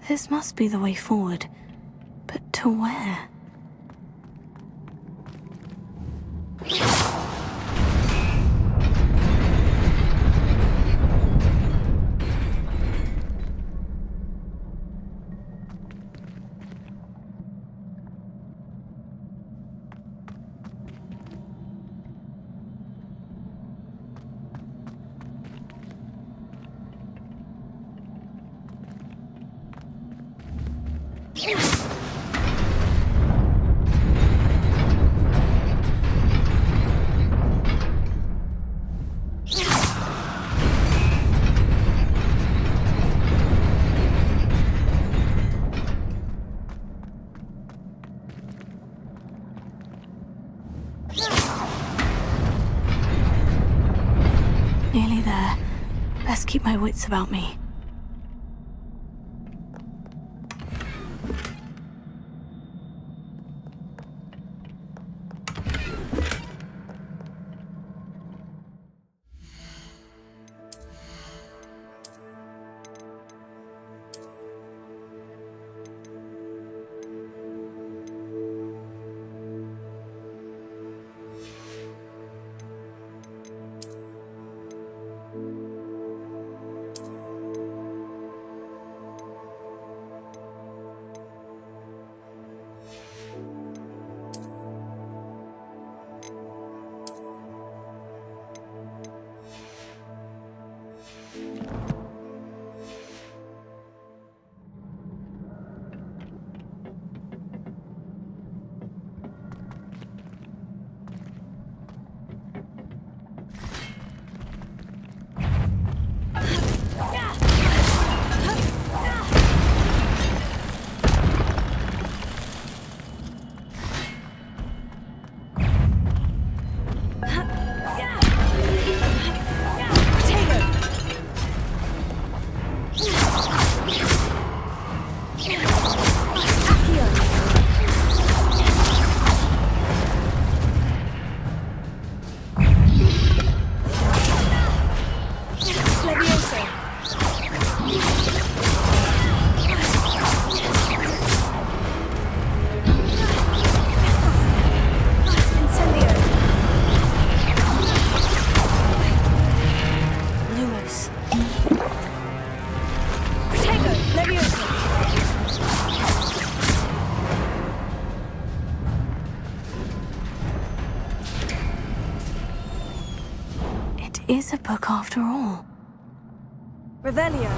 This must be the way forward. But to where? Nearly there. Best keep my wits about me. Is a book after all. Revelio.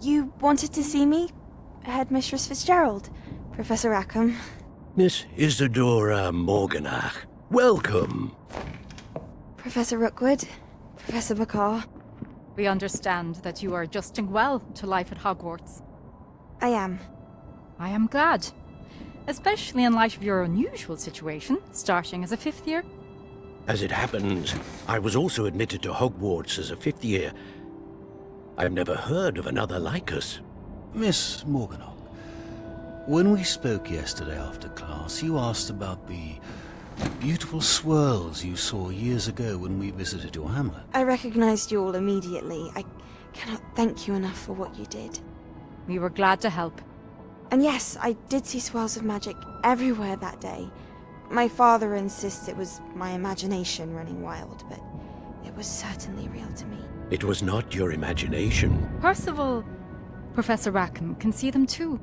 You wanted to see me? Headmistress Fitzgerald, Professor Rackham. Miss Isadora Morganach, welcome. Professor Rookwood, Professor Bakar. We understand that you are adjusting well to life at Hogwarts. I am. I am glad. Especially in light of your unusual situation, starting as a 5th year. As it happens, I was also admitted to Hogwarts as a 5th year. I've never heard of another like us. Miss Morganach, when we spoke yesterday after class, you asked about the beautiful swirls you saw years ago when we visited your hamlet. I recognized you all immediately. I cannot thank you enough for what you did. We were glad to help. And yes, I did see swirls of magic everywhere that day. My father insists it was my imagination running wild, but it was certainly real to me. It was not your imagination. Percival, Professor Rackham can see them too.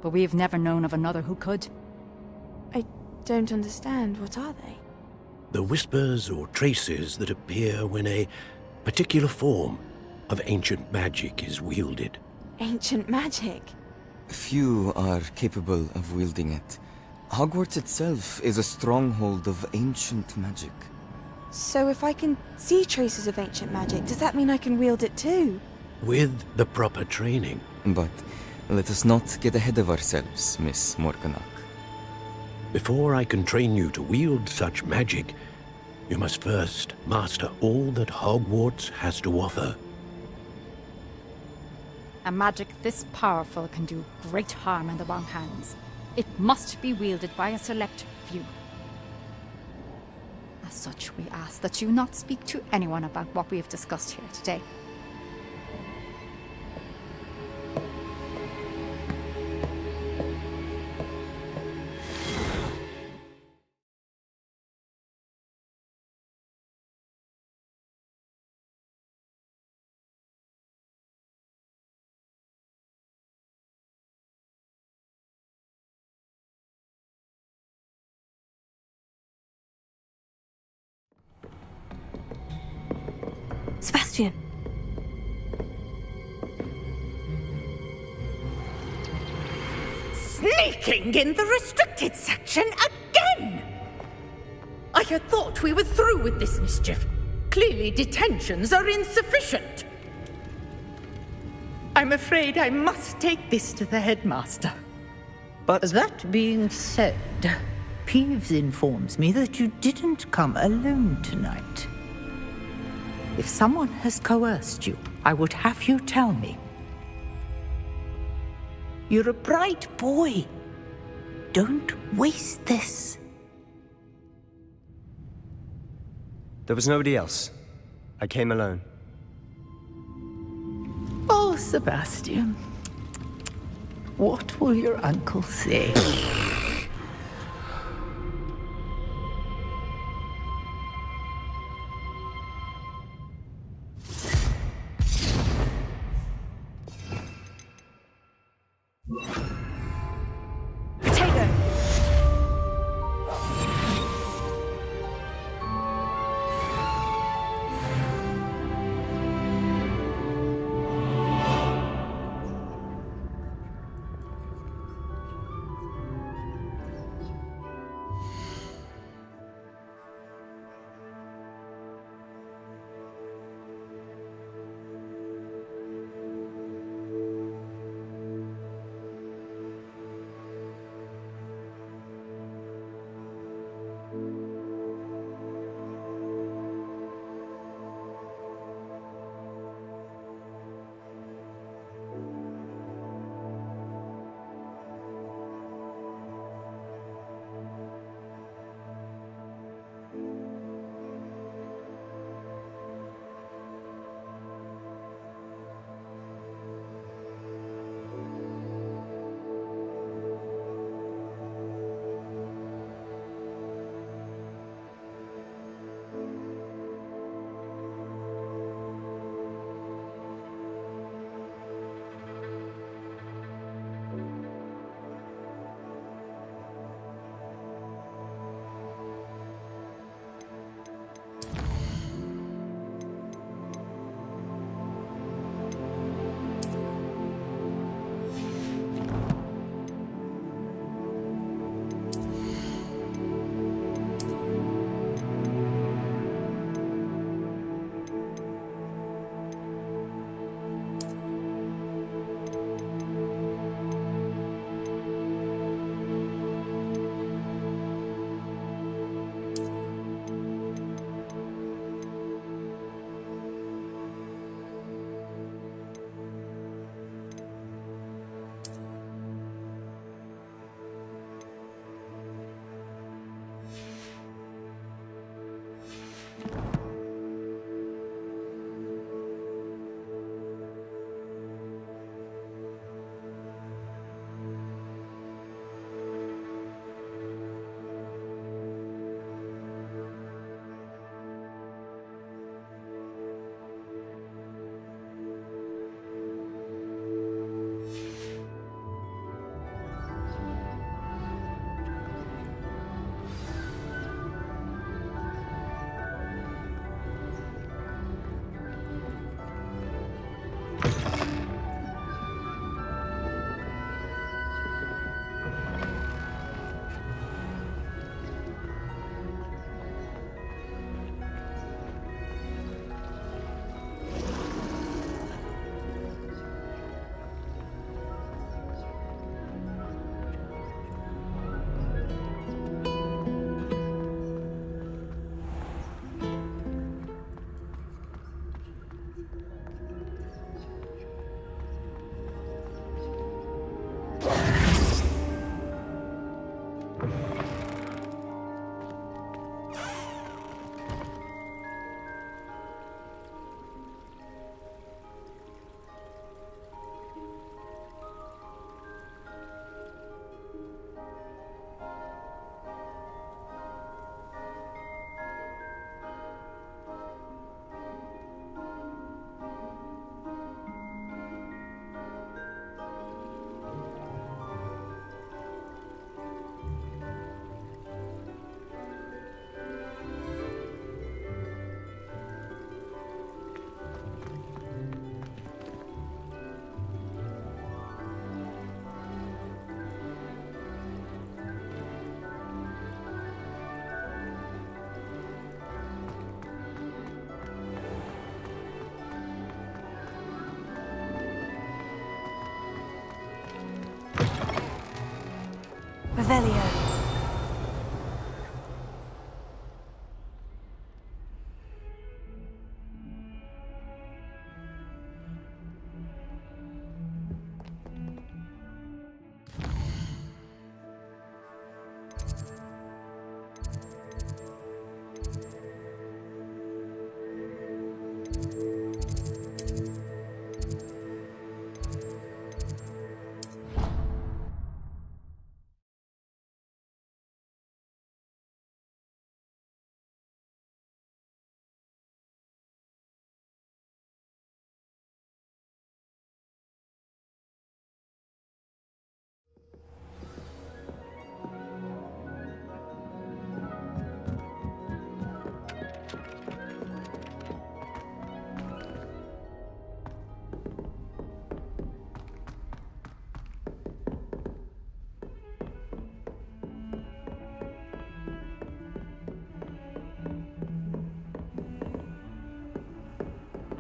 But we have never known of another who could. I don't understand. What are they? The whispers or traces that appear when a particular form of ancient magic is wielded. Ancient magic? Few are capable of wielding it. Hogwarts itself is a stronghold of ancient magic. So if I can see traces of ancient magic, does that mean I can wield it too? With the proper training. But let us not get ahead of ourselves, Miss Morganach. Before I can train you to wield such magic, you must first master all that Hogwarts has to offer. A magic this powerful can do great harm in the wrong hands. It must be wielded by a select few. As such, we ask that you not speak to anyone about what we have discussed here today. Sebastian. Sneaking in the restricted section again! I had thought we were through with this mischief. Clearly detentions are insufficient. I'm afraid I must take this to the headmaster. But That being said, Peeves informs me that you didn't come alone tonight. If someone has coerced you, I would have you tell me. You're a bright boy. Don't waste this. There was nobody else. I came alone. Oh, Sebastian. What will your uncle say? Potato!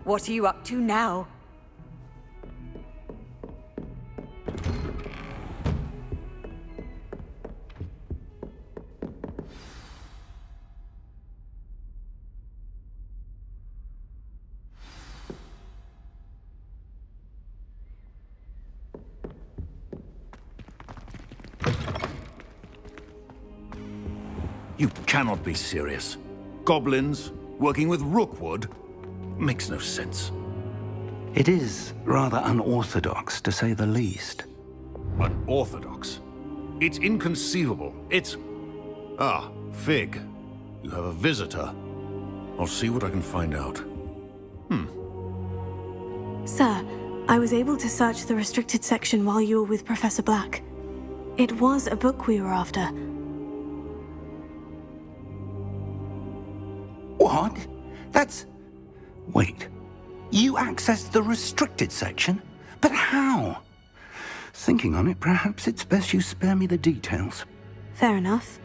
What are you up to now? You cannot be serious. Goblins working with Rookwood? Makes no sense. It is rather unorthodox, to say the least. Unorthodox? It's inconceivable. It's... Ah, Fig. You have a visitor. I'll see what I can find out. Sir, I was able to search the restricted section while you were with Professor Black. It was a book we were after. What? That's... Wait. You accessed the restricted section? But how? Thinking on it, perhaps it's best you spare me the details. Fair enough.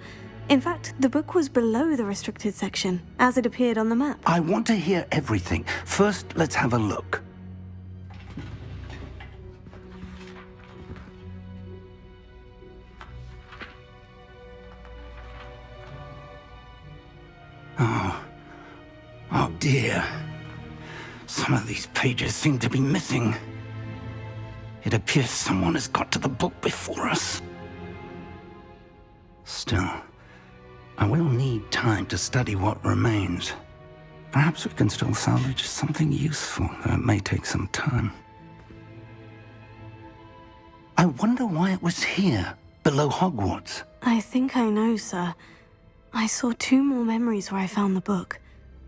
In fact, the book was below the restricted section, as it appeared on the map. I want to hear everything. First, let's have a look. Oh dear. Some of these pages seem to be missing. It appears someone has got to the book before us. Still, I will need time to study what remains. Perhaps we can still salvage something useful, though it may take some time. I wonder why it was here, below Hogwarts. I think I know, sir. I saw 2 more memories where I found the book.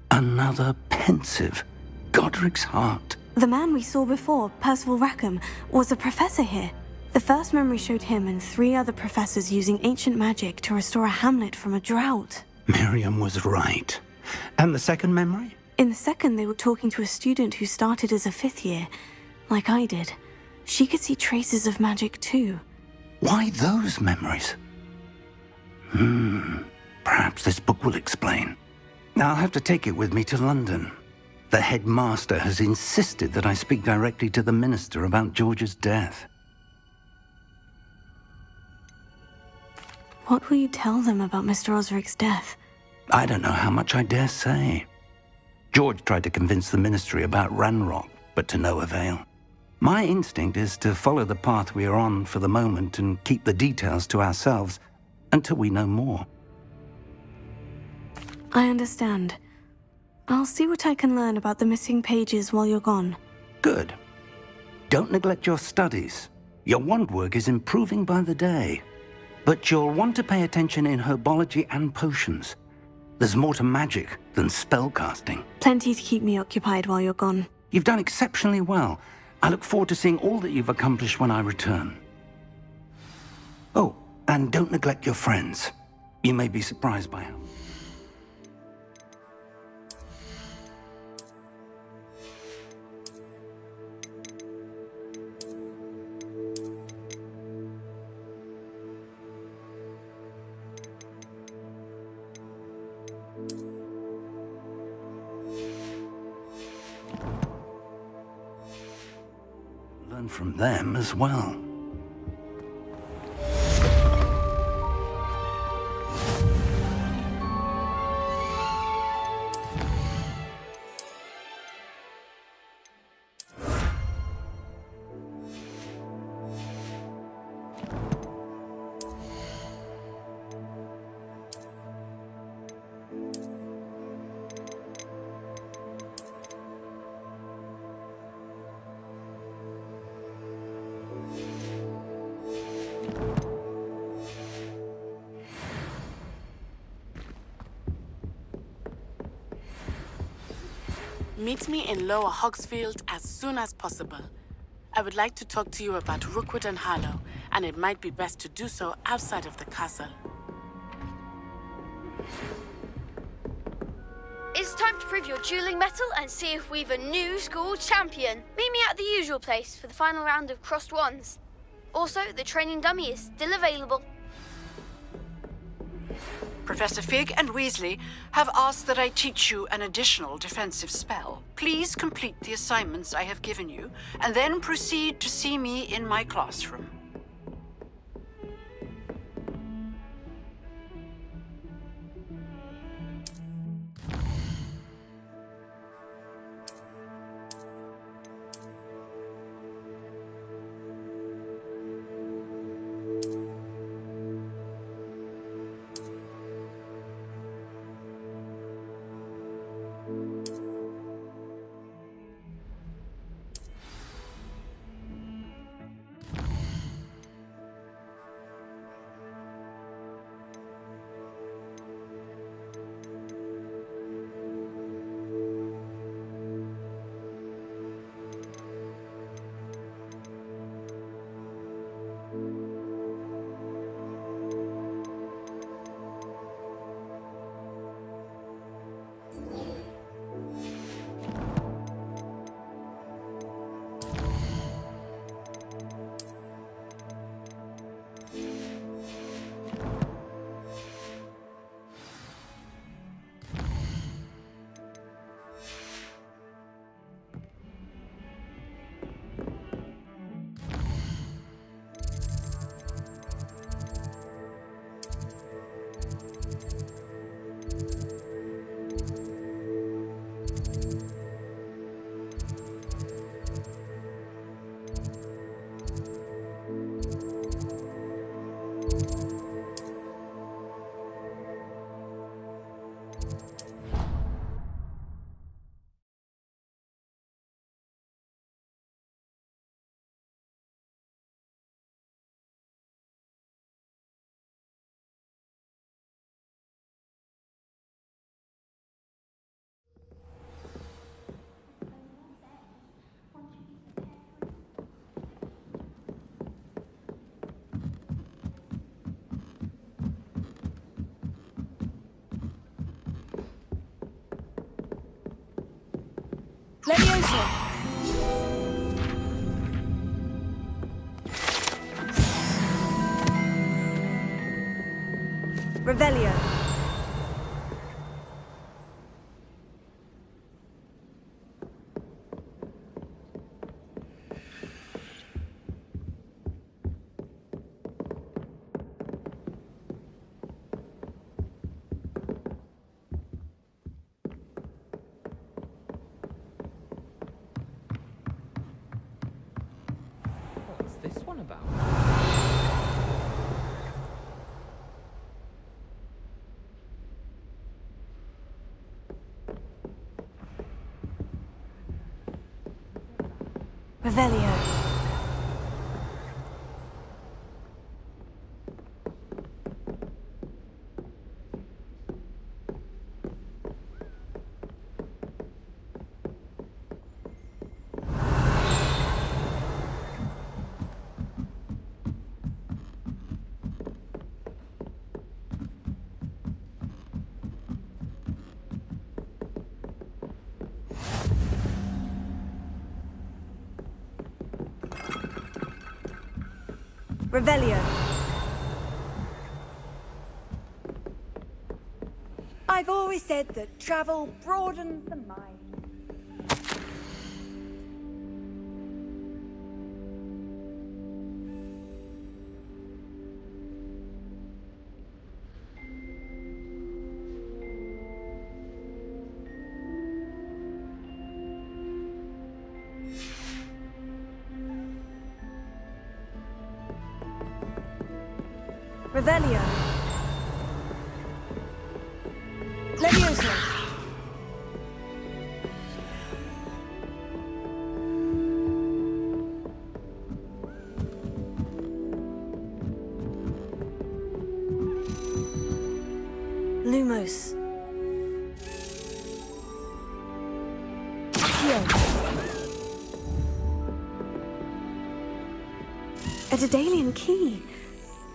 Another pensive. Godric's heart. The man we saw before, Percival Rackham, was a professor here. The first memory showed him and 3 other professors using ancient magic to restore a hamlet from a drought. Miriam was right. And the second memory? In the second, they were talking to a student who started as a 5th year, like I did. She could see traces of magic too. Why those memories? Perhaps this book will explain. I'll have to take it with me to London. The headmaster has insisted that I speak directly to the minister about George's death. What will you tell them about Mr. Osric's death? I don't know how much I dare say. George tried to convince the ministry about Ranrock, but to no avail. My instinct is to follow the path we are on for the moment and keep the details to ourselves until we know more. I understand. I'll see what I can learn about the missing pages while you're gone. Good. Don't neglect your studies. Your wand work is improving by the day. But you'll want to pay attention in herbology and potions. There's more to magic than spellcasting. Plenty to keep me occupied while you're gone. You've done exceptionally well. I look forward to seeing all that you've accomplished when I return. Oh, and don't neglect your friends. You may be surprised by how... Learn from them as well. Meet me in Lower Hogsfield as soon as possible. I would like to talk to you about Rookwood and Harlow, and it might be best to do so outside of the castle. It's time to prove your dueling mettle and see if we've a new school champion. Meet me at the usual place for the final round of crossed wands. Also, the training dummy is still available. Professor Fig and Weasley have asked that I teach you an additional defensive spell. Please complete the assignments I have given you, and then proceed to see me in my classroom. Leviosa! Revelio. What's this one about? Revelio. Revelio. I've always said that travel broadens the mind. Revelio. Leviosa. Lumos. Accio! A Daedalian key.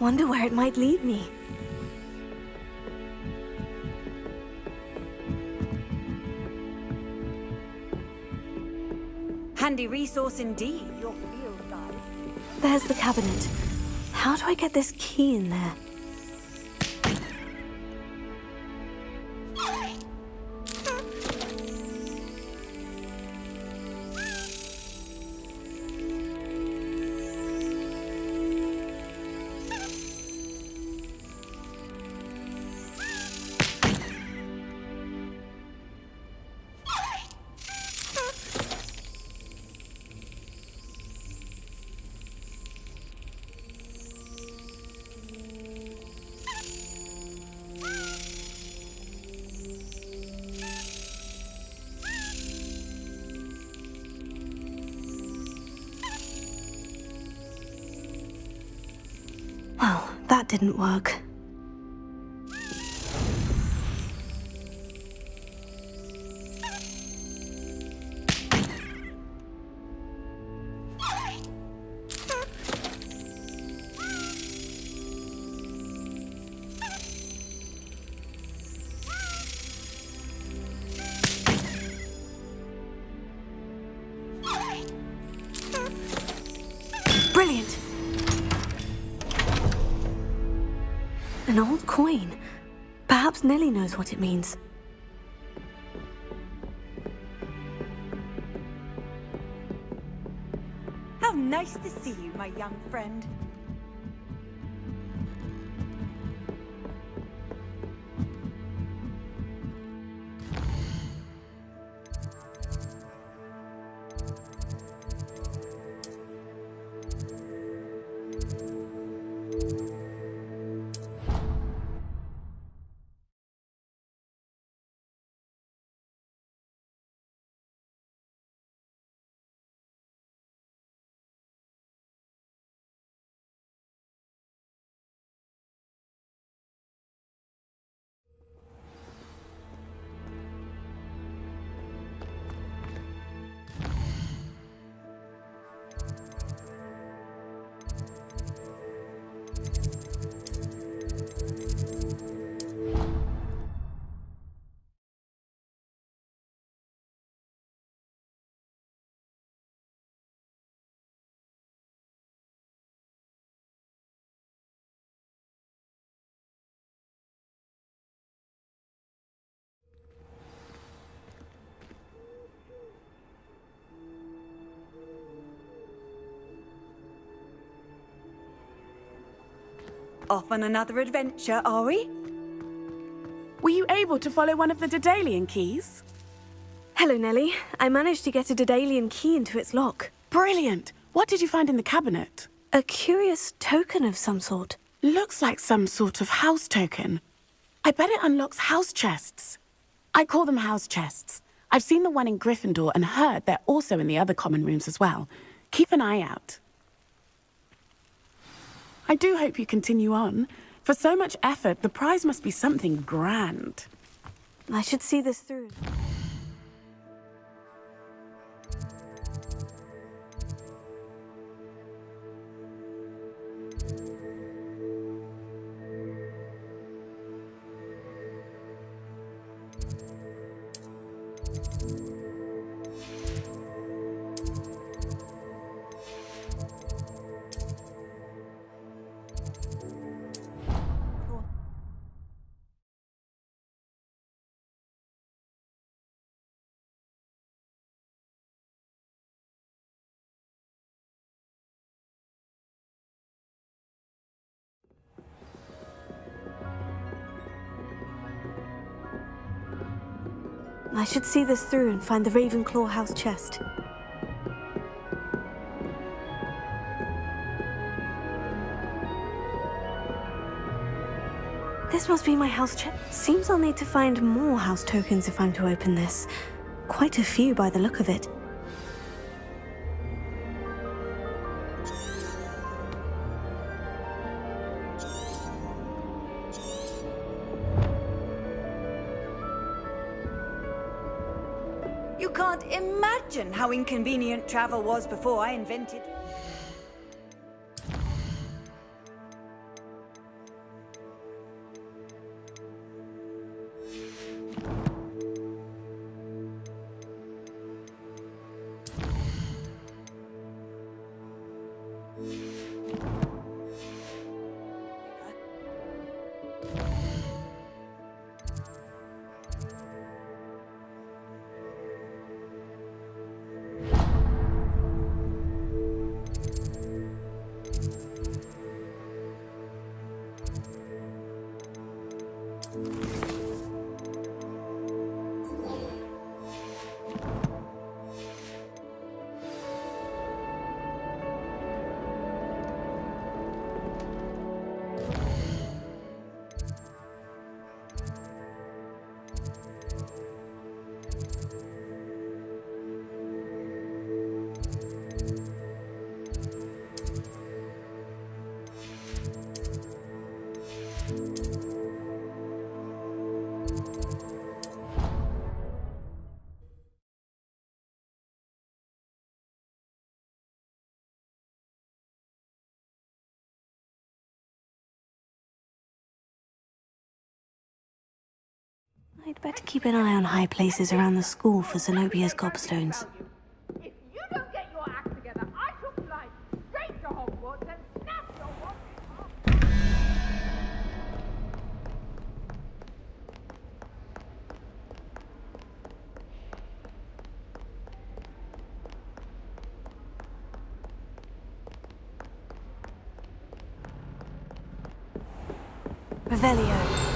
Wonder where it might lead me. Handy resource indeed, your field guide. There's the cabinet. How do I get this key in there? Well, that didn't work. Brilliant! An old coin. Perhaps Nellie knows what it means. How nice to see you, my young friend. Off on another adventure, are we? Were you able to follow one of the Daedalian keys? Hello, Nellie. I managed to get a Daedalian key into its lock. Brilliant! What did you find in the cabinet? A curious token of some sort. Looks like some sort of house token. I bet it unlocks house chests. I call them house chests. I've seen the one in Gryffindor and heard they're also in the other common rooms as well. Keep an eye out. I do hope you continue on. For so much effort, the prize must be something grand. I should see this through. I should see this through and find the Ravenclaw house chest. This must be my house chest. Seems I'll need to find more house tokens if I'm to open this. Quite a few by the look of it. You can't imagine how inconvenient travel was before I invented... I'd better keep an eye on high places around the school for Zenobia's gobstones. If you don't get your act together, I shall fly straight to Hogwarts and snap your watch off. Revelio.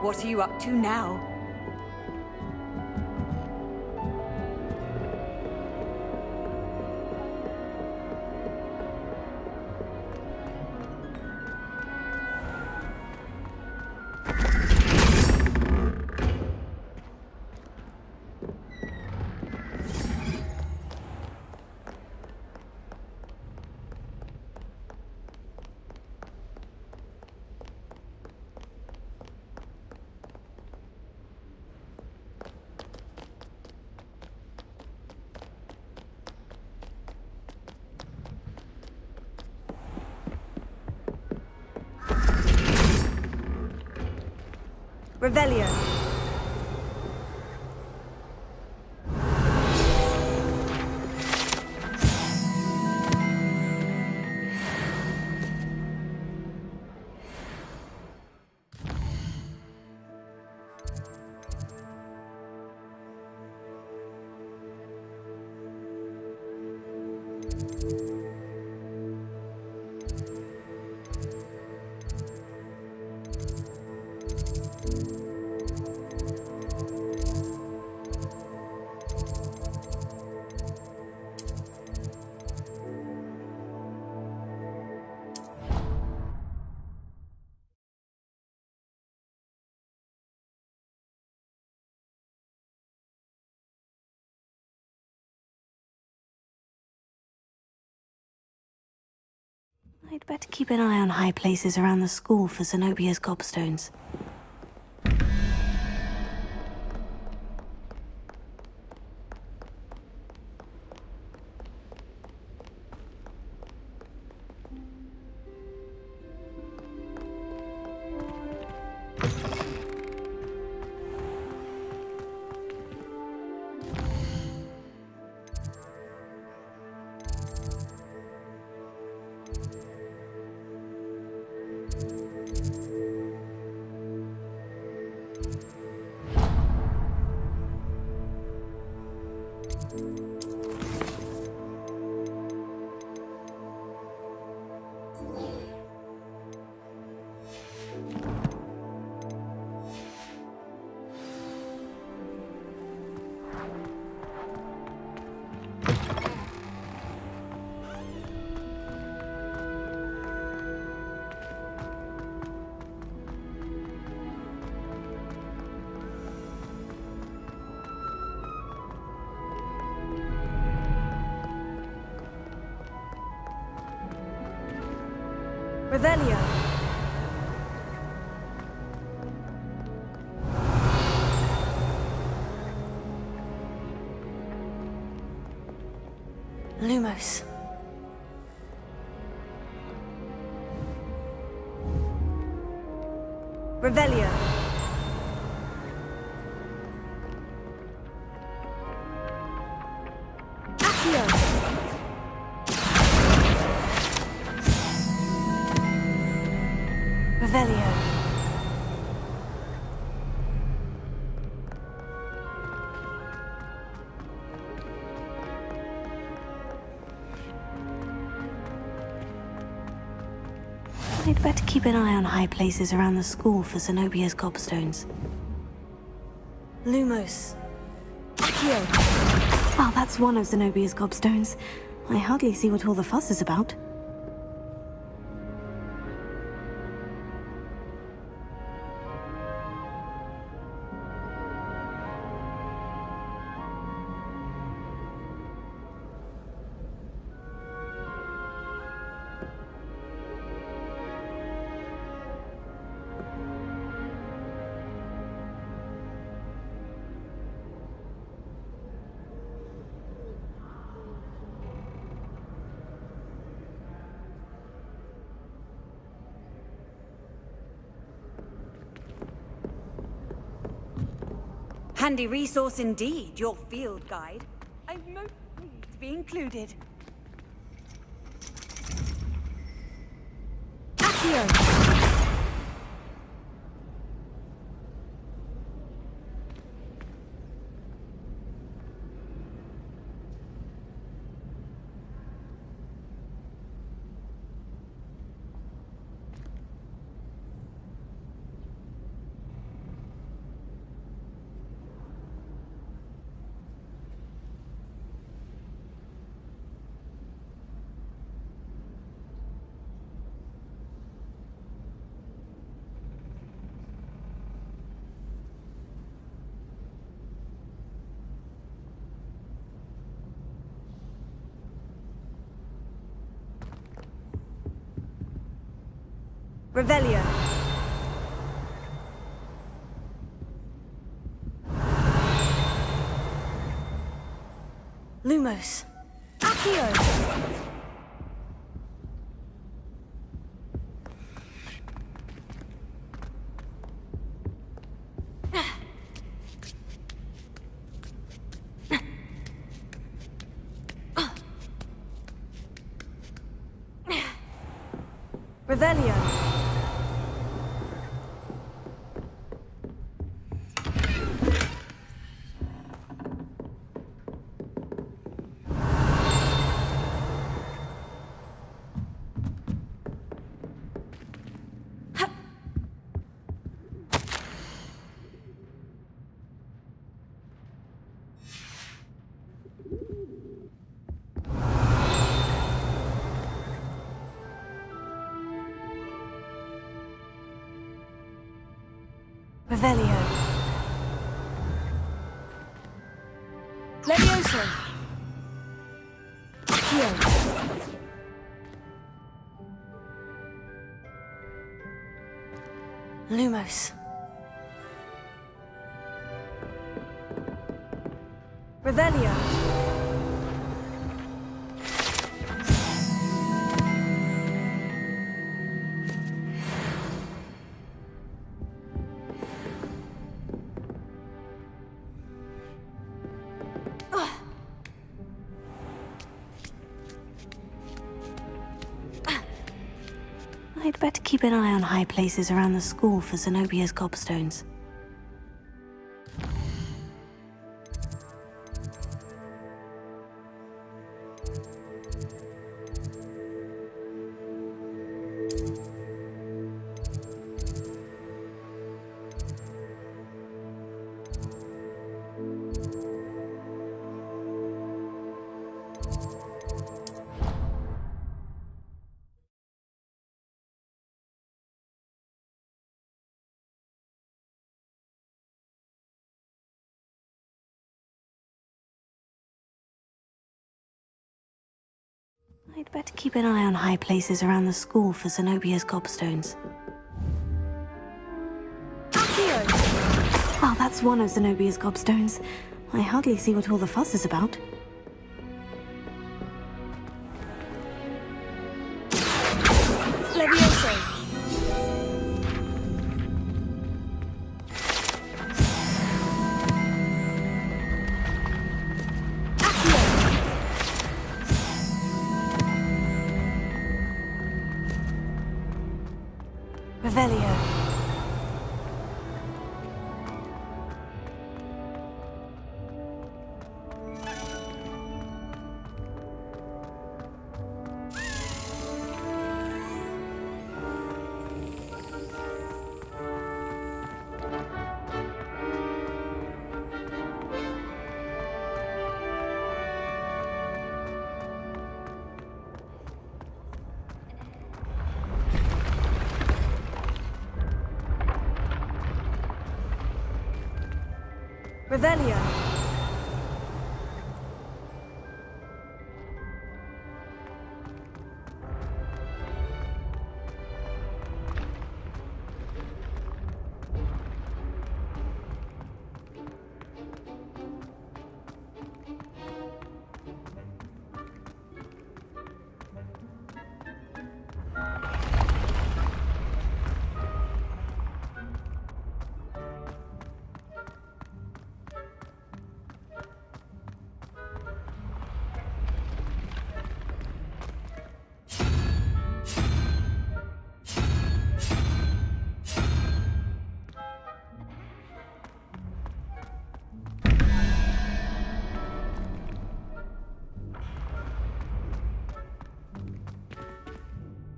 What are you up to now? Revelio. I'd better keep an eye on high places around the school for Zenobia's gobstones. Revelio. Lumos. Revelio. Accio. Revelio. I'd better keep an eye on high places around the school for Zenobia's gobstones. Lumos. Accio. Well, that's one of Zenobia's gobstones. I hardly see what all the fuss is about. Handy resource indeed, your field guide. I'm most pleased to be included. Accio! Revelio. Lumos. Accio. Revelio. Revelio. Levioso. Accio. Lumos. Revelio. I'd better keep an eye on high places around the school for Zenobia's gobstones. I'd better keep an eye on high places around the school for Zenobia's gobstones. Well, that's one of Zenobia's gobstones. I hardly see what all the fuss is about. Levioso. Revelio. Revelio.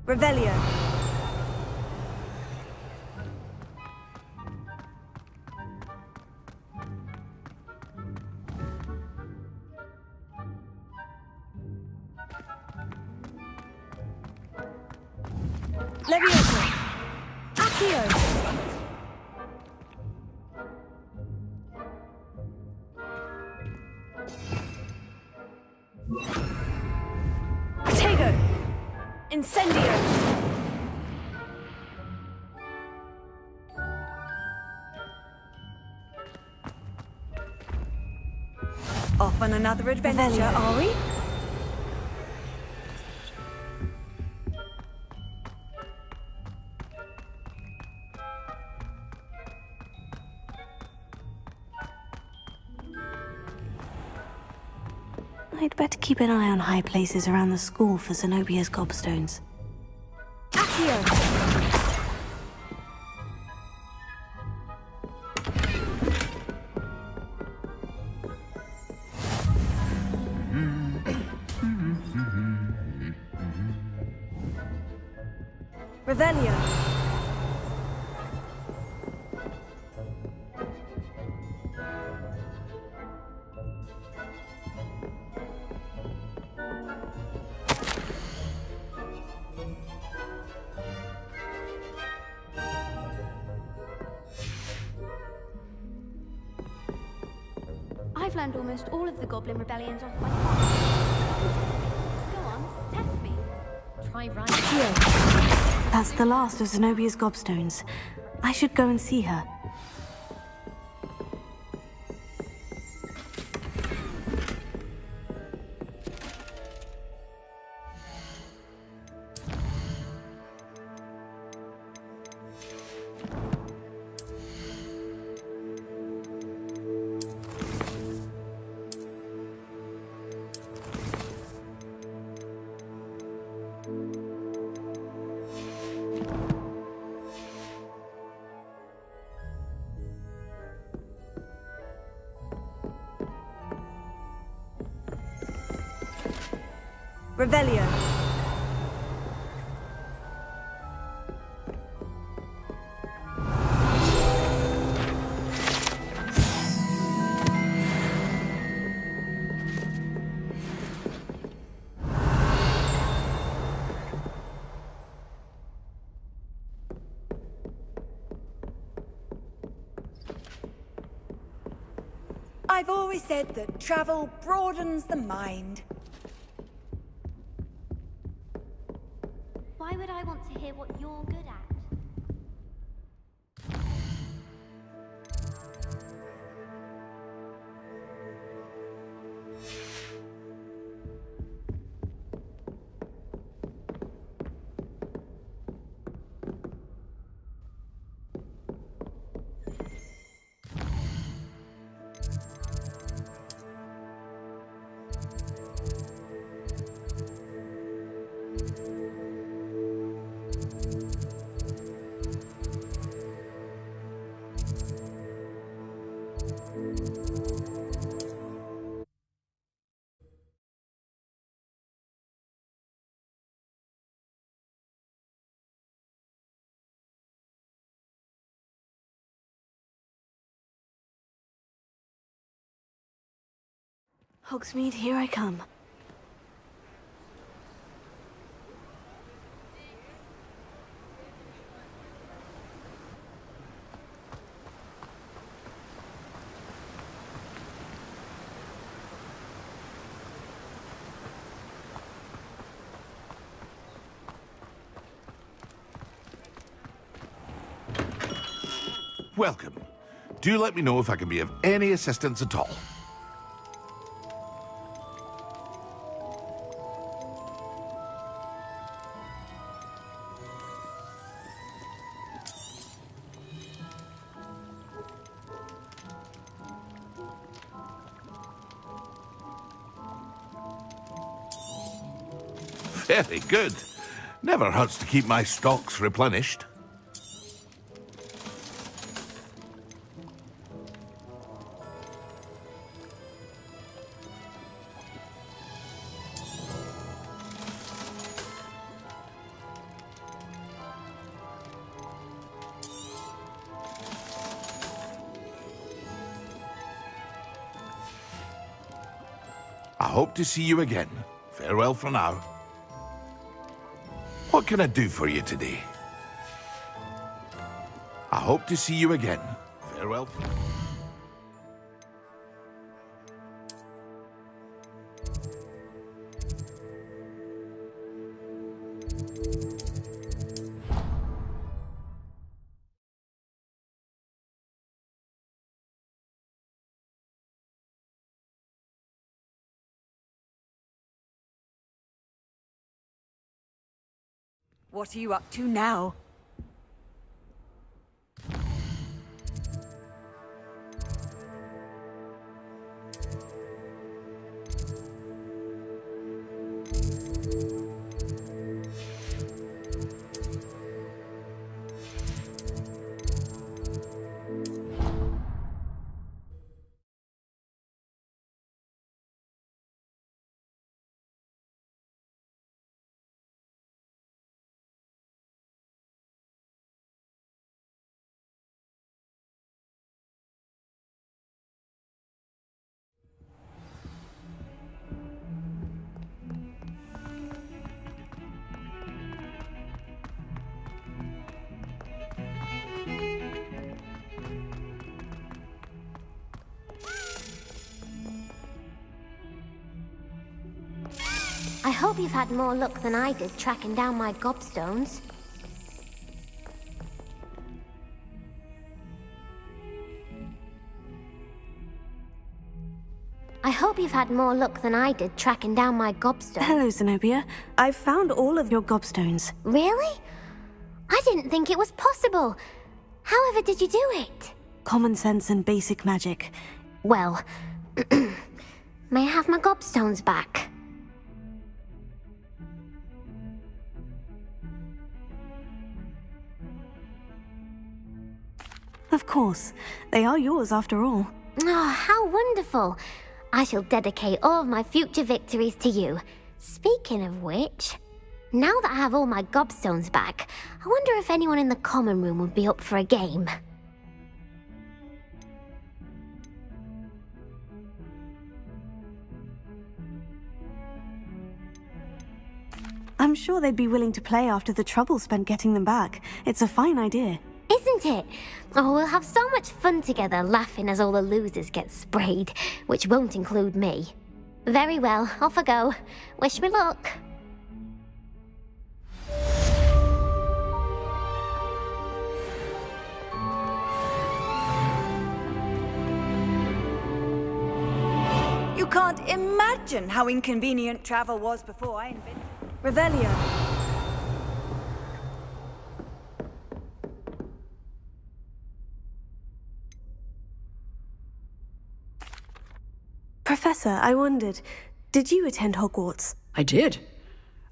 Revelio. Levioso. Accio. Tego. Incendio. Off on another adventure, are we? I'd better keep an eye on high places around the school for Zenobia's gobstones. Accio. Revelio. I've learned almost all of the Goblin rebellions off by heart. Go on, test me. Try right here. That's the last of Zenobia's gobstones. I should go and see her. Revelio. I've always said that travel broadens the mind. Why would I want to hear what you're good at? Hogsmeade, here I come. Welcome. Do let me know if I can be of any assistance at all. Very good. Never hurts to keep my stocks replenished. I hope to see you again. Farewell for now. What can I do for you today? I hope to see you again. Farewell. What are you up to now? I hope you've had more luck than I did tracking down my gobstones. I hope you've had more luck than I did tracking down my gobstones. Hello, Zenobia. I've found all of your gobstones. Really? I didn't think it was possible. However did you do it? Common sense and basic magic. Well, may I have my gobstones back? Of course. They are yours after all. Oh, how wonderful. I shall dedicate all of my future victories to you. Speaking of which, now that I have all my gobstones back, I wonder if anyone in the common room would be up for a game. I'm sure they'd be willing to play after the trouble spent getting them back. It's a fine idea. Isn't it? Oh, we'll have so much fun together laughing as all the losers get sprayed, which won't include me. Very well, off I go. Wish me luck. can't imagine how inconvenient travel was before I invented Revelio. Professor, I wondered, did you attend Hogwarts? I did.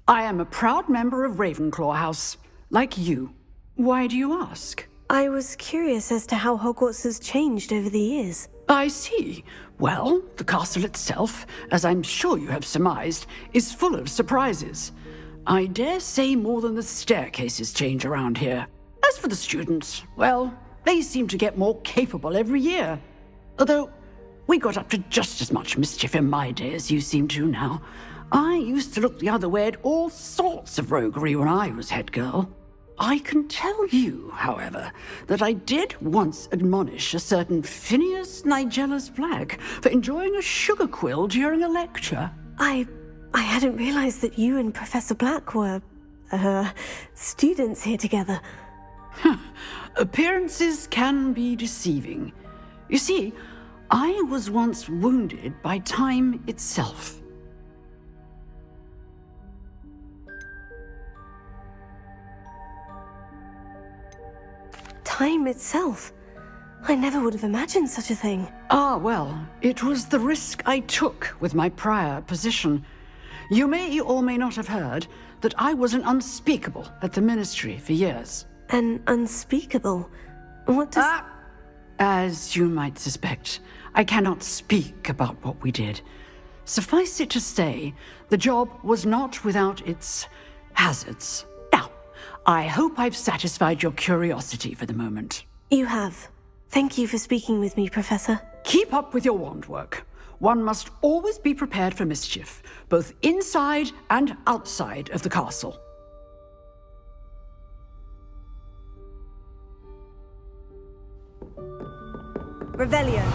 I am a proud member of Ravenclaw House, like you. Why do you ask? I was curious as to how Hogwarts has changed over the years. I see. Well, the castle itself, as I'm sure you have surmised, is full of surprises. I dare say more than the staircases change around here. As for the students, well, they seem to get more capable every year. Although, we got up to just as much mischief in my day as you seem to now. I used to look the other way at all sorts of roguery when I was head girl. I can tell you, however, that I did once admonish a certain Phineas Nigellus Black for enjoying a sugar quill during a lecture. I hadn't realized that you and Professor Black were, students here together. Appearances can be deceiving. You see, I was once wounded by time itself. Time itself? I never would have imagined such a thing. Ah, well, it was the risk I took with my prior position. You may or may not have heard that I was an unspeakable at the Ministry for years. An unspeakable? What does... As you might suspect, I cannot speak about what we did. Suffice it to say, the job was not without its hazards. Now, I hope I've satisfied your curiosity for the moment. You have. Thank you for speaking with me, Professor. Keep up with your wand work. One must always be prepared for mischief, both inside and outside of the castle. Revelio.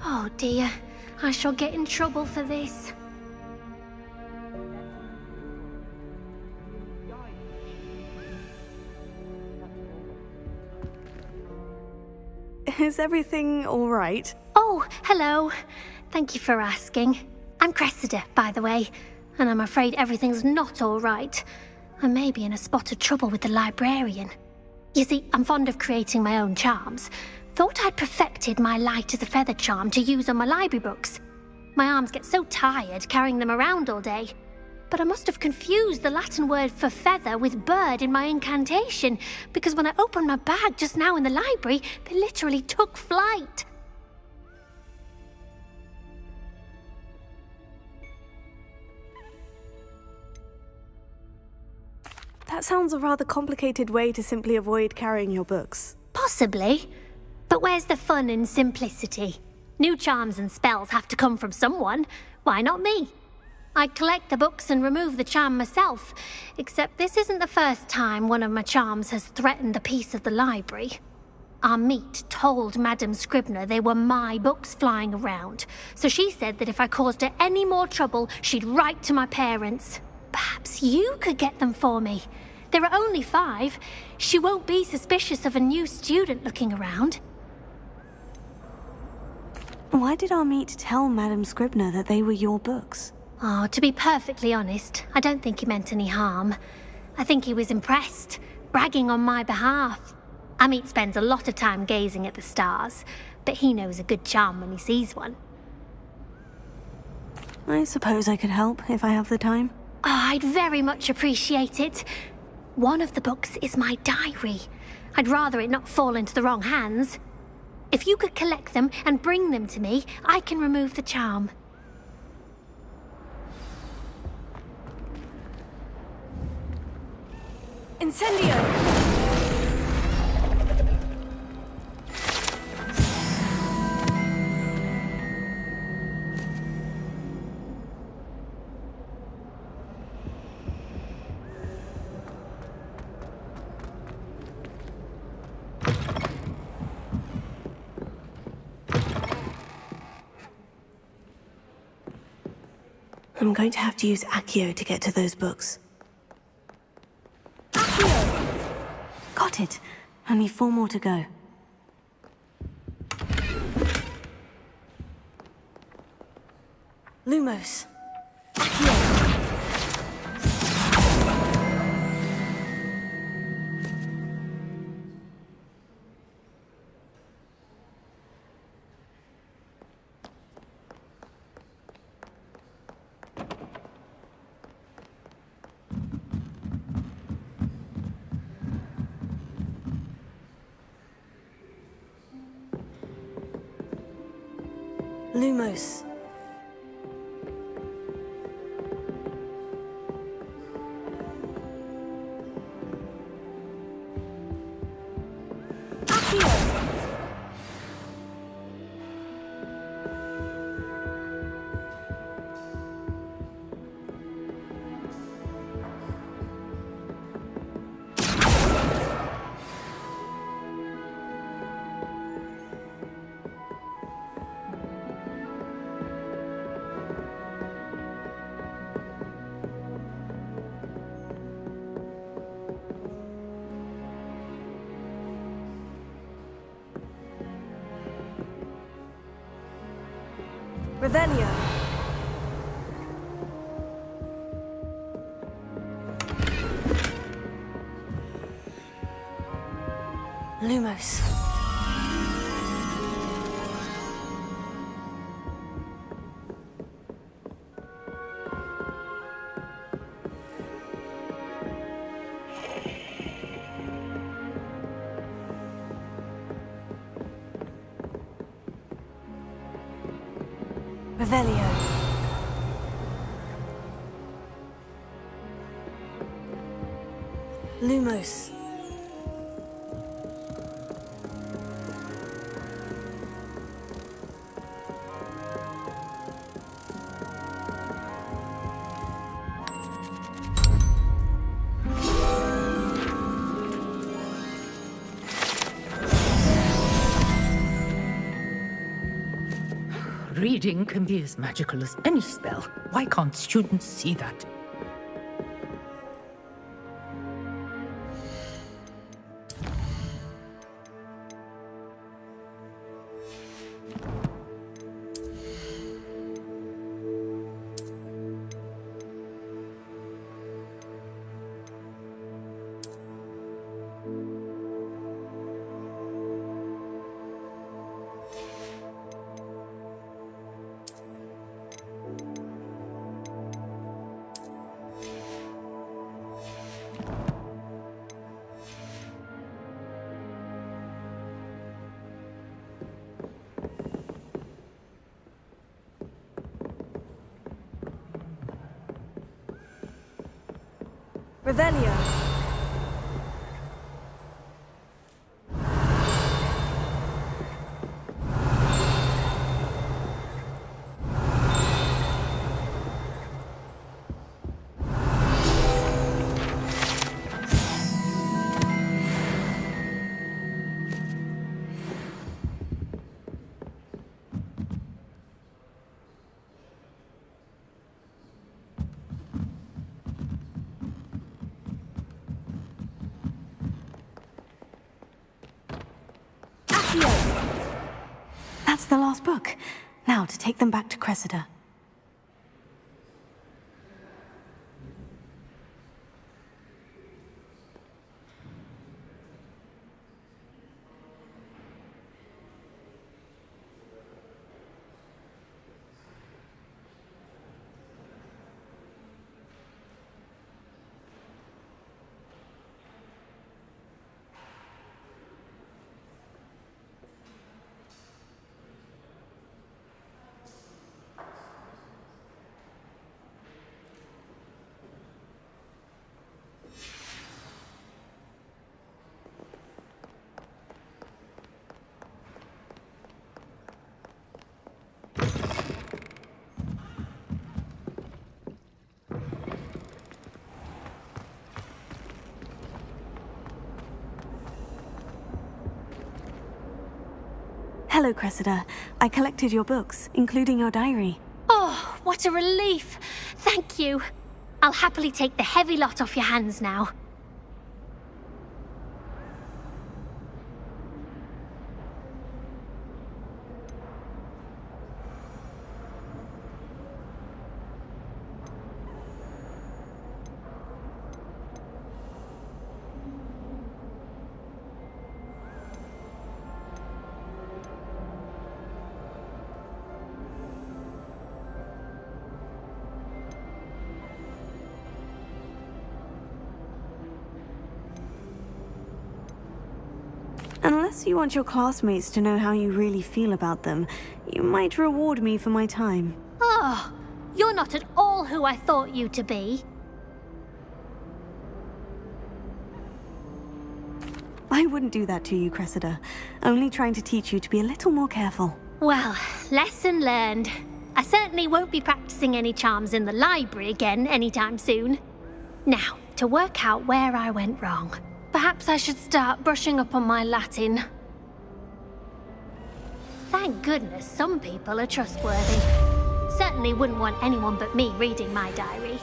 Oh dear, I shall get in trouble for this. Is everything all right? Oh, hello. Thank you for asking. I'm Cressida, by the way, and I'm afraid everything's not all right. I may be in a spot of trouble with the librarian. You see, I'm fond of creating my own charms. Thought I'd perfected my light as a feather charm to use on my library books. My arms get so tired carrying them around all day. But I must have confused the Latin word for feather with bird in my incantation, because when I opened my bag just now in the library, they literally took flight. That sounds a rather complicated way to simply avoid carrying your books. Possibly. But where's the fun in simplicity? New charms and spells have to come from someone. Why not me? I collect the books and remove the charm myself, except this isn't the first time one of my charms has threatened the peace of the library. Our meet told Madame Scribner they were my books flying around, so she said that if I caused her any more trouble, she'd write to my parents. Perhaps you could get them for me. There are only 5. She won't be suspicious of a new student looking around. Why did our meet tell Madame Scribner that they were your books? Oh, to be perfectly honest, I don't think he meant any harm. I think he was impressed, bragging on my behalf. Amit spends a lot of time gazing at the stars, but he knows a good charm when he sees one. I suppose I could help if I have the time. Oh, I'd very much appreciate it. One of the books is my diary. I'd rather it not fall into the wrong hands. If you could collect them and bring them to me, I can remove the charm. Incendio! I'm going to have to use Accio to get to those books. Accio! Got it. Only 4 more to go. Lumos. Accio. Lumos. Revelio. Lumos. Revelio. Lumos. reading can be as magical as any spell. Why can't students see that? Revelio. That's the last book. Now to take them back to Cressida. Hello, Cressida. I collected your books, including your diary. Oh, what a relief. Thank you. I'll happily take the heavy lot off your hands now. Unless you want your classmates to know how you really feel about them, you might reward me for my time. Oh, you're not at all who I thought you to be. I wouldn't do that to you, Cressida. Only trying to teach you to be a little more careful. Well, lesson learned. I certainly won't be practicing any charms in the library again anytime soon. Now, to work out where I went wrong. Perhaps I should start brushing up on my Latin. Thank goodness some people are trustworthy. Certainly wouldn't want anyone but me reading my diary.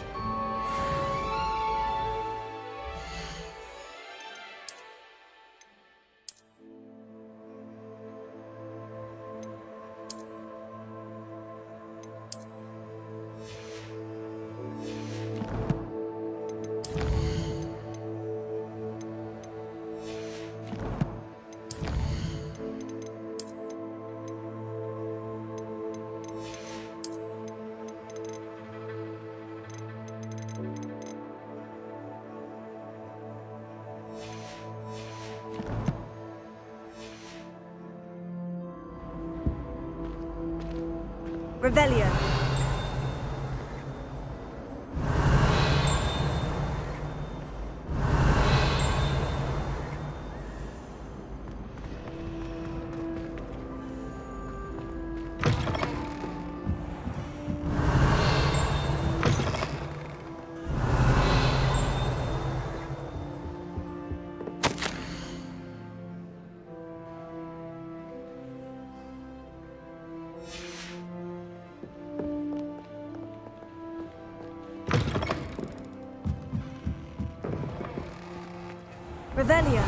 Revelio. Revelio.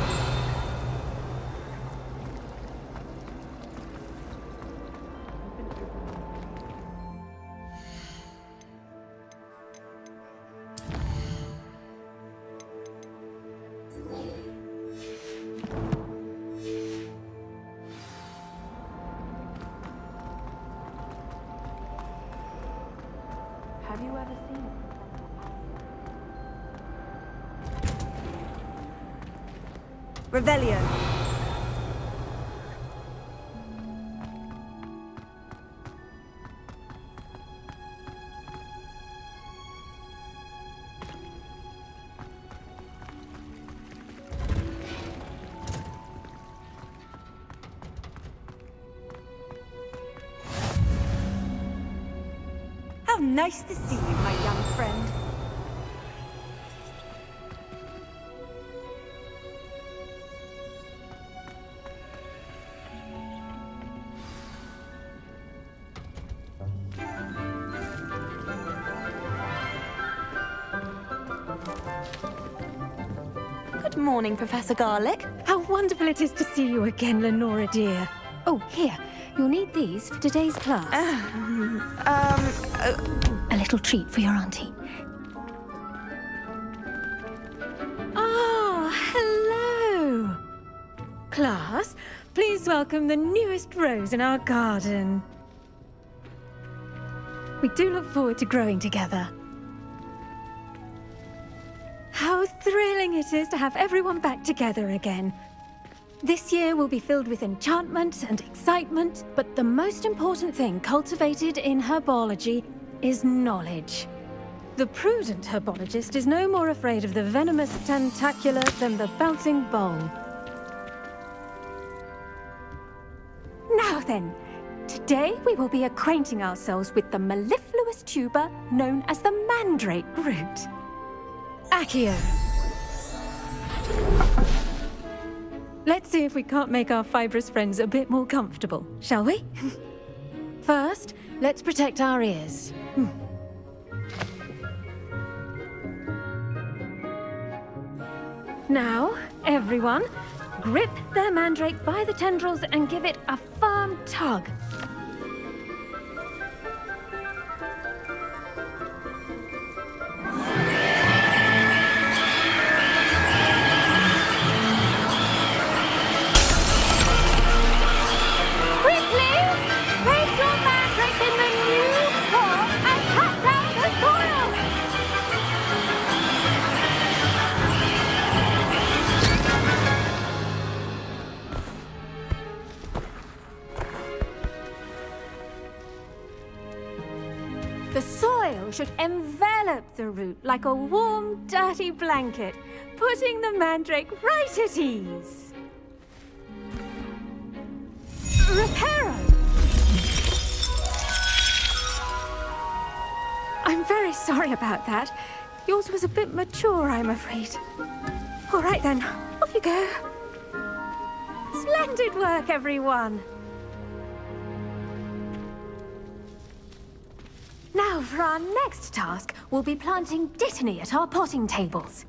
Have you ever seen Revelio. How nice to see you, my young friend. Good morning, Professor Garlic. How wonderful it is to see you again, Lenora dear. Oh, here. You'll need these for today's class. A little treat for your auntie. Oh, hello! Class, please welcome the newest rose in our garden. We do look forward to growing together. How thrilling it is to have everyone back together again. This year will be filled with enchantment and excitement, but the most important thing cultivated in herbology is knowledge. The prudent herbologist is no more afraid of the venomous tentacula than the bouncing bowl. Now then, today we will be acquainting ourselves with the mellifluous tuber known as the mandrake root. Accio. Let's see if we can't make our fibrous friends a bit more comfortable, shall we? First, let's protect our ears. Now, everyone, grip their mandrake by the tendrils and give it a firm tug. The soil should envelop the root like a warm, dirty blanket, putting the mandrake right at ease. Reparo! I'm very sorry about that. Yours was a bit mature, I'm afraid. All right then, off you go. Splendid work, everyone! Now, for our next task, we'll be planting Dittany at our potting tables.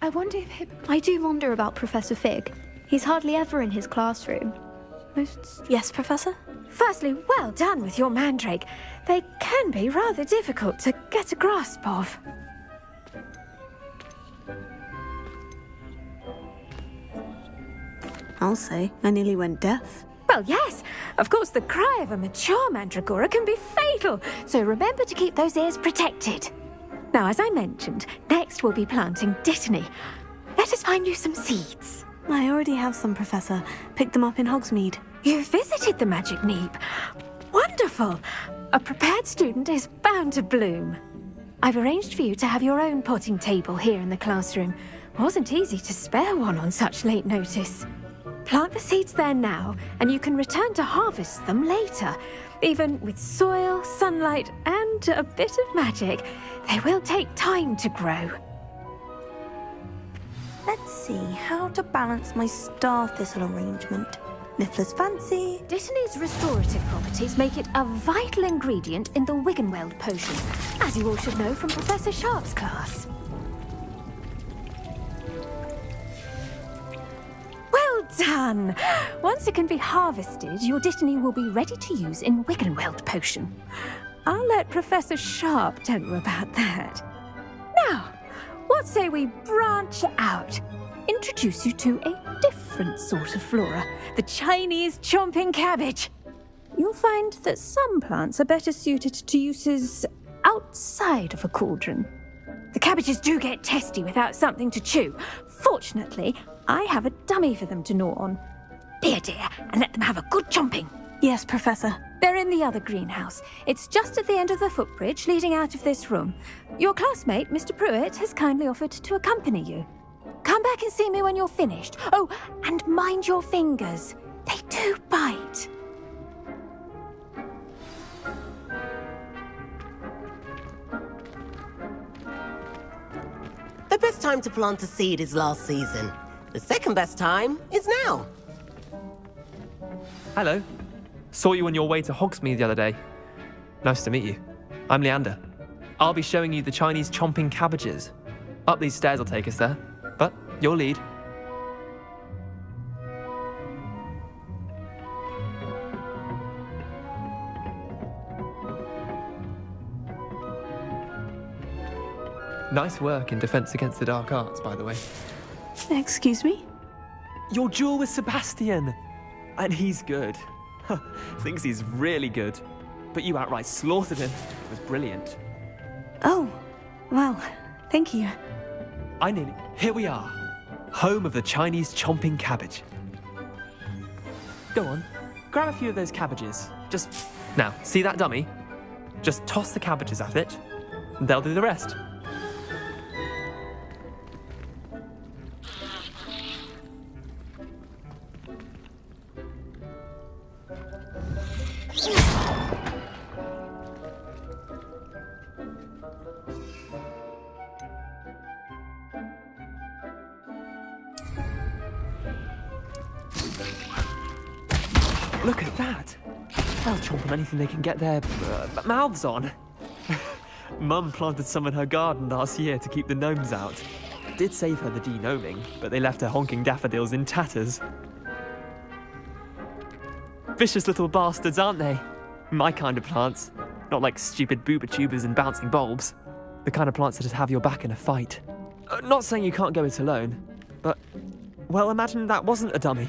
I wonder if I do wonder about Professor Fig. He's hardly ever in his classroom. Yes, Professor? Firstly, well done with your mandrake. They can be rather difficult to get a grasp of. I'll say, I nearly went deaf. Well, yes. Of course, the cry of a mature mandragora can be fatal, so remember to keep those ears protected. Now, as I mentioned, next we'll be planting Dittany. Let us find you some seeds. I already have some, Professor. Picked them up in Hogsmeade. You visited the Magic Neep. Wonderful! A prepared student is bound to bloom. I've arranged for you to have your own potting table here in the classroom. Wasn't easy to spare one on such late notice. Plant the seeds there now, and you can return to harvest them later. Even with soil, sunlight, and a bit of magic, they will take time to grow. Let's see how to balance my star thistle arrangement. Niffler's fancy. Dittany's restorative properties make it a vital ingredient in the Wiggenweld potion, as you all should know from Professor Sharp's class. fun. Once it can be harvested, your Dittany will be ready to use in Wiggenweld potion. I'll let Professor Sharp tell you about that. Now, what say we branch out? Introduce you to a different sort of flora, the Chinese chomping cabbage. You'll find that some plants are better suited to uses outside of a cauldron. The cabbages do get testy without something to chew. Fortunately, I have a dummy for them to gnaw on. Be a dear and let them have a good chomping. Yes, Professor. They're in the other greenhouse. It's just at the end of the footbridge leading out of this room. Your classmate, Mr. Pruitt, has kindly offered to accompany you. Come back and see me when you're finished. Oh, and mind your fingers. They do bite. The best time to plant a seed is last season. The second best time is now. Hello. Saw you on your way to Hogsmeade the other day. Nice to meet you. I'm Leander. I'll be showing you the Chinese chomping cabbages. Up these stairs will take us there, but your lead. Nice work in Defense Against the Dark Arts, by the way. Excuse me? Your duel with Sebastian! And he's good. Thinks he's really good. But you outright slaughtered him. It was brilliant. Oh, well, thank you. Here we are. Home of the Chinese chomping cabbage. Go on, grab a few of those cabbages. Now, see that dummy? Just toss the cabbages at it, and they'll do the rest. Look at that! They'll chomp on anything they can get their mouths on. Mum planted some in her garden last year to keep the gnomes out. Did save her the de-gnoming, but they left her honking daffodils in tatters. Vicious little bastards, aren't they? My kind of plants. Not like stupid booba tubers and bouncing bulbs. The kind of plants that just have your back in a fight. Not saying you can't go it alone, but, well, imagine that wasn't a dummy.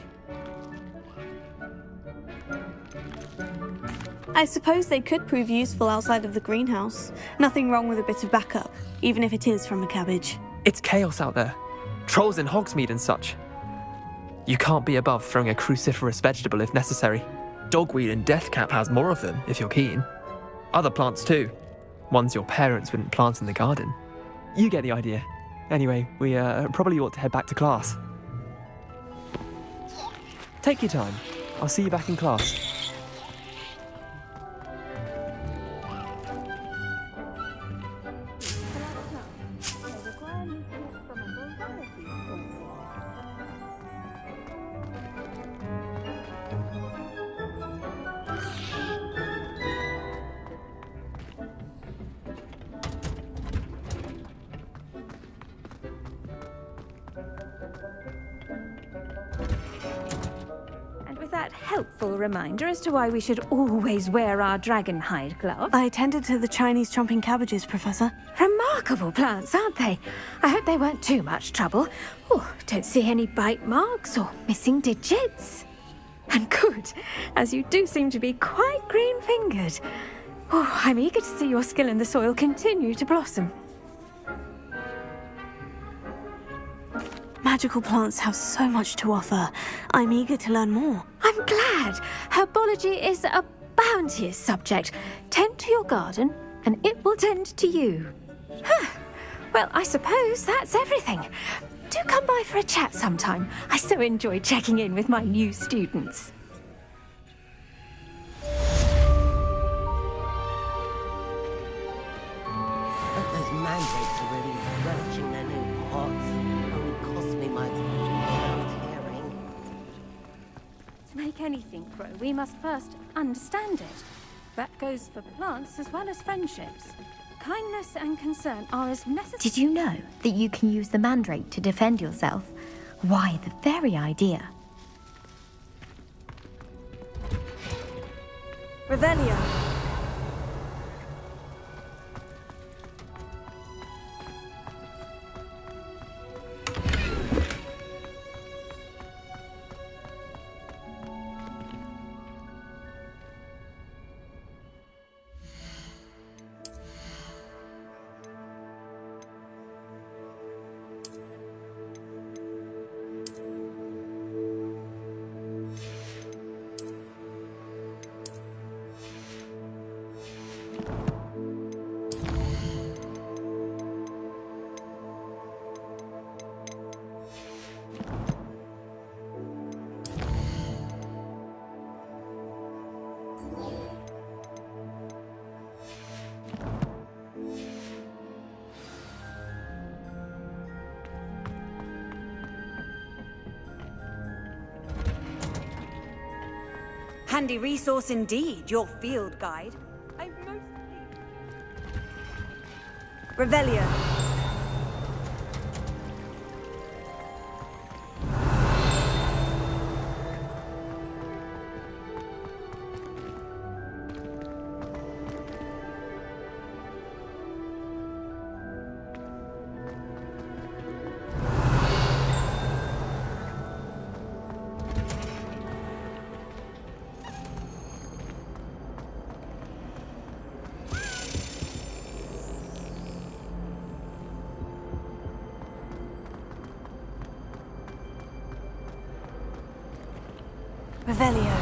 I suppose they could prove useful outside of the greenhouse. Nothing wrong with a bit of backup, even if it is from a cabbage. It's chaos out there. Trolls in Hogsmeade and such. You can't be above throwing a cruciferous vegetable if necessary. Dogweed and deathcap has more of them, if you're keen. Other plants too. Ones your parents wouldn't plant in the garden. You get the idea. Anyway, we probably ought to head back to class. Take your time. I'll see you back in class. Helpful reminder as to why we should always wear our dragon hide gloves. I tended to the Chinese chomping cabbages, Professor. Remarkable plants, aren't they? I hope they weren't too much trouble. Oh, don't see any bite marks or missing digits. And good, as you do seem to be quite green-fingered. Oh, I'm eager to see your skill in the soil continue to blossom. Magical plants have so much to offer. I'm eager to learn more. I'm glad. Herbology is a bounteous subject. Tend to your garden, and it will tend to you. Well, I suppose that's everything. Do come by for a chat sometime. I so enjoy checking in with my new students. But those mandrakes are really relishing their new pots. Only cost me my hearing. To make anything grow, we must first understand it. That goes for plants as well as friendships. Kindness and concern are as necessary. Did you know that you can use the mandrake to defend yourself? Why, the very idea. Revelio. Handy resource indeed, your field guide. I'm most pleased. Revelio. Revelio.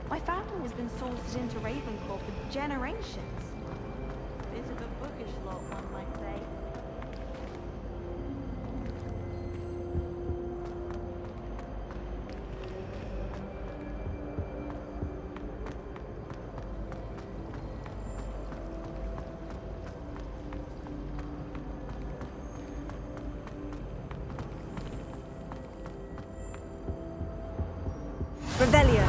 My family has been sorted into Ravenclaw for generations. Bit of a bookish lot, one might say. Revelio.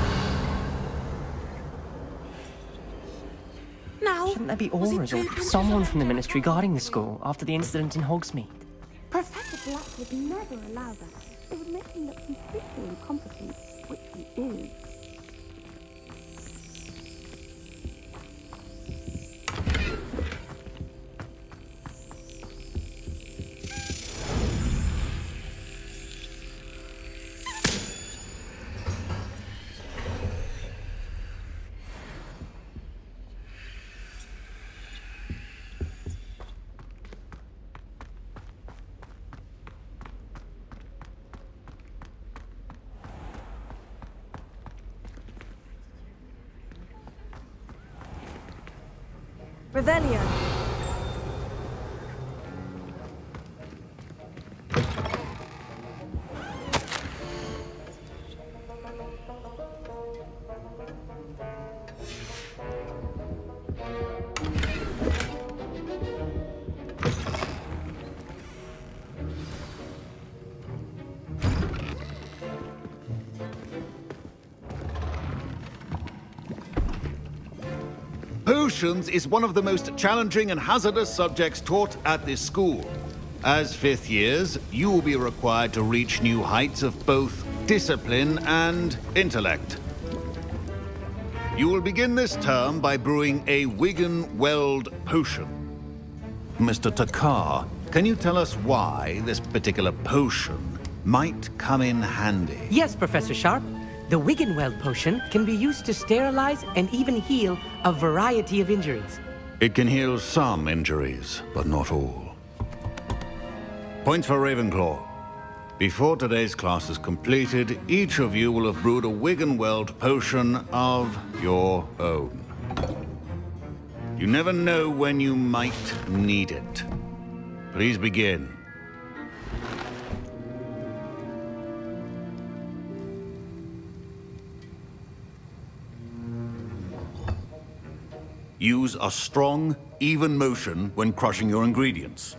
Now, Shouldn't there be auras or someone from the Ministry guarding the school after the incident in Hogsmeade? Professor Black would never allow that. It would make him look completely incompetent, which he is. Revelio. Potions is one of the most challenging and hazardous subjects taught at this school. As fifth years, you will be required to reach new heights of both discipline and intellect. You will begin this term by brewing a Wiggenweld potion. Mr. Takar, can you tell us why this particular potion might come in handy? Yes, Professor Sharp. The Wiggenweld potion can be used to sterilize and even heal a variety of injuries. It can heal some injuries, but not all. Point for Ravenclaw. Before today's class is completed, each of you will have brewed a Wiggenweld potion of your own. You never know when you might need it. Please begin. Use a strong, even motion when crushing your ingredients.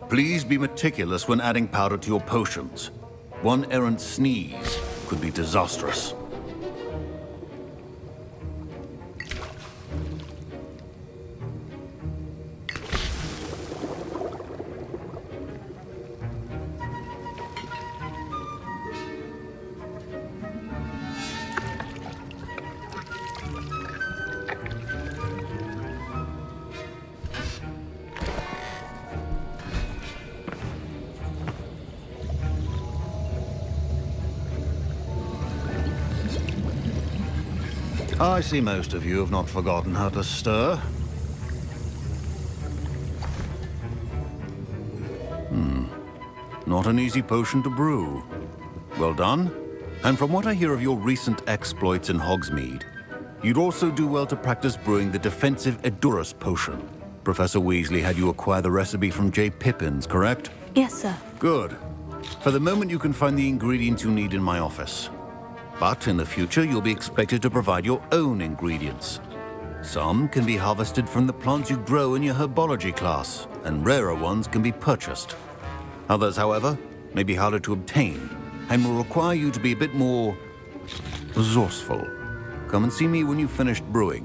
Please be meticulous when adding powder to your potions. One errant sneeze could be disastrous. I see most of you have not forgotten how to stir. Not an easy potion to brew. Well done. And from what I hear of your recent exploits in Hogsmeade, you'd also do well to practice brewing the defensive Edurus potion. Professor Weasley had you acquire the recipe from J. Pippin's, correct? Yes, sir. Good. For the moment, you can find the ingredients you need in my office. But in the future, you'll be expected to provide your own ingredients. Some can be harvested from the plants you grow in your herbology class, and rarer ones can be purchased. Others, however, may be harder to obtain, and will require you to be a bit more resourceful. Come and see me when you've finished brewing,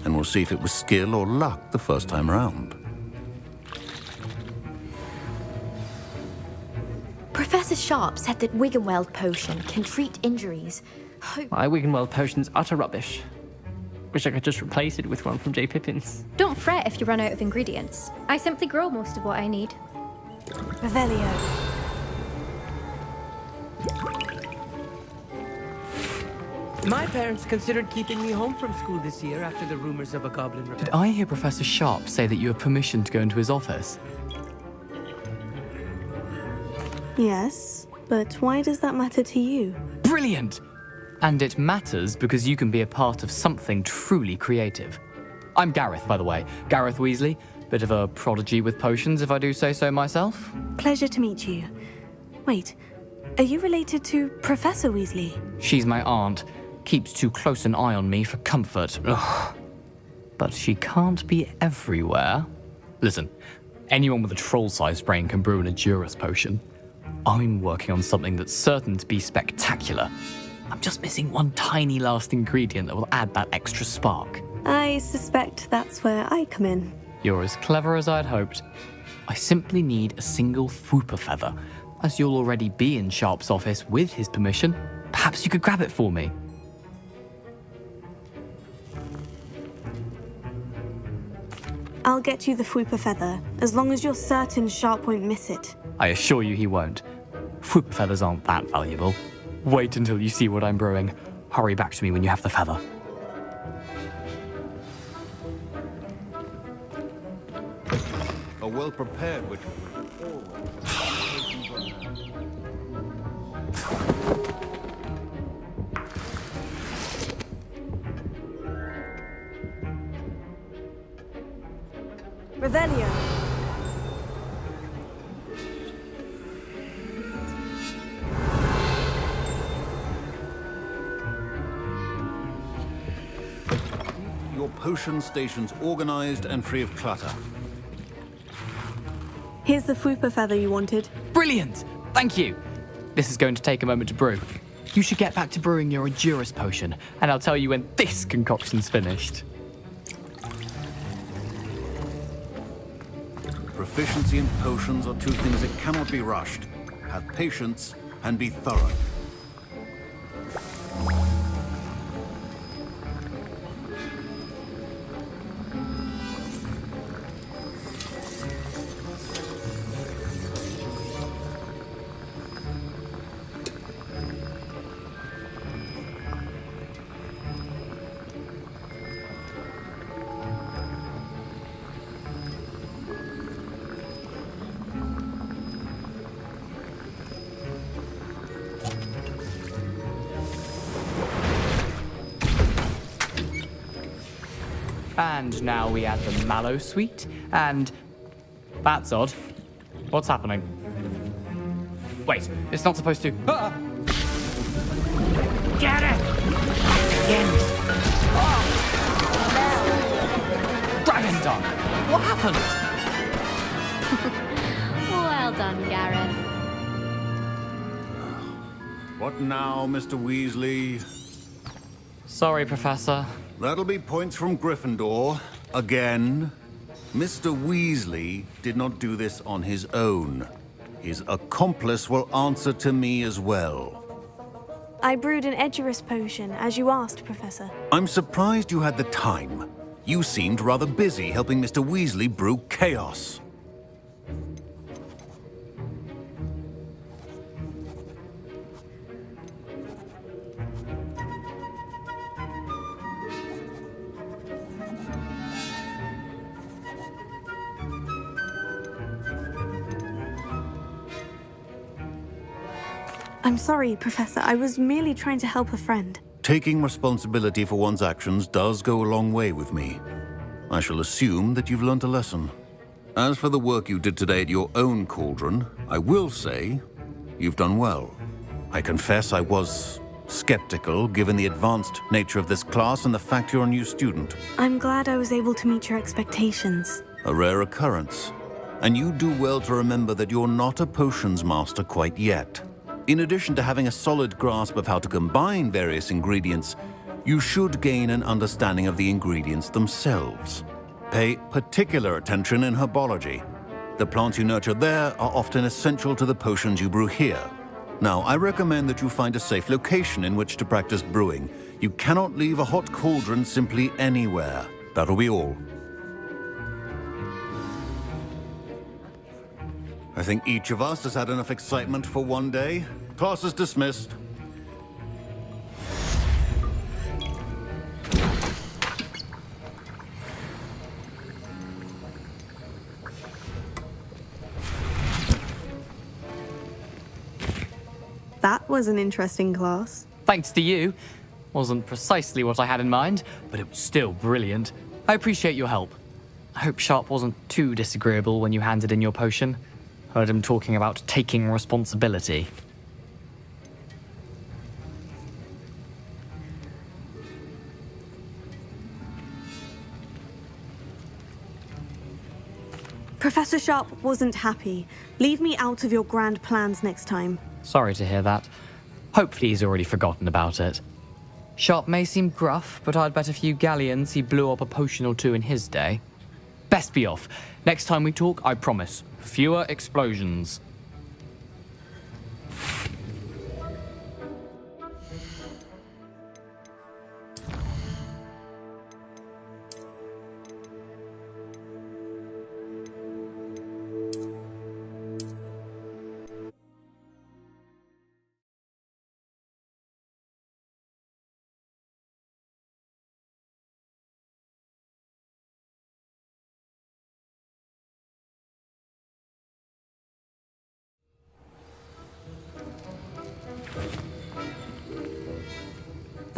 and we'll see if it was skill or luck the first time around. Professor Sharp said that Wiggenweld potion can treat injuries. My Wiggenweld potion's utter rubbish. Wish I could just replace it with one from J. Pippin's. Don't fret if you run out of ingredients. I simply grow most of what I need. Revelio. My parents considered keeping me home from school this year after the rumors of a goblin rebellion. Did I hear Professor Sharp say that you have permission to go into his office? Yes, but why does that matter to you? Brilliant! And it matters because you can be a part of something truly creative. I'm Gareth, by the way. Gareth Weasley. Bit of a prodigy with potions, if I do say so myself. Pleasure to meet you. Wait, are you related to Professor Weasley? She's my aunt. Keeps too close an eye on me for comfort. Ugh. But she can't be everywhere. Listen, anyone with a troll-sized brain can brew an Edurus potion. I'm working on something that's certain to be spectacular. I'm just missing one tiny last ingredient that will add that extra spark. I suspect that's where I come in. You're as clever as I'd hoped. I simply need a single Fwooper feather. As you'll already be in Sharp's office with his permission, perhaps you could grab it for me. I'll get you the Fwooper feather, as long as you're certain Sharp won't miss it. I assure you he won't. Fwooper feathers aren't that valuable. Wait until you see what I'm brewing. Hurry back to me when you have the feather. A well-prepared witch. Revelio. Your potion station's organized and free of clutter. Here's the Fwooper feather you wanted. Brilliant! Thank you! This is going to take a moment to brew. You should get back to brewing your Edurus potion, and I'll tell you when this concoction's finished. Proficiency in potions are two things that cannot be rushed. Have patience and be thorough. And now we add the mallow sweet, and... That's odd. What's happening? Wait, it's not supposed to... Ah! Get it! Again! Oh! Dragon Dunk! What happened? Well done, Gareth. What now, Mr. Weasley? Sorry, Professor. That'll be points from Gryffindor. Again. Mr. Weasley did not do this on his own. His accomplice will answer to me as well. I brewed an Edurus potion, as you asked, Professor. I'm surprised you had the time. You seemed rather busy helping Mr. Weasley brew chaos. I'm sorry, Professor. I was merely trying to help a friend. Taking responsibility for one's actions does go a long way with me. I shall assume that you've learnt a lesson. As for the work you did today at your own cauldron, I will say you've done well. I confess I was skeptical, given the advanced nature of this class and the fact you're a new student. I'm glad I was able to meet your expectations. A rare occurrence. And you do well to remember that you're not a potions master quite yet. In addition to having a solid grasp of how to combine various ingredients, you should gain an understanding of the ingredients themselves. Pay particular attention in herbology. The plants you nurture there are often essential to the potions you brew here. Now, I recommend that you find a safe location in which to practice brewing. You cannot leave a hot cauldron simply anywhere. That'll be all. I think each of us has had enough excitement for one day. Class is dismissed. That was an interesting class. Thanks to you. Wasn't precisely what I had in mind, but it was still brilliant. I appreciate your help. I hope Sharp wasn't too disagreeable when you handed in your potion. Heard him talking about taking responsibility. Professor Sharp wasn't happy. Leave me out of your grand plans next time. Sorry to hear that. Hopefully he's already forgotten about it. Sharp may seem gruff, but I'd bet a few galleons he blew up a potion or two in his day. Best be off. Next time we talk, I promise, fewer explosions.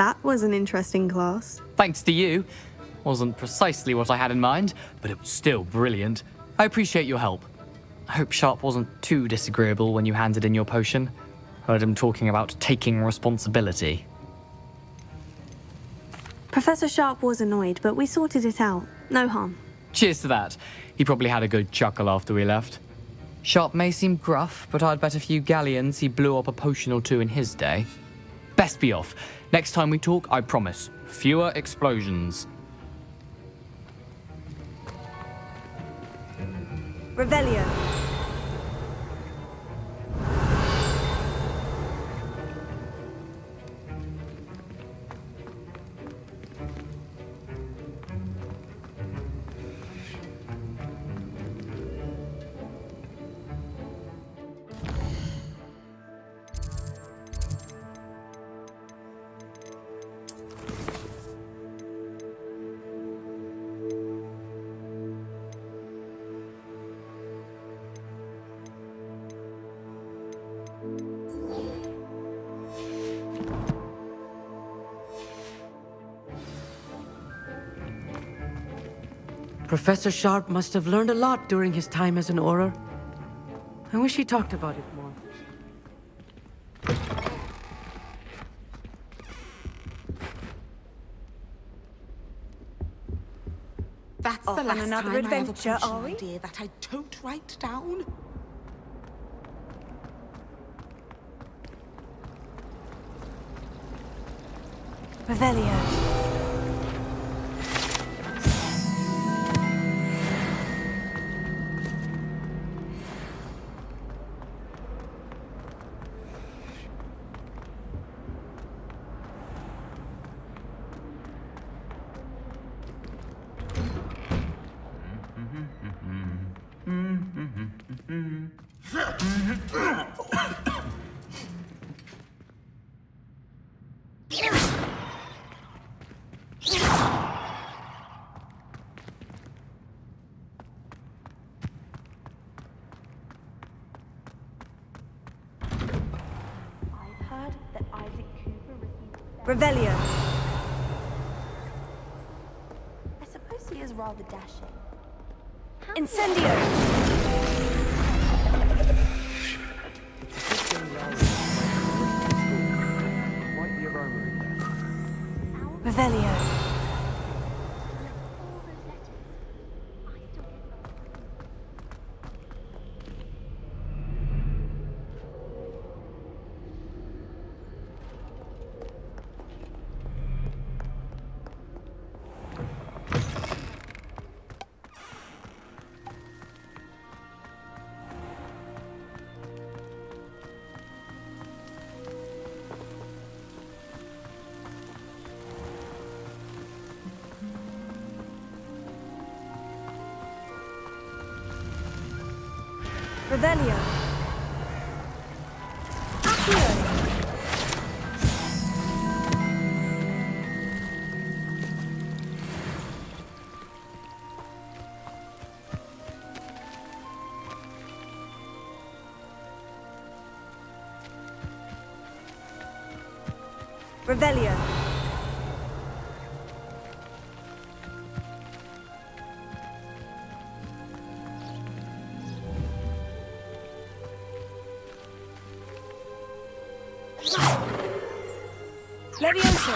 That was an interesting class. Thanks to you. Wasn't precisely what I had in mind, but it was still brilliant. I appreciate your help. I hope Sharp wasn't too disagreeable when you handed in your potion. Heard him talking about taking responsibility. Professor Sharp was annoyed, but we sorted it out. No harm. Cheers to that. He probably had a good chuckle after we left. Sharp may seem gruff, but I'd bet a few galleons he blew up a potion or two in his day. Best be off. Next time we talk, I promise, fewer explosions. Revelio. Professor Sharp must have learned a lot during his time as an Auror. I wish he talked about it more. That's Off the on last another time adventure, I have a are potion we? idea that I don't write down. Revelio. Revelio. I suppose he is rather dashing. Incendio. Revelio. Revelio. Accio. Revelio. Levioso.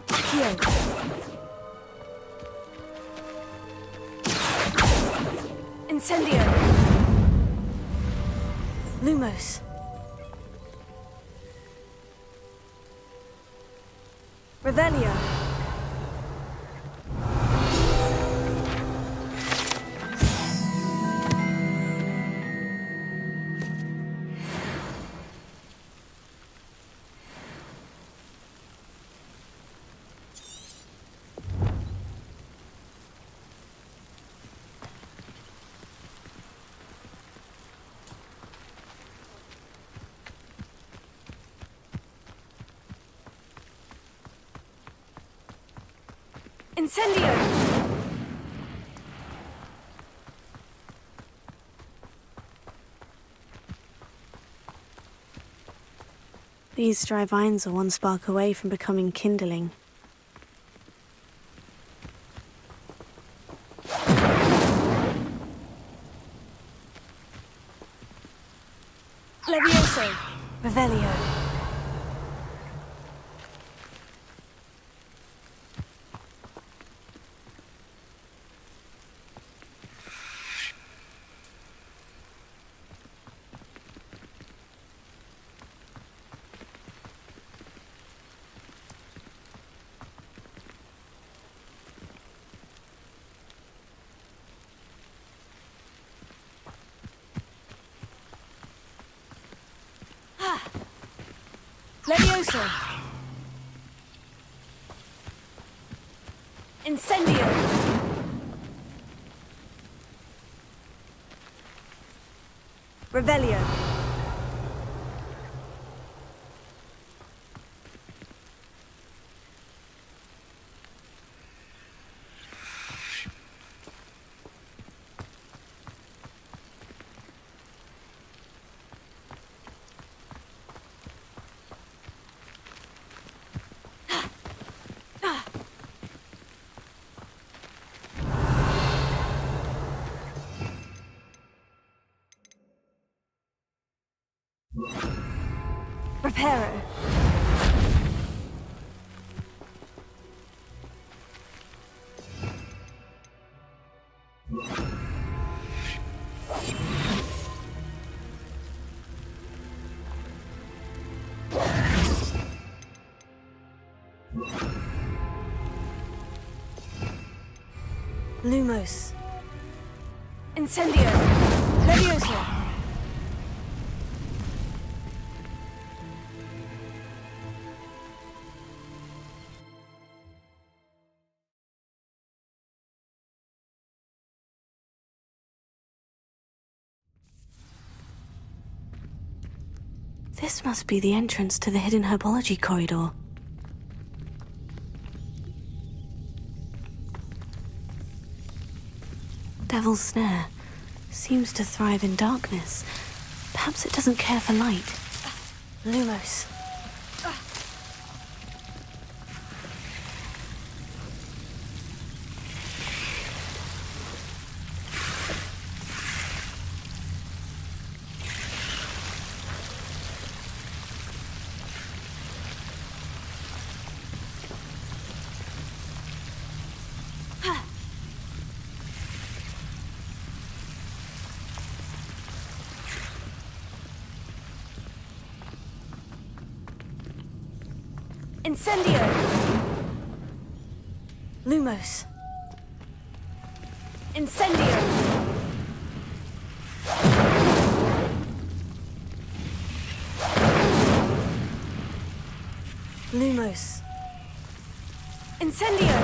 Accio. Incendio. Lumos. Revelio. Incendio! These dry vines are one spark away from becoming kindling. Levioso! Revelio. Levioso! Incendio! Revelio! Reparo. Lumos. Incendio! Levioso! This must be the entrance to the hidden herbology corridor. Devil's Snare seems to thrive in darkness. Perhaps it doesn't care for light. Lumos. Incendio! Lumos. Incendio! Lumos. Incendio!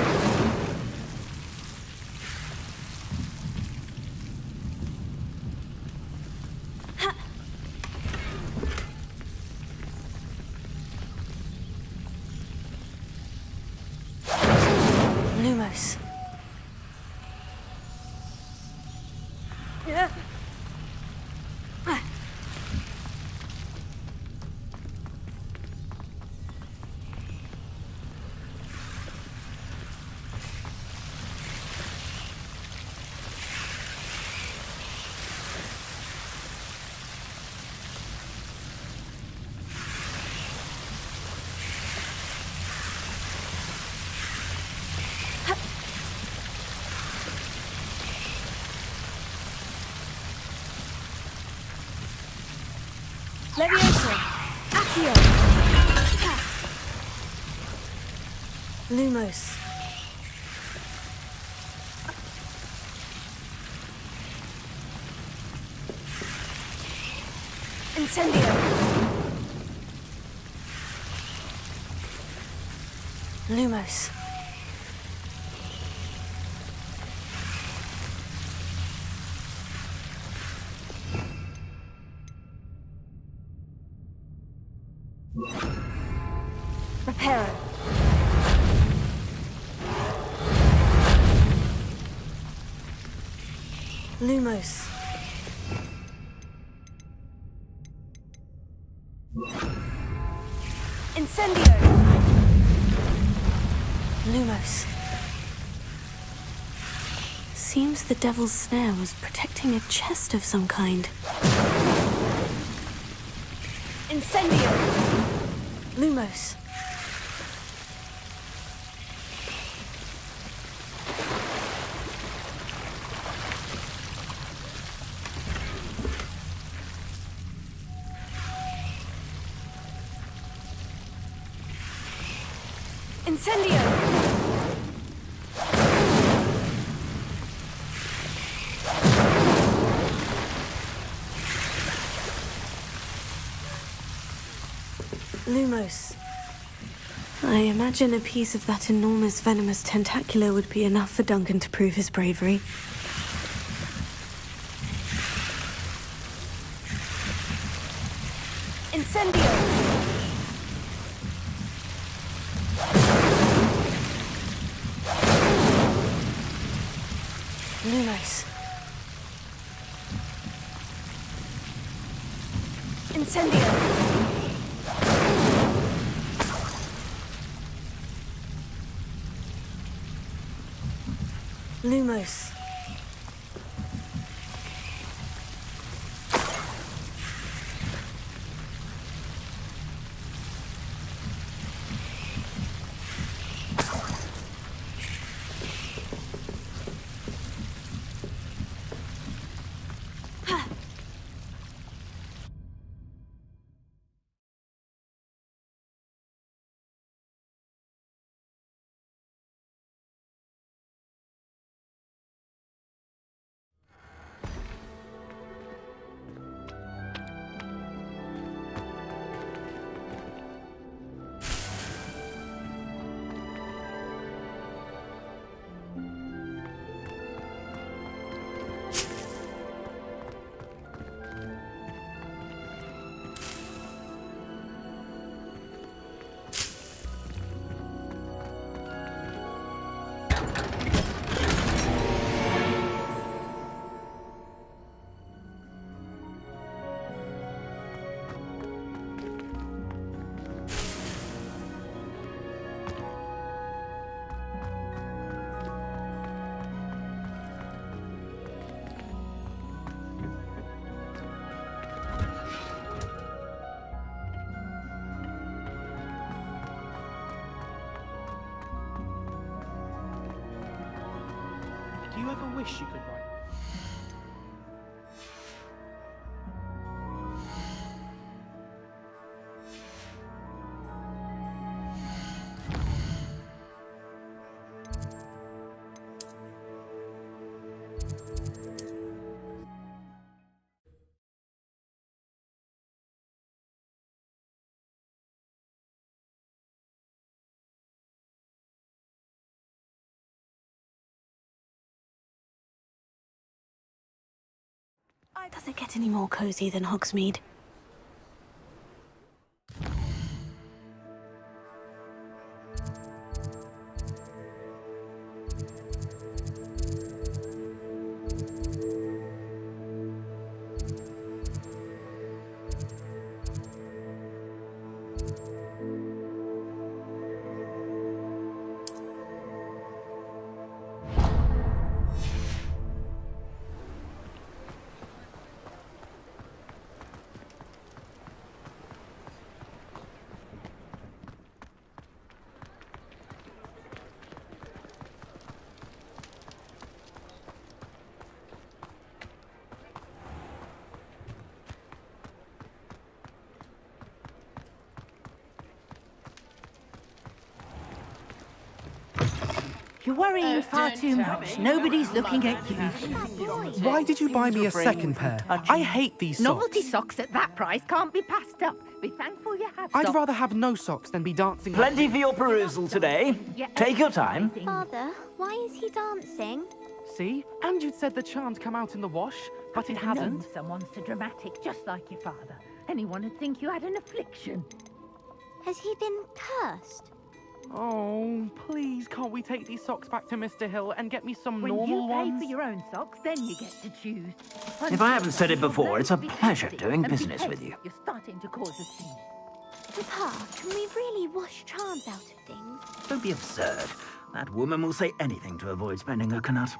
Ha! Lumos. Yeah. Levioso! Accio! Lumos. Incendio! Lumos. Reparo. Lumos. Incendio! Lumos. Seems the devil's snare was protecting a chest of some kind. Incendio! Lumos. Incendio! Lumos. I imagine a piece of that enormous venomous tentacula would be enough for Duncan to prove his bravery. Incendio! Lumos. Incendio! Lumos. Do you ever wish you could write? Does it get any more cozy than Hogsmeade? You're worrying far too much. Nobody's looking at you. Why did you buy me a second pair? I hate these socks. Novelty socks at that price can't be passed up. Be thankful you have I'd socks. rather have no socks than be dancing. Plenty for your perusal today. Take your time. Father, why is he dancing? See? And you'd said the charm'd come out in the wash, but it hasn't. Someone so dramatic, just like your father. Anyone would think you had an affliction. Has he been cursed? Oh, please, can't we take these socks back to Mr. Hill and get me some When normal you pay ones? for your own socks, then you get to choose. If I haven't said it before, it's a pleasure doing business with you. You're starting to cause a scene. Papa, can we really wash charms out of things? Don't be absurd. That woman will say anything to avoid spending her canut.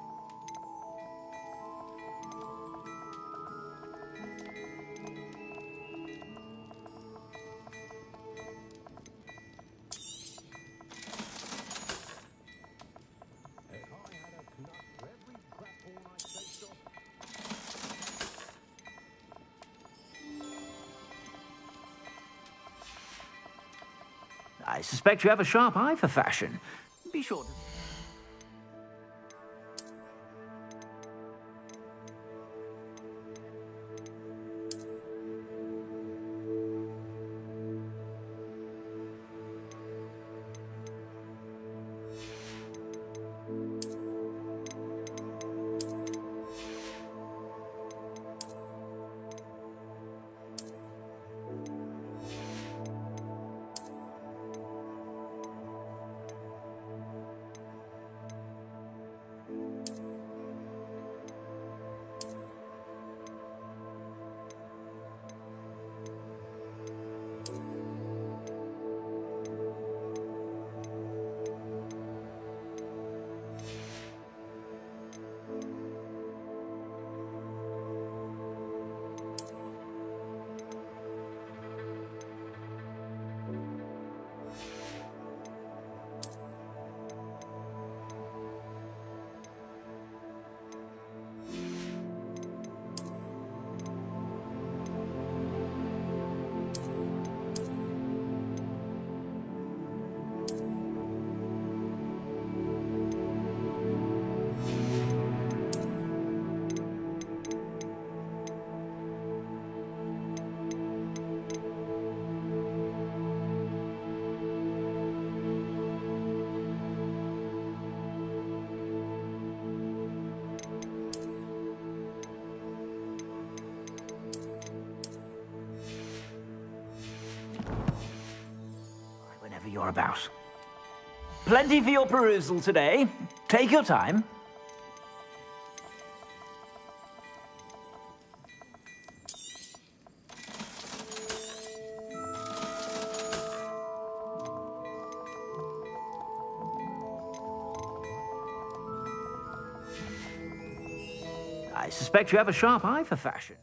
I suspect you have a sharp eye for fashion. Be sure to... Whenever you're about. Plenty for your perusal today. Take your time. I suspect you have a sharp eye for fashion.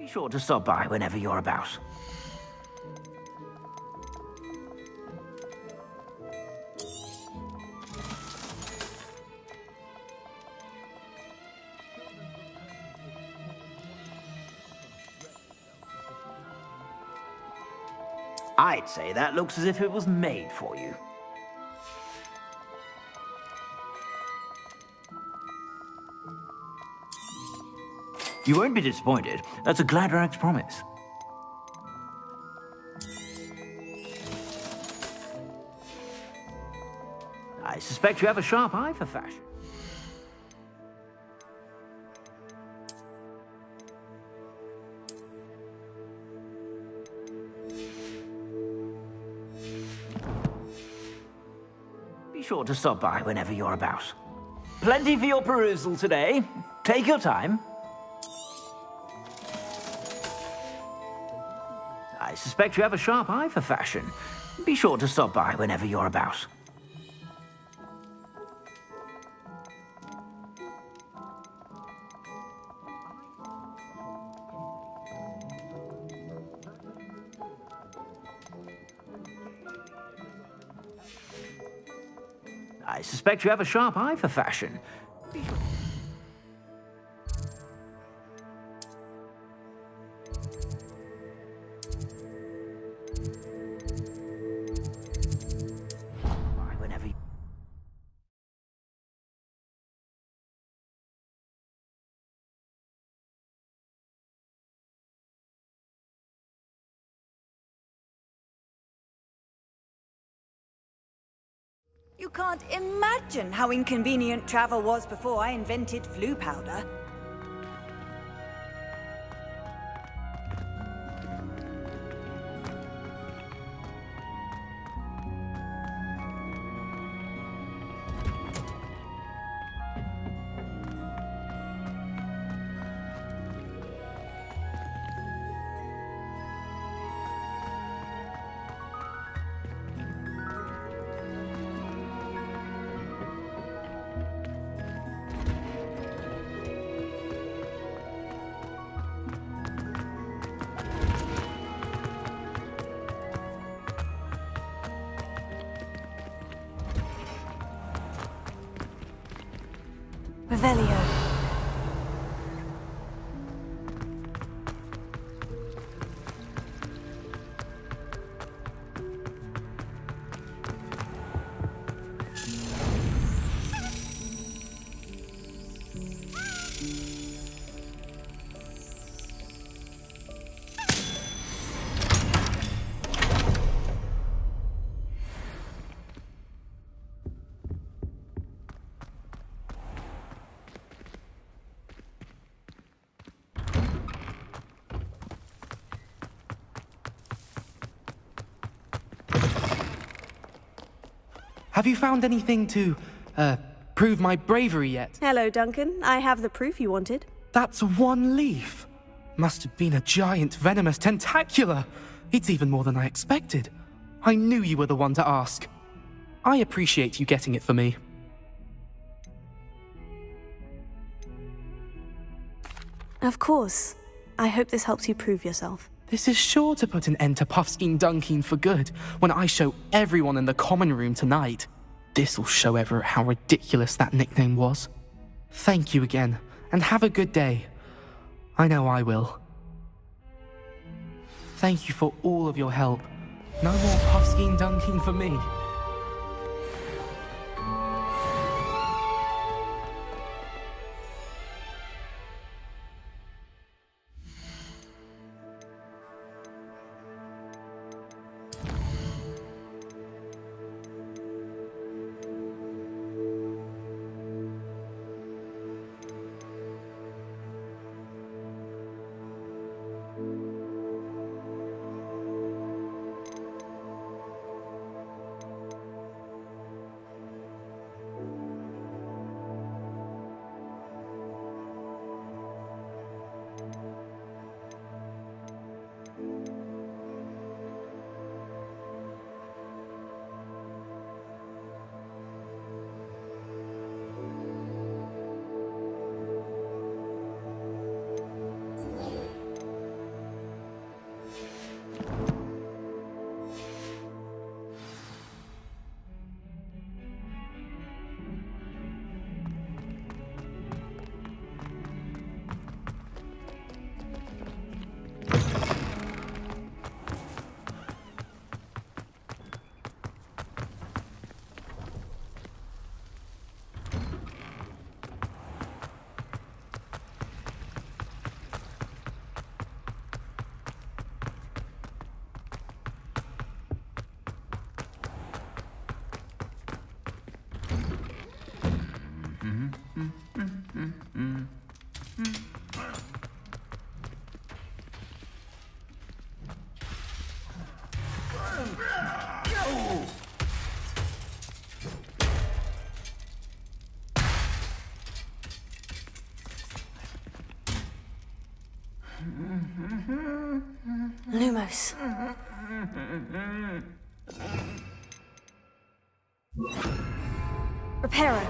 sure to stop by whenever you're about. I'd say that looks as if it was made for you. You won't be disappointed. That's a Gladrax promise. I suspect you have a sharp eye for fashion. Be sure to stop by whenever you're about. Plenty for your perusal today. Take your time. I suspect you have a sharp eye for fashion. Be sure to stop by whenever you're about. I suspect you have a sharp eye for fashion. Be sure. Whenever you... You can't imagine how inconvenient travel was before I invented flu powder. Revelio. Have you found anything to, prove my bravery yet? Hello, Duncan. I have the proof you wanted. That's one leaf. Must have been a giant venomous tentacula. It's even more than I expected. I knew you were the one to ask. I appreciate you getting it for me. Of course. I hope this helps you prove yourself. This is sure to put an end to Puffskein Dunkin for good when I show everyone in the common room tonight. This'll show Everett how ridiculous that nickname was. Thank you again, and have a good day. I know I will. Thank you for all of your help. No more Puffskein Dunkin for me. Lumos. Reparo.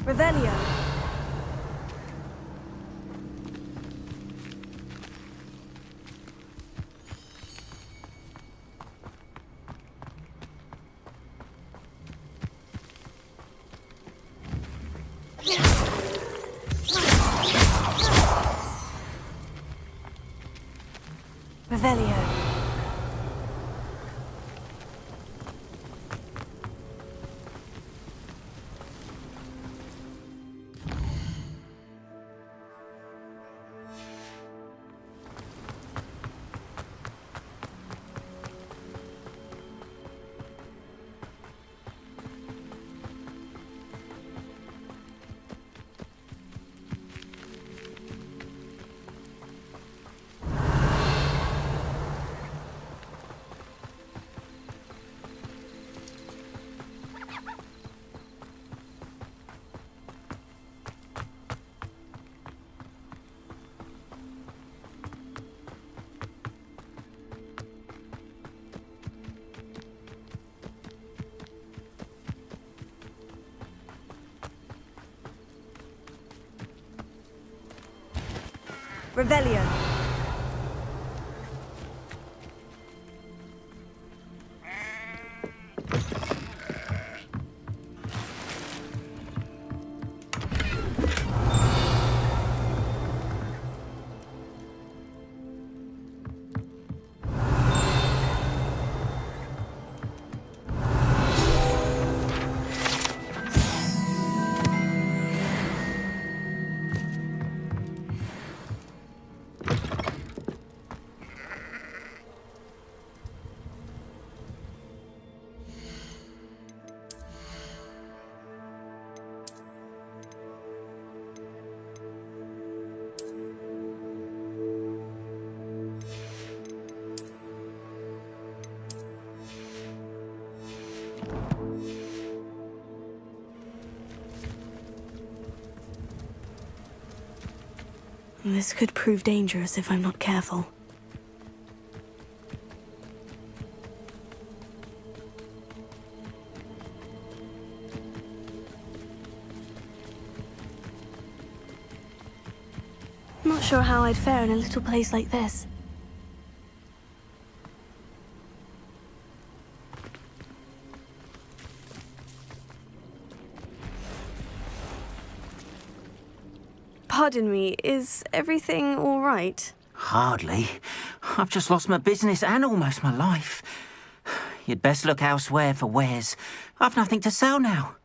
Revelio. Revelio. Revelio. This could prove dangerous if I'm not careful. Not sure how I'd fare in a little place like this. Pardon me, is everything all right? Hardly. I've just lost my business and almost my life. You'd best look elsewhere for wares. I've nothing to sell now.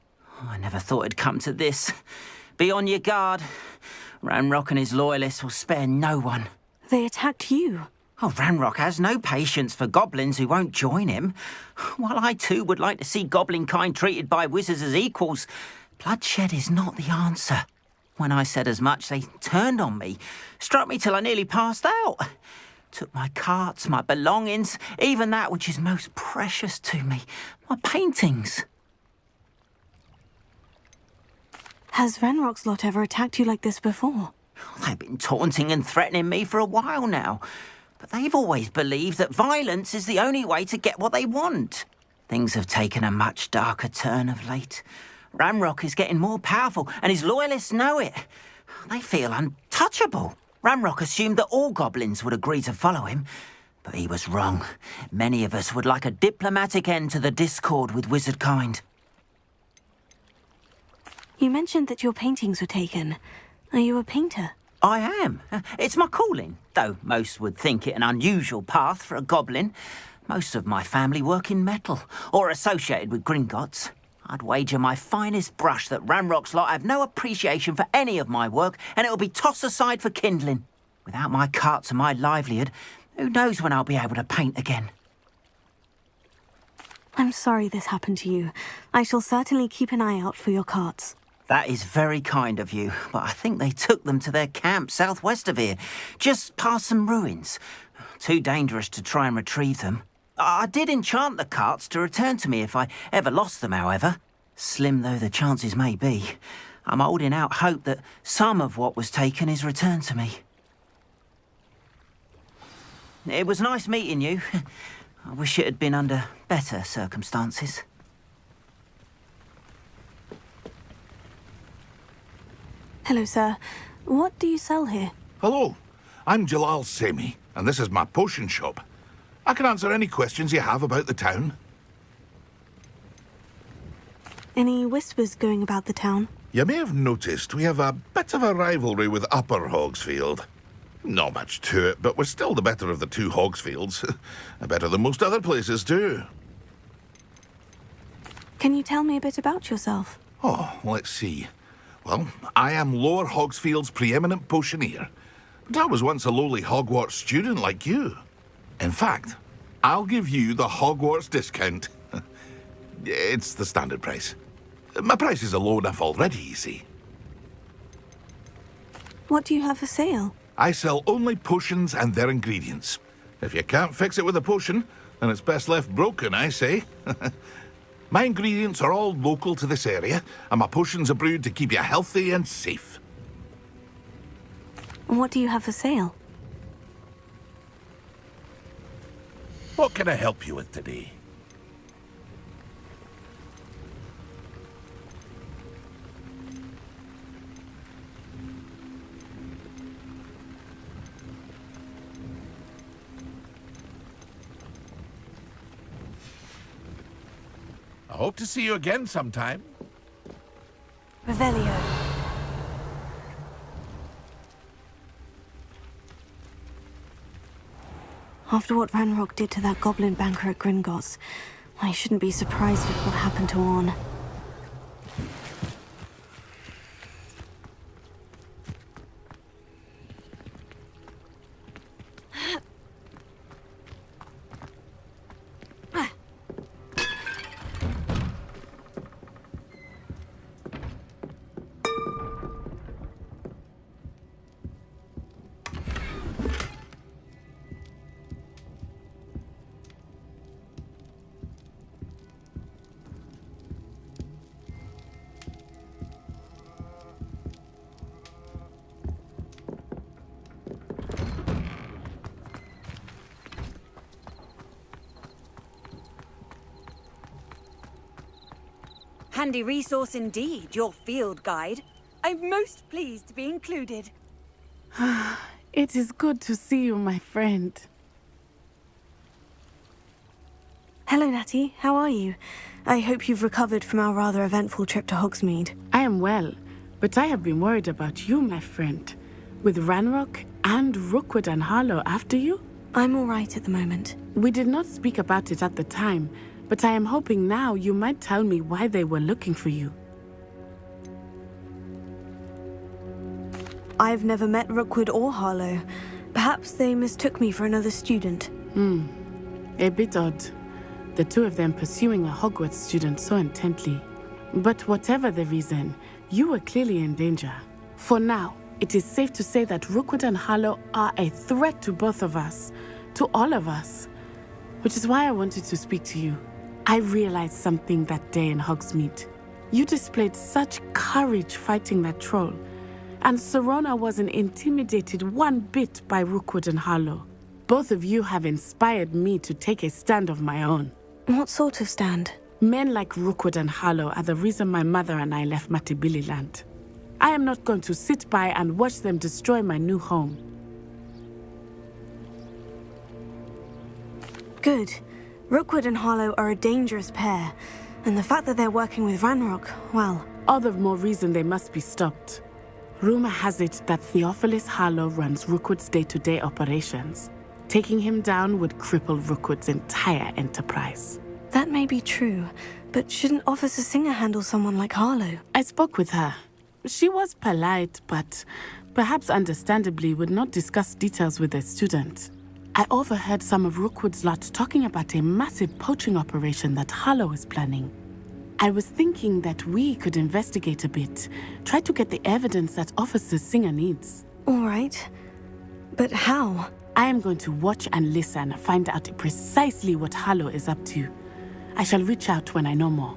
I never thought it'd come to this. Be on your guard. Ranrock and his loyalists will spare no one. They attacked you? Oh, Ranrock has no patience for goblins who won't join him. While I too would like to see goblin kind treated by wizards as equals, bloodshed is not the answer. When I said as much, they turned on me, struck me till I nearly passed out. Took my carts, my belongings, even that which is most precious to me, my paintings. Has Ranrock's lot ever attacked you like this before? They've been taunting and threatening me for a while now. But they've always believed that violence is the only way to get what they want. Things have taken a much darker turn of late. Ranrock is getting more powerful, and his loyalists know it. They feel untouchable. Ranrock assumed that all goblins would agree to follow him, but he was wrong. Many of us would like a diplomatic end to the discord with wizard kind. You mentioned that your paintings were taken. Are you a painter? I am. It's my calling, though most would think it an unusual path for a goblin. Most of my family work in metal, or associated with Gringotts. I'd wager my finest brush that Ranrock's lot have no appreciation for any of my work, and it'll be tossed aside for kindling. Without my carts and my livelihood, who knows when I'll be able to paint again. I'm sorry this happened to you. I shall certainly keep an eye out for your carts. That is very kind of you, but I think they took them to their camp southwest of here, just past some ruins. Too dangerous to try and retrieve them. I did enchant the carts to return to me if I ever lost them, however. Slim though the chances may be, I'm holding out hope that some of what was taken is returned to me. It was nice meeting you. I wish it had been under better circumstances. Hello, sir. What do you sell here? Hello, I'm Jalal Semi, and this is my potion shop. I can answer any questions you have about the town. Any whispers going about the town? You may have noticed we have a bit of a rivalry with Upper Hogsfield. Not much to it, but we're still the better of the two Hogsfields. Better than most other places, too. Can you tell me a bit about yourself? Oh, let's see. Well, I am Lower Hogsfield's preeminent potioneer. But I was once a lowly Hogwarts student like you. In fact, I'll give you the Hogwarts discount. It's the standard price. My prices are low enough already, you see. What do you have for sale? I sell only potions and their ingredients. If you can't fix it with a potion, then it's best left broken, I say. My ingredients are all local to this area, and my potions are brewed to keep you healthy and safe. What do you have for sale? What can I help you with today? I hope to see you again sometime. Revelio. After what Ranrock did to that goblin banker at Gringotts, I shouldn't be surprised at what happened to Orn. Handy resource indeed, your field guide. I'm most pleased to be included. It is good to see you, my friend. Hello, Natty. How are you? I hope you've recovered from our rather eventful trip to Hogsmeade. I am well, but I have been worried about you, my friend. With Ranrock and Rookwood and Harlow after you? I'm all right at the moment. We did not speak about it at the time, but I am hoping now you might tell me why they were looking for you. I've never met Rookwood or Harlow. Perhaps they mistook me for another student. A bit odd. The two of them pursuing a Hogwarts student so intently. But whatever the reason, you were clearly in danger. For now, it is safe to say that Rookwood and Harlow are a threat to both of us, to all of us. Which is why I wanted to speak to you. I realized something that day in Hogsmeade. You displayed such courage fighting that troll, and Serona wasn't intimidated one bit by Rookwood and Harlow. Both of you have inspired me to take a stand of my own. What sort of stand? Men like Rookwood and Harlow are the reason my mother and I left Matabeleland. I am not going to sit by and watch them destroy my new home. Good. Rookwood and Harlow are a dangerous pair, and the fact that they're working with Ranrock, well... All the more reason they must be stopped. Rumor has it that Theophilus Harlow runs Rookwood's day-to-day operations. Taking him down would cripple Rookwood's entire enterprise. That may be true, but shouldn't Officer Singer handle someone like Harlow? I spoke with her. She was polite, but perhaps understandably would not discuss details with a student. I overheard some of Rookwood's lot talking about a massive poaching operation that Harlow is planning. I was thinking that we could investigate a bit, try to get the evidence that Officer Singer needs. All right. But how? I am going to watch and listen, find out precisely what Harlow is up to. I shall reach out when I know more.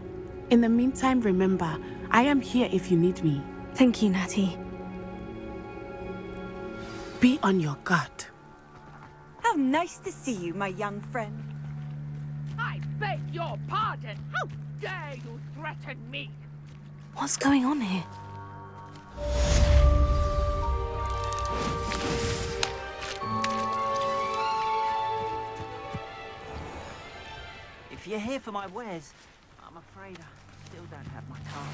In the meantime, remember, I am here if you need me. Thank you, Natty. Be on your guard. How nice to see you, my young friend. I beg your pardon. How dare you threaten me? What's going on here? If you're here for my wares, I'm afraid I still don't have my card.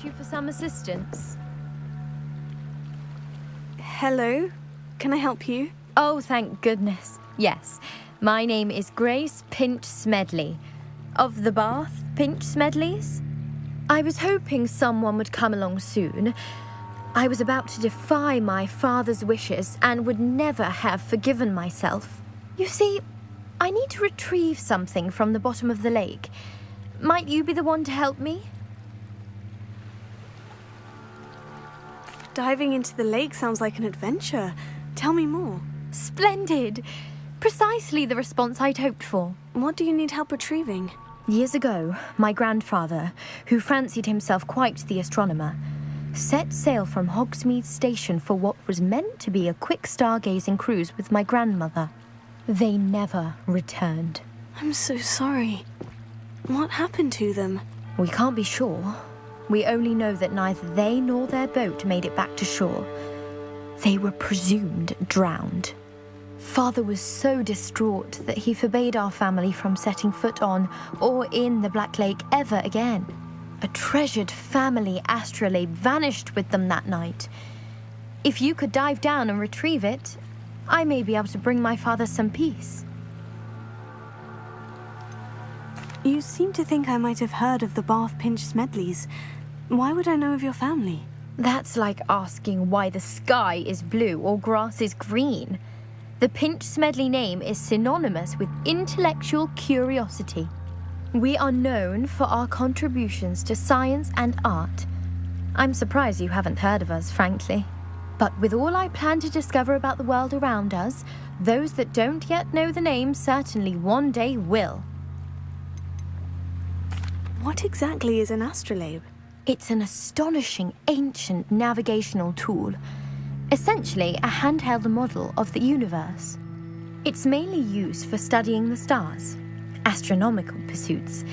You for some assistance. Hello? Can I help you? Oh, thank goodness. Yes. My name is Grace Pinch Smedley. Of the Bath Pinch Smedleys? I was hoping someone would come along soon. I was about to defy my father's wishes and would never have forgiven myself. You see, I need to retrieve something from the bottom of the lake. Might you be the one to help me? Diving into the lake sounds like an adventure. Tell me more. Splendid! Precisely the response I'd hoped for. What do you need help retrieving? Years ago, my grandfather, who fancied himself quite the astronomer, set sail from Hogsmeade Station for what was meant to be a quick stargazing cruise with my grandmother. They never returned. I'm so sorry. What happened to them? We can't be sure. We only know that neither they nor their boat made it back to shore. They were presumed drowned. Father was so distraught that he forbade our family from setting foot on or in the Black Lake ever again. A treasured family astrolabe vanished with them that night. If you could dive down and retrieve it, I may be able to bring my father some peace. You seem to think I might have heard of the Bath Pinch Smedleys. Why would I know of your family? That's like asking why the sky is blue or grass is green. The Pinch Smedley name is synonymous with intellectual curiosity. We are known for our contributions to science and art. I'm surprised you haven't heard of us, frankly. But with all I plan to discover about the world around us, those that don't yet know the name certainly one day will. What exactly is an astrolabe? It's an astonishing ancient navigational tool, essentially a handheld model of the universe. It's mainly used for studying the stars, astronomical pursuits,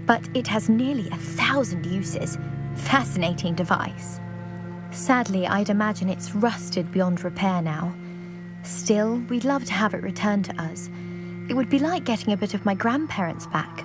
but it has nearly 1,000 uses. Fascinating device. Sadly, I'd imagine it's rusted beyond repair now. Still, we'd love to have it returned to us. It would be like getting a bit of my grandparents back.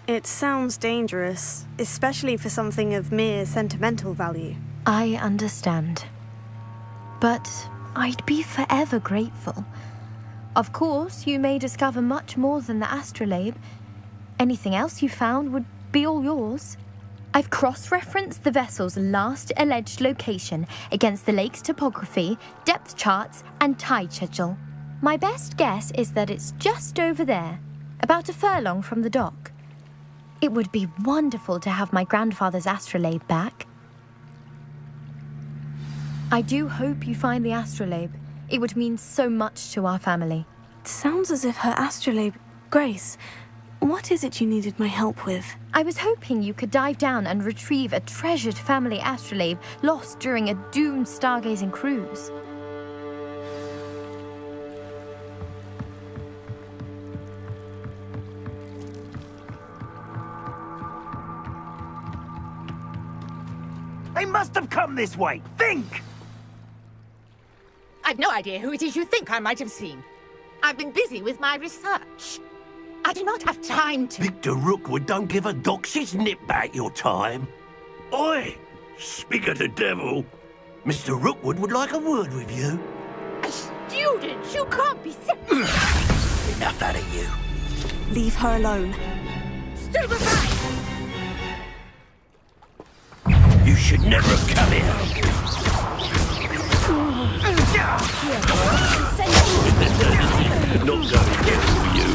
It sounds dangerous, especially for something of mere sentimental value. I understand. But I'd be forever grateful. Of course, you may discover much more than the astrolabe. Anything else you found would be all yours. I've cross-referenced the vessel's last alleged location against the lake's topography, depth charts, and tide schedule. My best guess is that it's just over there, about a furlong from the dock. It would be wonderful to have my grandfather's astrolabe back. I do hope you find the astrolabe. It would mean so much to our family. It sounds as if her astrolabe... Grace, what is it you needed my help with? I was hoping you could dive down and retrieve a treasured family astrolabe lost during a doomed stargazing cruise. They must have come this way. Think! I've no idea who it is you think I might have seen. I've been busy with my research. I do not have time to... Victor Rookwood don't give a doxy's nip back your time. Oi! Speak of the devil. Mr. Rookwood would like a word with you. A student? You can't be serious. Enough out of you. Leave her alone. Stand aside! You should never have come here. Not going to get for you.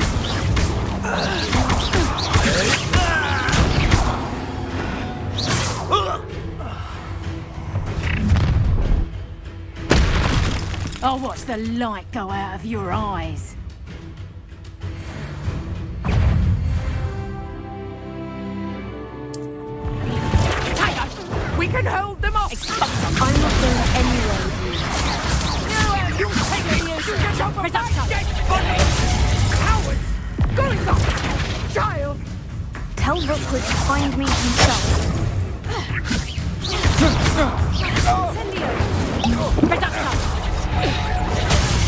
I'll watch the light go out of your eyes. We can hold them off! I'm not going anywhere with you. You take it, you get off of my dead body! Cowards! Go inside! Child! Tell Rookwood to find me himself.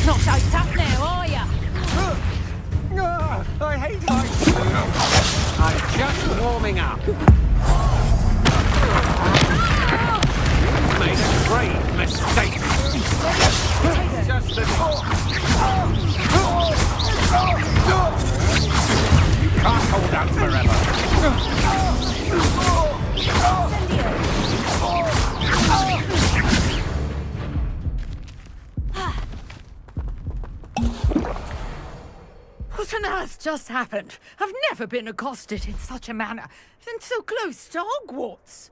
Not so tough now, are ya? I hate heights. I'm just warming up. Made a great mistake. Just before. You can't hold out forever. What on earth just happened? I've never been accosted in such a manner, and so close to Hogwarts.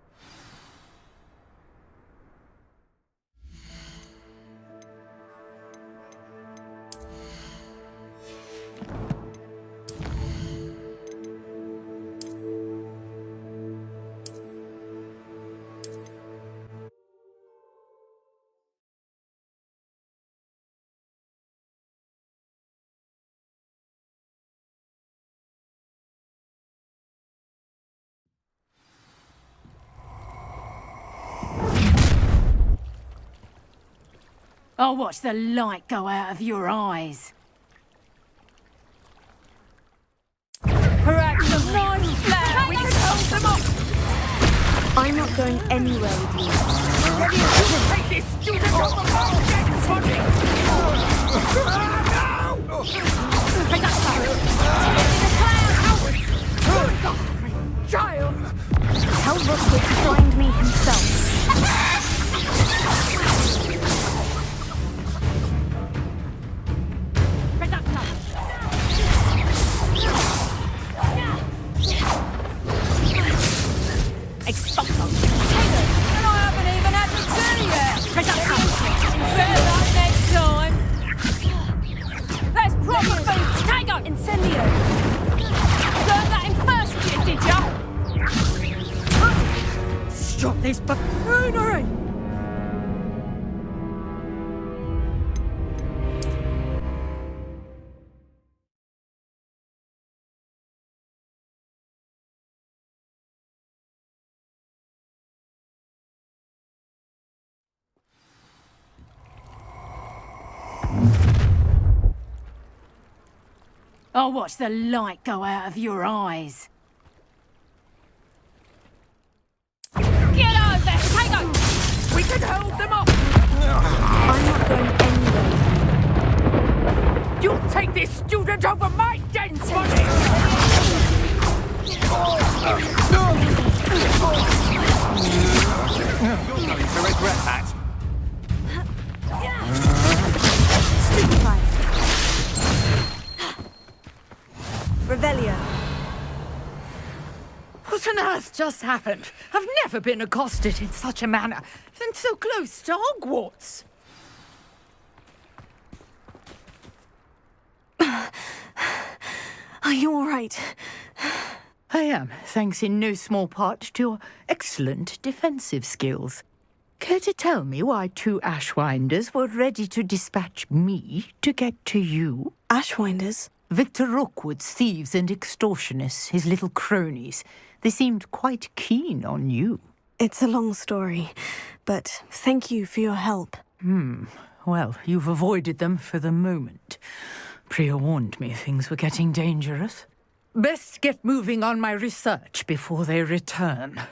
I'll watch the light go out of your eyes. Perhaps a nice flower we can hold them off. I'm not going anywhere with you. Take this student over my dead body! No! Take that Child! Tell Rookwood to find me himself. Expulso! And I haven't even had to tell you yet! Better luck next time! That's proper food! Tango! Incendio! Learned that in first year, did ya? Stop this buffoonery! I'll watch the light go out of your eyes. Get over there, Tango! We can hold them off! I'm not going anywhere. You'll take this student over my dead body! You're going to regret that. Stupefy. Revelio. What on earth just happened? I've never been accosted in such a manner, and so close to Hogwarts. Are you all right? I am, thanks in no small part to your excellent defensive skills. Care to tell me why two Ashwinders were ready to dispatch me to get to you? Ashwinders? Victor Rookwood's thieves and extortionists, his little cronies. They seemed quite keen on you. It's a long story, but thank you for your help. Well, you've avoided them for the moment. Priya warned me things were getting dangerous. Best get moving on my research before they return.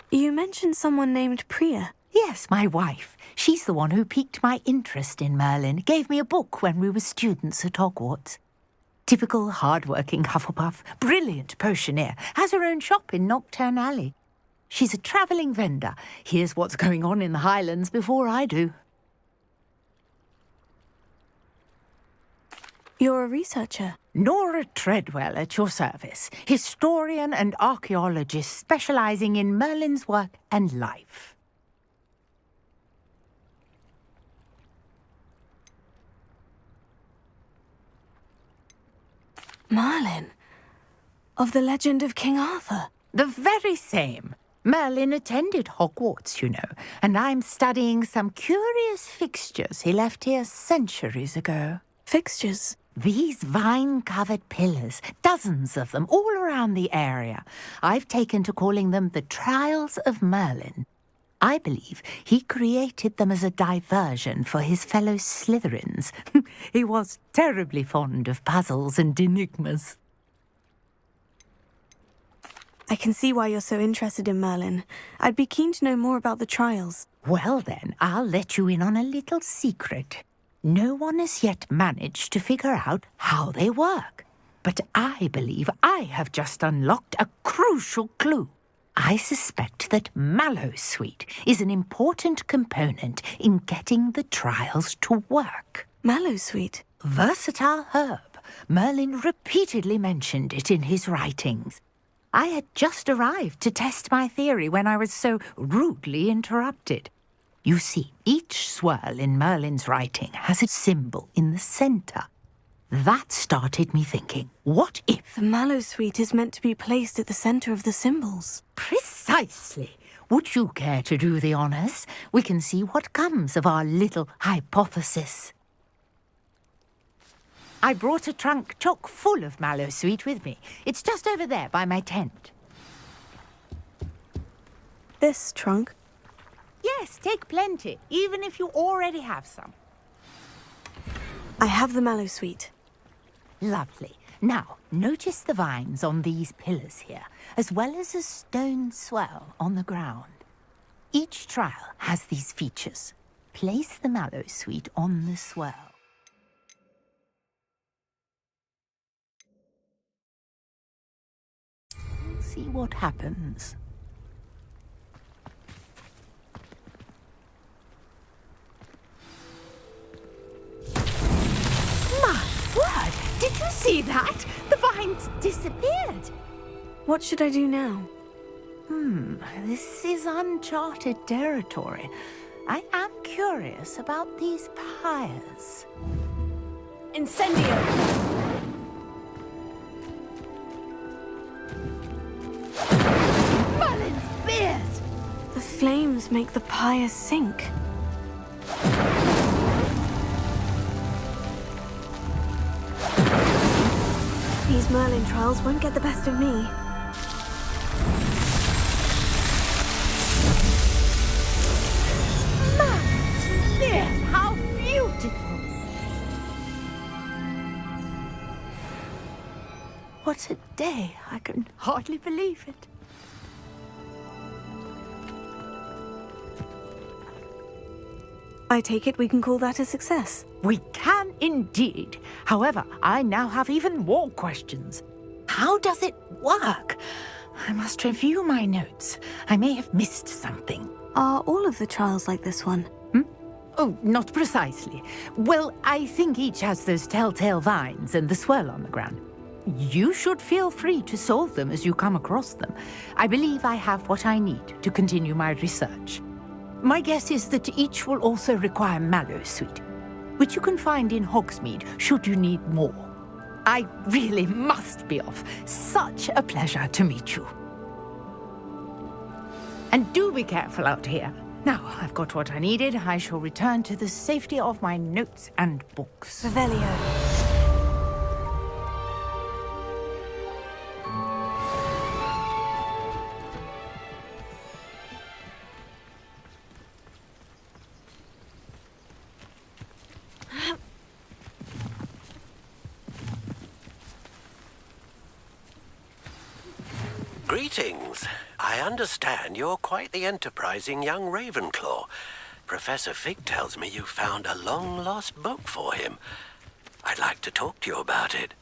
You mentioned someone named Priya. Yes, my wife. She's the one who piqued my interest in Merlin. Gave me a book when we were students at Hogwarts. Typical hard-working Hufflepuff. Brilliant potioneer. Has her own shop in Knockturn Alley. She's a travelling vendor. Hears what's going on in the Highlands before I do. You're a researcher. Nora Treadwell at your service. Historian and archaeologist specialising in Merlin's work and life. Merlin? Of the legend of King Arthur? The very same. Merlin attended Hogwarts, you know, and I'm studying some curious fixtures he left here centuries ago. Fixtures? These vine-covered pillars, dozens of them, all around the area. I've taken to calling them the Trials of Merlin. I believe he created them as a diversion for his fellow Slytherins. He was terribly fond of puzzles and enigmas. I can see why you're so interested in Merlin. I'd be keen to know more about the trials. Well then, I'll let you in on a little secret. No one has yet managed to figure out how they work. But I believe I have just unlocked a crucial clue. I suspect that Mallowsweet is an important component in getting the trials to work. Mallowsweet? Versatile herb. Merlin repeatedly mentioned it in his writings. I had just arrived to test my theory when I was so rudely interrupted. You see, each swirl in Merlin's writing has a symbol in the centre. That started me thinking, what if... The Mallowsweet is meant to be placed at the centre of the symbols. Precisely. Would you care to do the honours? We can see what comes of our little hypothesis. I brought a trunk chock full of Mallowsweet with me. It's just over there by my tent. This trunk? Yes, take plenty, even if you already have some. I have the mallow sweet. Lovely. Now, notice the vines on these pillars here, as well as a stone swell on the ground. Each trial has these features. Place the mallow sweet on the swell. See what happens. My word! Did you see that? The vines disappeared. What should I do now? This is uncharted territory. I am curious about these pyres. Incendio! Merlin's beard! The flames make the pyre sink. These Merlin trials won't get the best of me. Yes, how beautiful! What a day! I can hardly believe it. I take it we can call that a success. We can indeed. However, I now have even more questions. How does it work? I must review my notes. I may have missed something. Are all of the trials like this one? Oh, not precisely. Well, I think each has those telltale vines and the swirl on the ground. You should feel free to solve them as you come across them. I believe I have what I need to continue my research. My guess is that each will also require mallow sweet, which you can find in Hogsmeade should you need more. I really must be off. Such a pleasure to meet you. And do be careful out here. Now, I've got what I needed. I shall return to the safety of my notes and books. Revelio. Greetings. I understand you're quite the enterprising young Ravenclaw. Professor Fig tells me you found a long-lost book for him. I'd like to talk to you about it.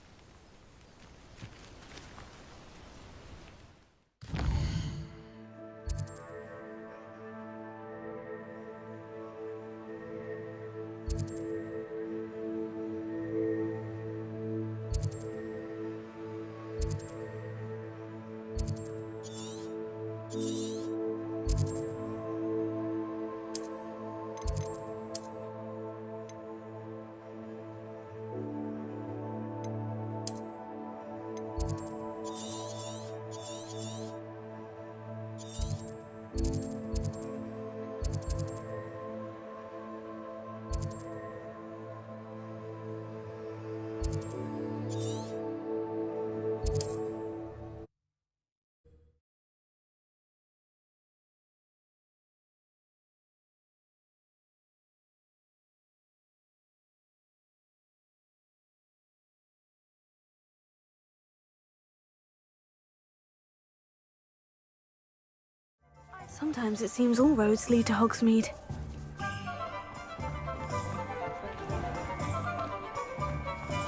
Sometimes it seems all roads lead to Hogsmeade.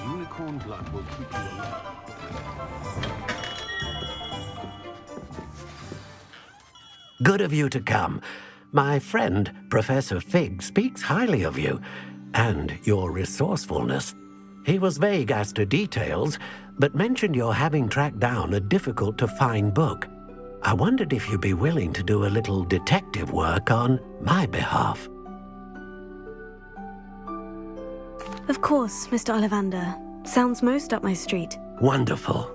Unicorn blood will keep you alive. Good of you to come. My friend, Professor Fig, speaks highly of you and your resourcefulness. He was vague as to details, but mentioned your having tracked down a difficult-to-find book. I wondered if you'd be willing to do a little detective work on my behalf. Of course, Mr. Ollivander. Sounds most up my street. Wonderful.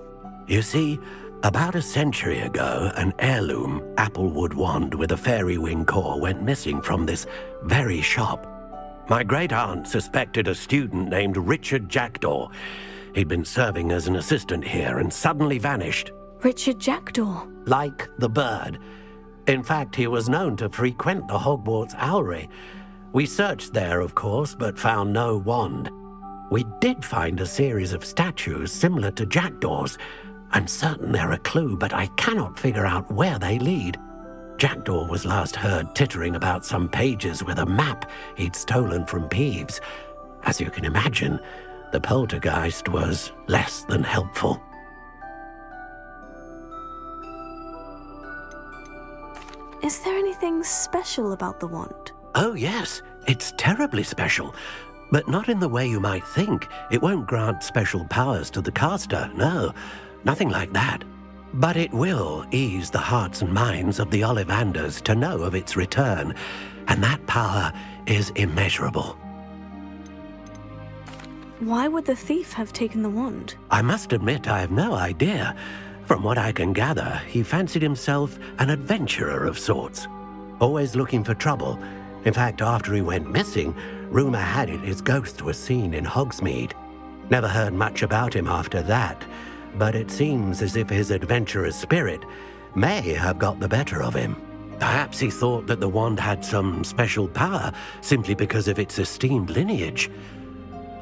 You see, about a century ago, an heirloom applewood wand with a fairy wing core went missing from this very shop. My great-aunt suspected a student named Richard Jackdaw. He'd been serving as an assistant here and suddenly vanished. Richard Jackdaw? Like the bird. In fact, he was known to frequent the Hogwarts Owlery. We searched there, of course, but found no wand. We did find a series of statues similar to jackdaws. I'm certain they're a clue, but I cannot figure out where they lead. Jackdaw was last heard tittering about some pages with a map he'd stolen from Peeves. As you can imagine, the poltergeist was less than helpful. Is there anything special about the wand? Oh yes, it's terribly special. But not in the way you might think. It won't grant special powers to the caster, no. Nothing like that. But it will ease the hearts and minds of the Ollivanders to know of its return, and that power is immeasurable. Why would the thief have taken the wand? I must admit I have no idea. From what I can gather, he fancied himself an adventurer of sorts. Always looking for trouble. In fact, after he went missing, rumour had it his ghost was seen in Hogsmeade. Never heard much about him after that, but it seems as if his adventurous spirit may have got the better of him. Perhaps he thought that the wand had some special power simply because of its esteemed lineage.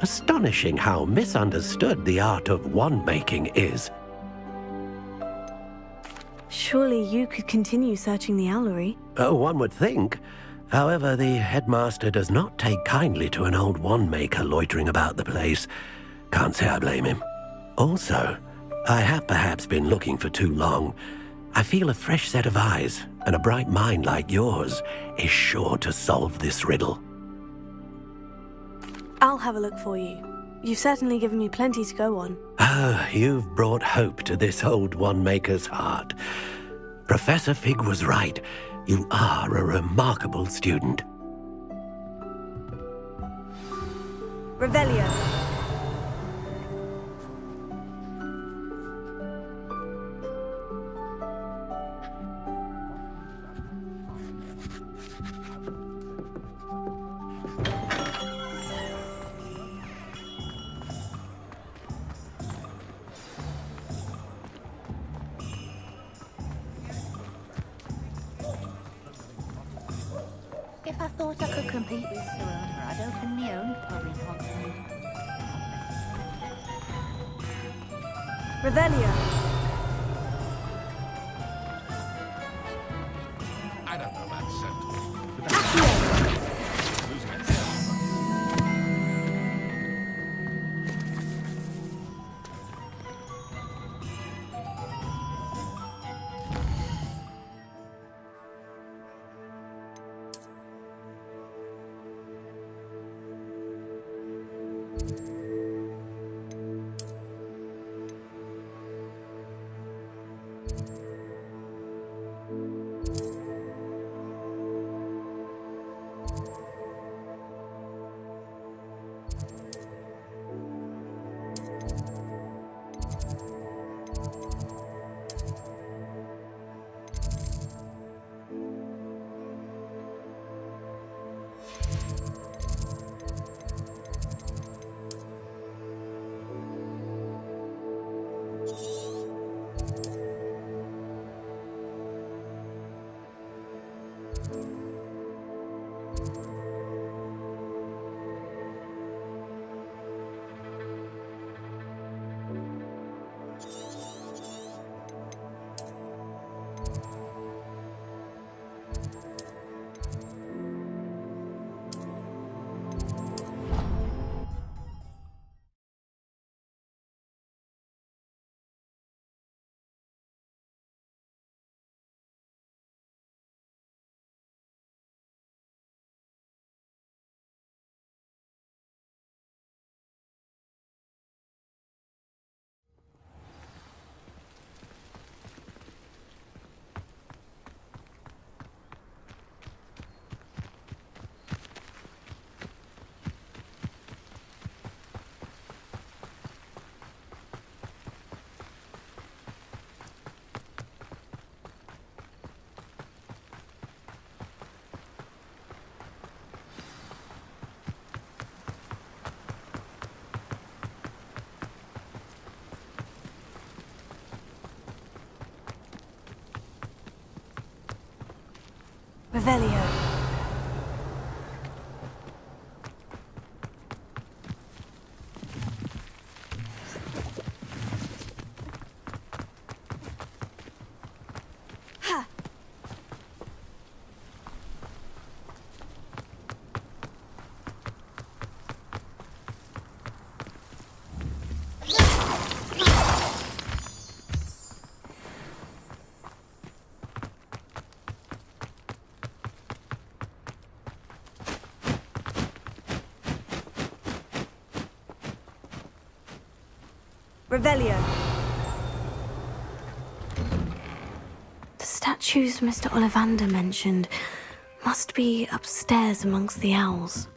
Astonishing how misunderstood the art of wand-making is. Surely you could continue searching the Owlery. Oh, one would think. However, the headmaster does not take kindly to an old wand-maker loitering about the place. Can't say I blame him. Also, I have perhaps been looking for too long. I feel a fresh set of eyes, and a bright mind like yours is sure to solve this riddle. I'll have a look for you. You've certainly given me plenty to go on. Ah, you've brought hope to this old wand-maker's heart. Professor Fig was right. You are a remarkable student. Revelio. If I thought I could compete with Sir Elmer, I'd open my own pub in Hogsmeade. Revelio. I don't know that sentence. Losing it. Revelio. Revelio. The statues Mr. Ollivander mentioned must be upstairs amongst the owls.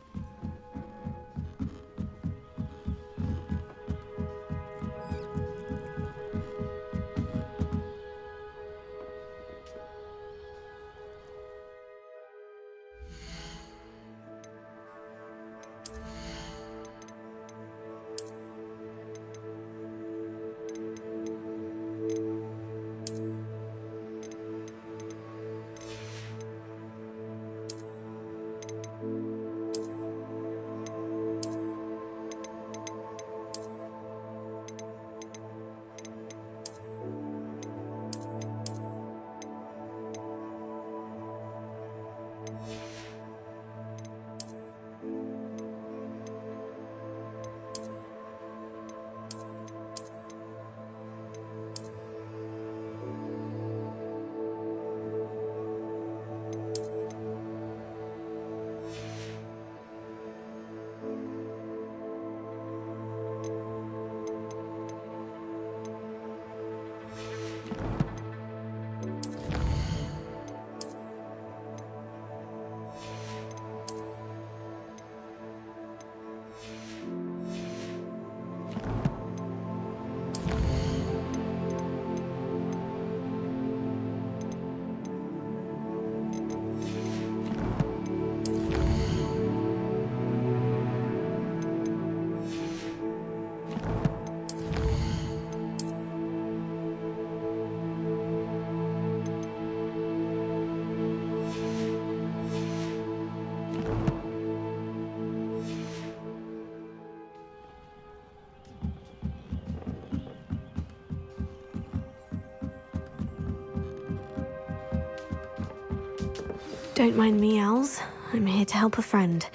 Don't mind me, owls. I'm here to help a friend.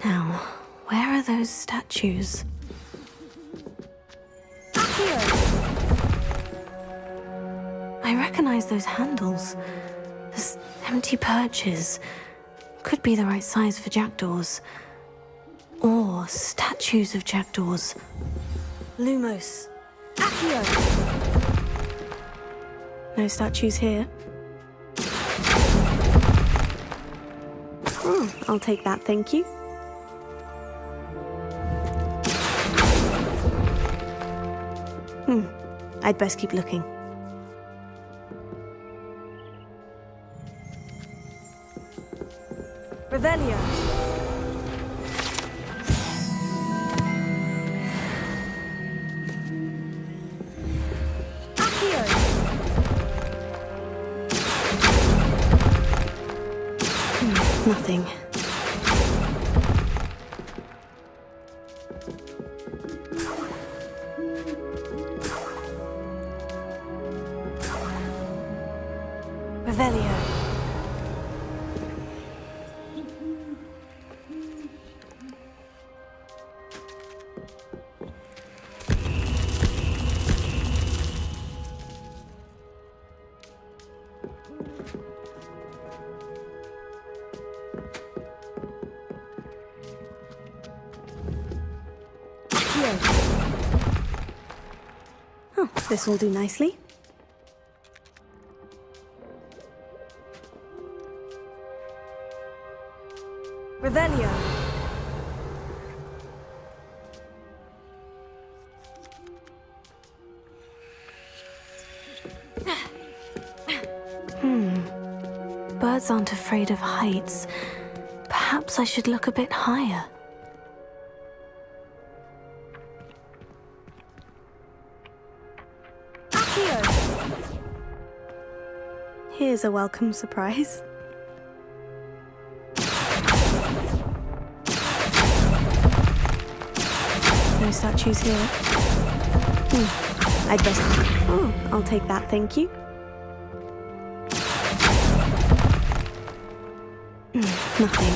Now, where are those statues? I recognize those handles. There's empty perches. Could be the right size for jackdaws. Or statues of jackdaws. Lumos. Accio! No statues here. Oh, I'll take that, thank you. I'd best keep looking. Revelio. Nothing. Revelio. Oh, this will do nicely. Revelio. Birds aren't afraid of heights. Perhaps I should look a bit higher. Here's a welcome surprise. No statues here. I'd best... Oh, I'll take that, thank you. Nothing.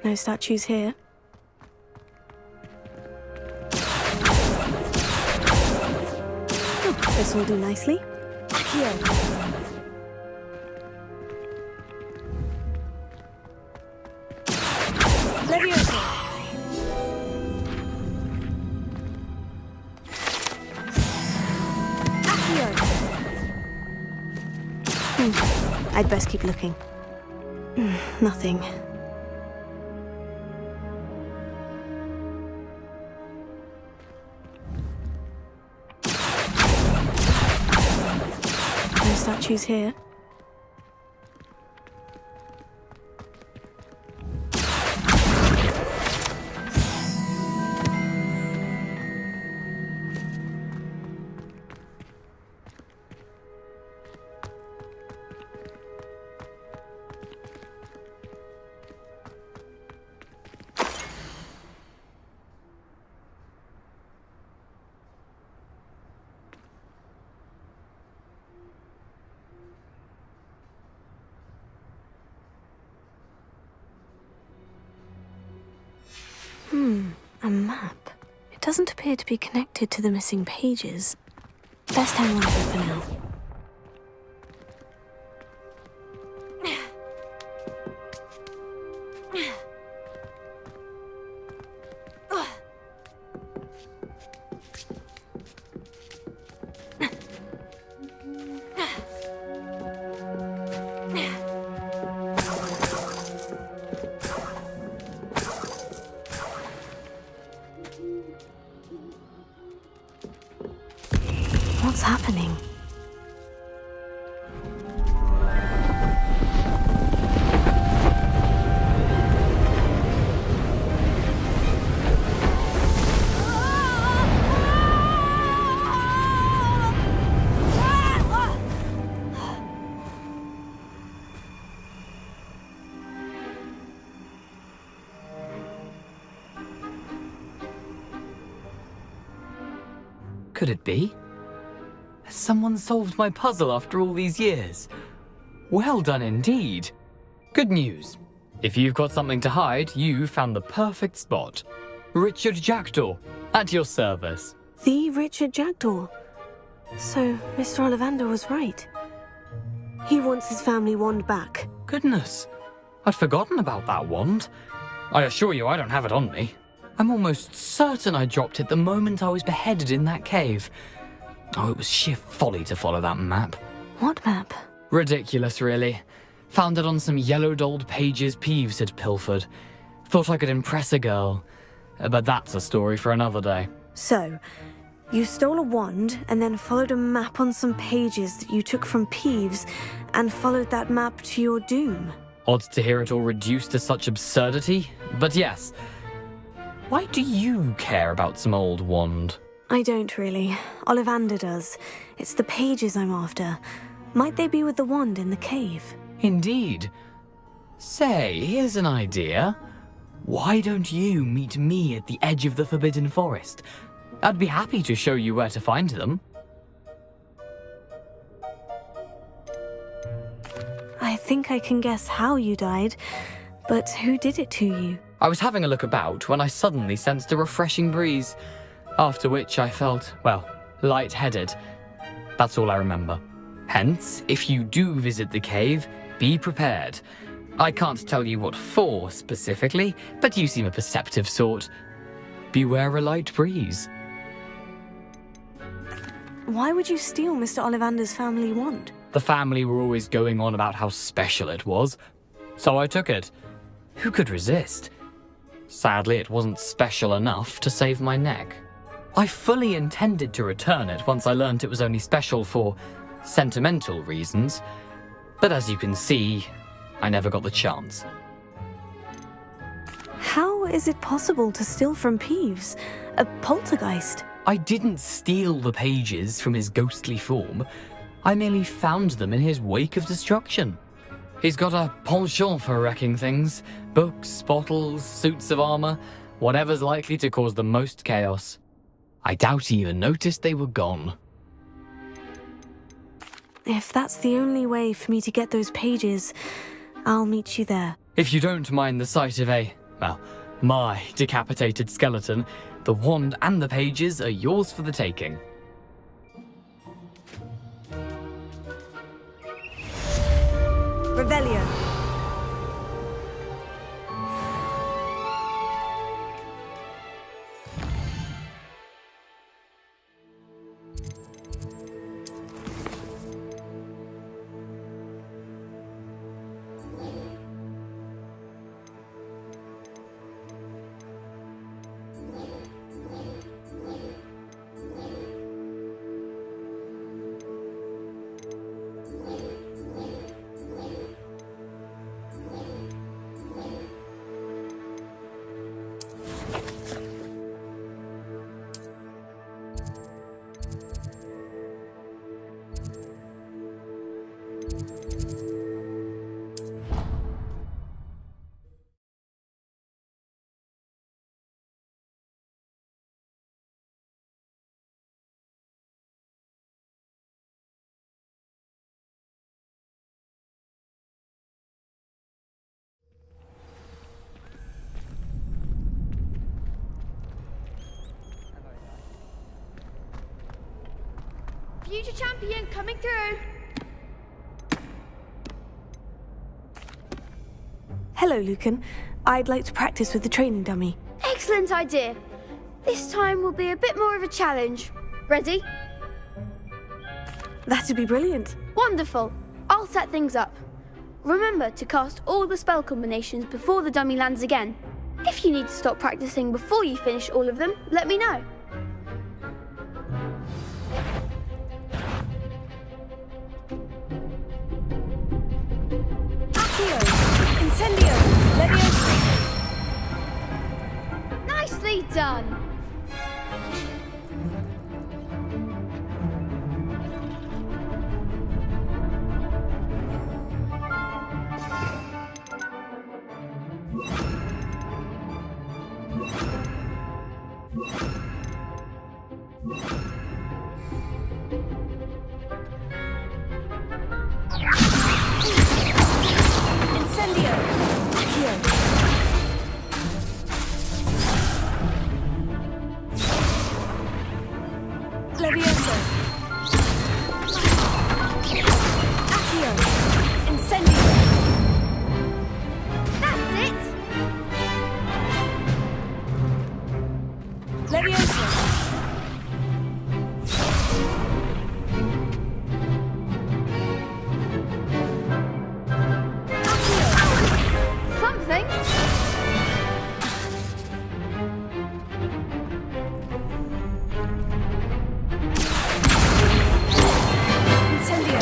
No statues here. Oh, this will do nicely. Here. Leviosa. I'd best keep looking. Nothing. No statues here. A map. It doesn't appear to be connected to the missing pages. Best hang on to it for now. What's happening? Could it be? Has someone solved my puzzle after all these years? Well done indeed. Good news. If you've got something to hide, you found the perfect spot. Richard Jackdaw, at your service. The Richard Jackdaw. So, Mr. Ollivander was right. He wants his family wand back. Goodness, I'd forgotten about that wand. I assure you I don't have it on me. I'm almost certain I dropped it the moment I was beheaded in that cave. Oh, it was sheer folly to follow that map. What map? Ridiculous, really. Found it on some yellowed old pages Peeves had pilfered. Thought I could impress a girl. But that's a story for another day. So, you stole a wand and then followed a map on some pages that you took from Peeves and followed that map to your doom. Odd to hear it all reduced to such absurdity, but yes. Why do you care about some old wand? I don't really. Ollivander does. It's the pages I'm after. Might they be with the wand in the cave? Indeed. Say, here's an idea. Why don't you meet me at the edge of the Forbidden Forest? I'd be happy to show you where to find them. I think I can guess how you died, but who did it to you? I was having a look about when I suddenly sensed a refreshing breeze, after which I felt, well, lightheaded. That's all I remember. Hence, if you do visit the cave, be prepared. I can't tell you what for specifically, but you seem a perceptive sort. Beware a light breeze. Why would you steal Mr. Ollivander's family wand? The family were always going on about how special it was, so I took it. Who could resist? Sadly, it wasn't special enough to save my neck. I fully intended to return it once I learned it was only special for sentimental reasons, but as you can see, I never got the chance. How is it possible to steal from Peeves? A poltergeist? I didn't steal the pages from his ghostly form. I merely found them in his wake of destruction. He's got a penchant for wrecking things. Books, bottles, suits of armor. Whatever's likely to cause the most chaos. I doubt he even noticed they were gone. If that's the only way for me to get those pages, I'll meet you there. If you don't mind the sight of my decapitated skeleton, the wand and the pages are yours for the taking. Revelio. Future champion coming through. Hello, Lucan. I'd like to practice with the training dummy. Excellent idea. This time will be a bit more of a challenge. Ready? That'd be brilliant. Wonderful. I'll set things up. Remember to cast all the spell combinations before the dummy lands again. If you need to stop practicing before you finish all of them, let me know. Incendio! Leviosa! Nicely done! Incendio! Accio! Leviosa! Accio! Incendio! That's it! Leviosa! Something? Incendio!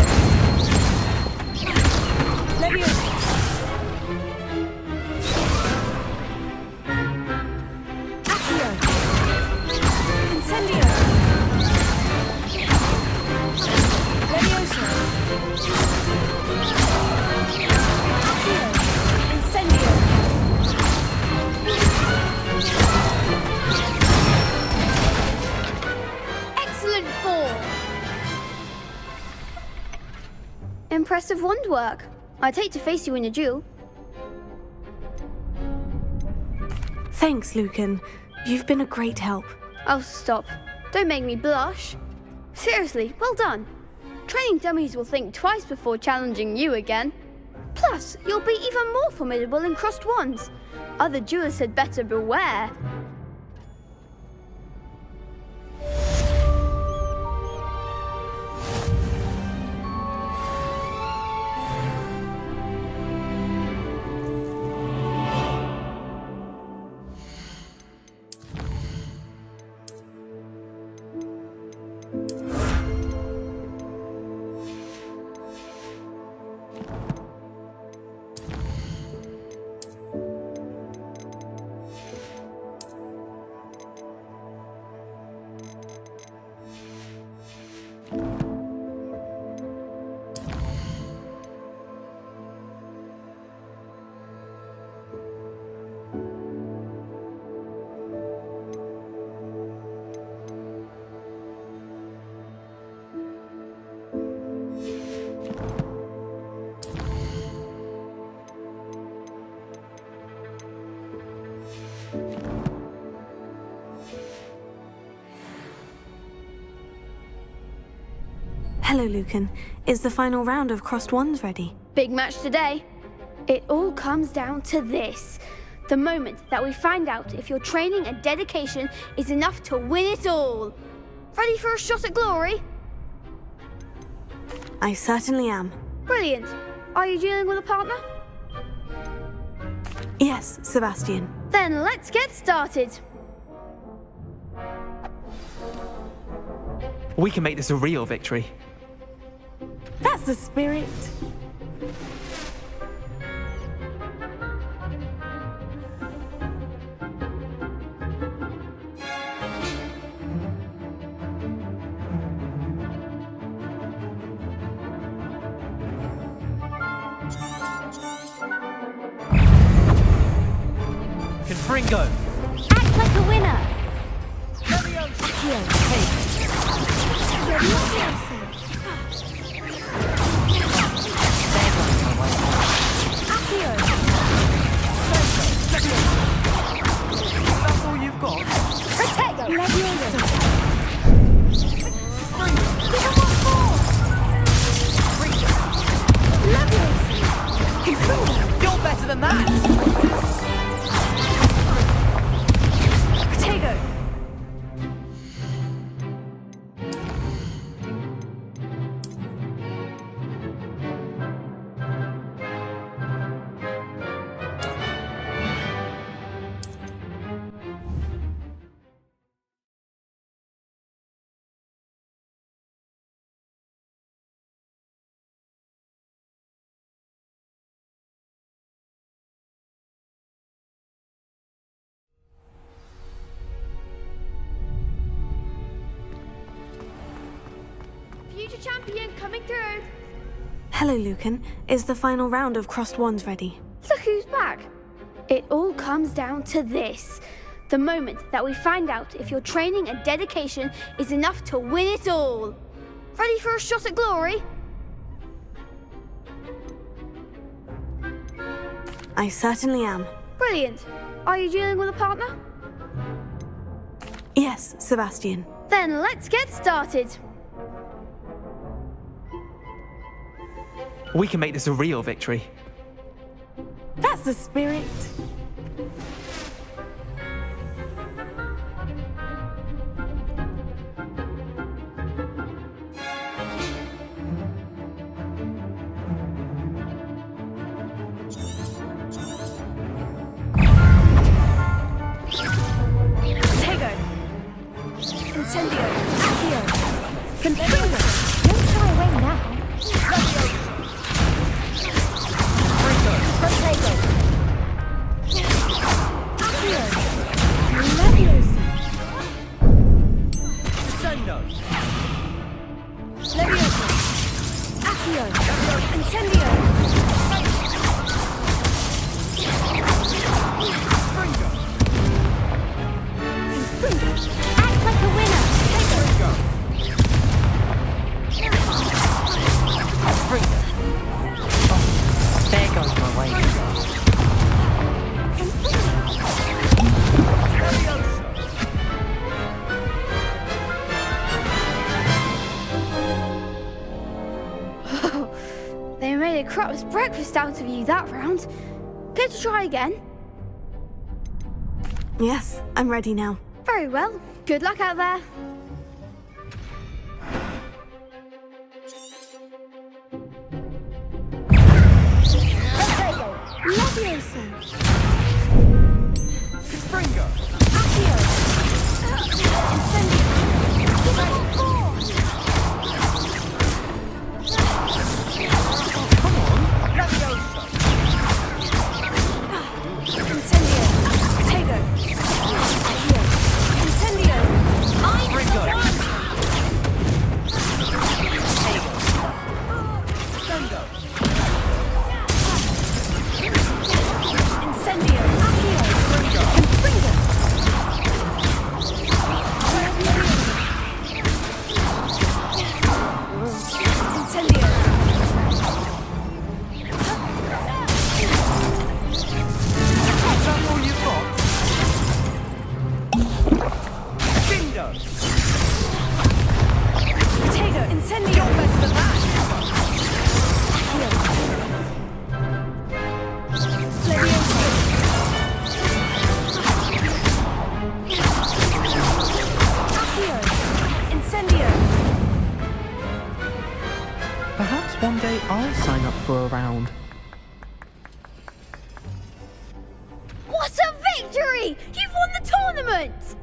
Leviosa! Accio! Incendio! Leviosa! Accio! Incendio! Excellent form! Impressive wand work. I'd hate to face you in a duel. Thanks, Lucan. You've been a great help. Oh, stop. Don't make me blush. Seriously, well done. Training dummies will think twice before challenging you again. Plus, you'll be even more formidable in crossed wands. Other duelists had better beware. Hello, Lucan. Is the final round of crossed wands ready? Big match today. It all comes down to this. The moment that we find out if your training and dedication is enough to win it all. Ready for a shot at glory? I certainly am. Brilliant. Are you dealing with a partner? Yes, Sebastian. Then let's get started. We can make this a real victory. That's the spirit. Confringo! Act like a winner! That's all you've got? You're better than that! Future champion coming through. Hello, Lucan. Is the final round of crossed wands ready? Look who's back. It all comes down to this. The moment that we find out if your training and dedication is enough to win it all. Ready for a shot at glory? I certainly am. Brilliant. Are you dealing with a partner? Yes, Sebastian. Then let's get started. We can make this a real victory. That's the spirit. Incendio! Accio! Confringo! Don't shy away now! Protego! Accio! Leviosa! Descendo! Leviosa! Accio! Incendio! Act like a winner! There goes my way. They made a crap's breakfast out of you that round. Care to try again? Yes, I'm ready now. Very well. Good luck out there. Leviosa! Confringo! Accio! Incendio! Come on! Leviosa! Incendio! Protego! Accio! Incendio! Confringo! one day I'll sign up for a round. What a victory! You've won the tournament!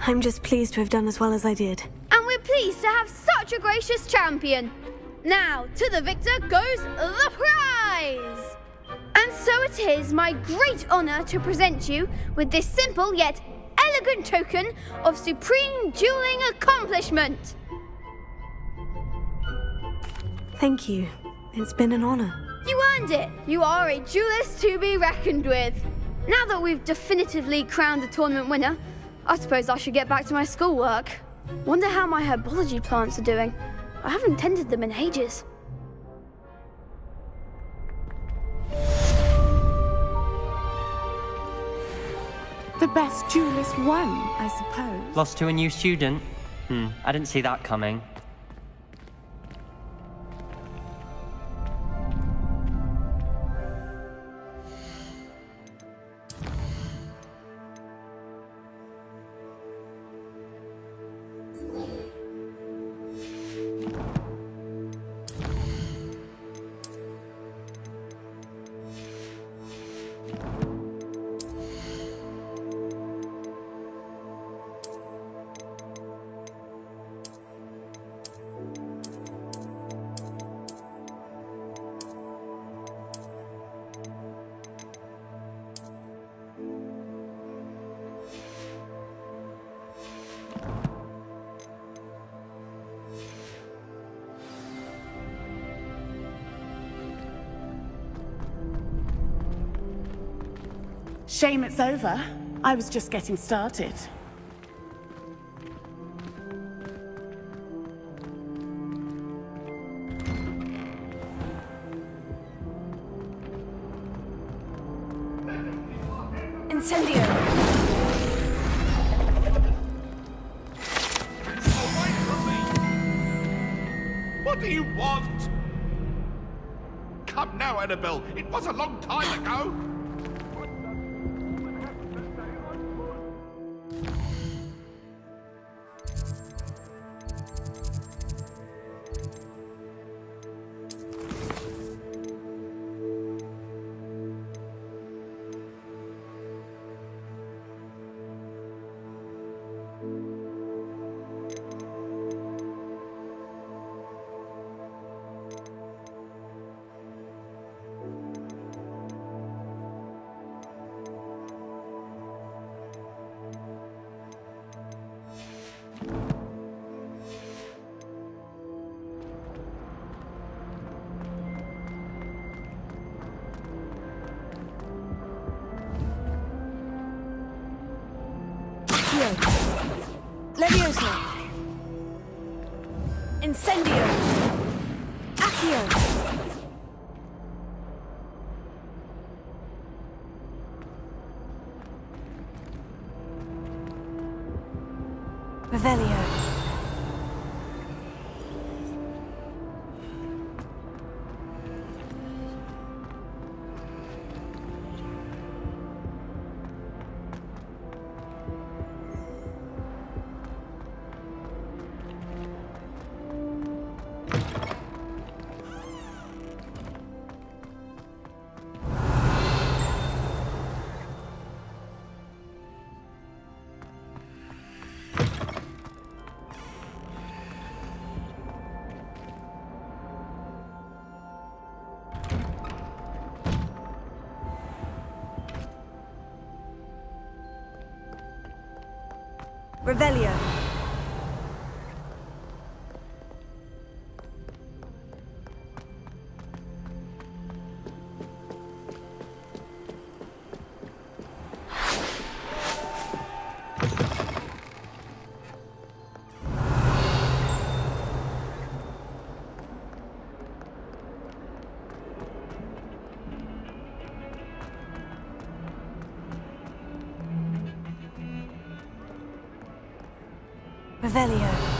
I'm just pleased to have done as well as I did. And we're pleased to have such a gracious champion. Now, to the victor goes the prize! And so it is my great honour to present you with this simple yet elegant token of supreme dueling accomplishment. Thank you. It's been an honour. You earned it. You are a duelist to be reckoned with. Now that we've definitively crowned the tournament winner, I suppose I should get back to my schoolwork. Wonder how my herbology plants are doing. I haven't tended them in ages. The best duelist won, I suppose. Lost to a new student? I didn't see that coming. Shame it's over. I was just getting started. Incendio! What do you want? Come now, Annabelle. It was a long time ago. Levioso! Incendio! Accio! Revelio! Revelio. Revelio.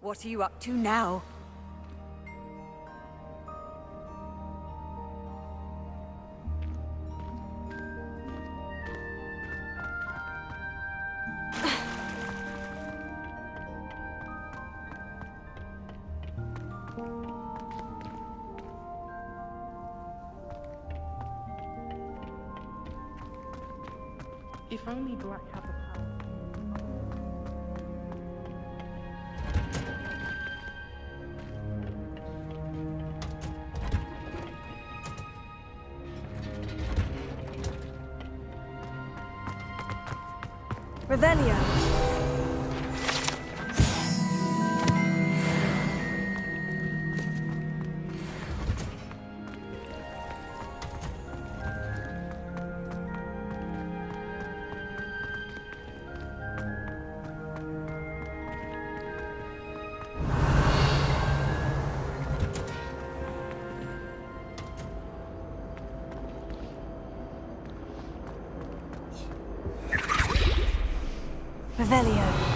What are you up to now? If only Black had the power. Revelio. Revelio.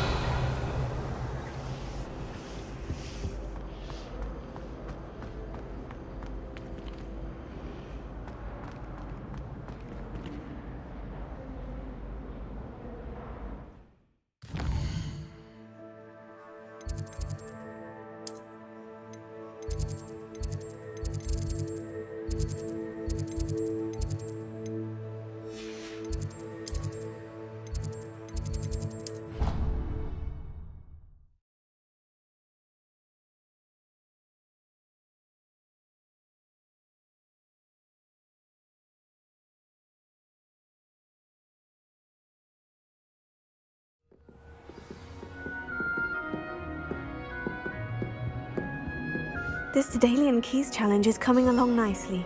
This Daedalian Keys challenge is coming along nicely.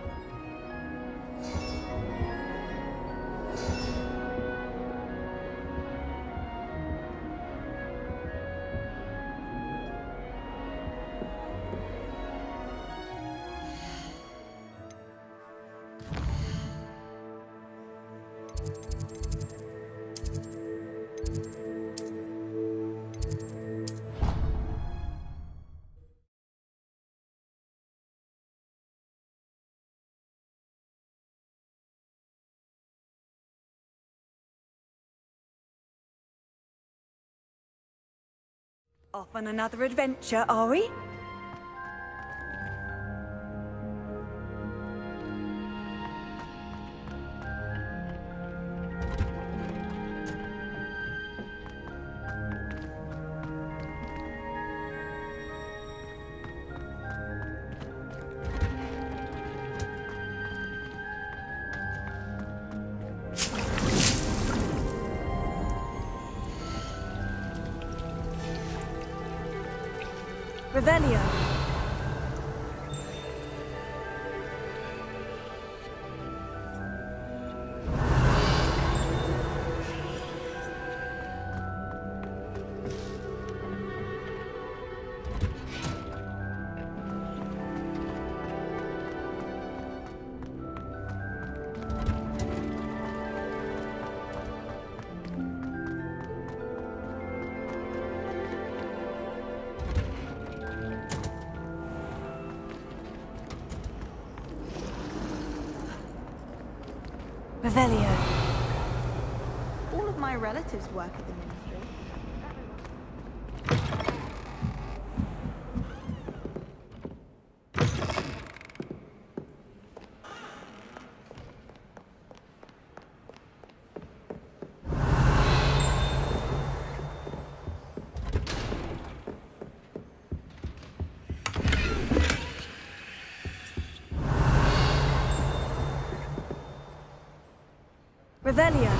Off on another adventure, are we? Revelio. Revelio. All of my relatives work at the ministry. Revelio.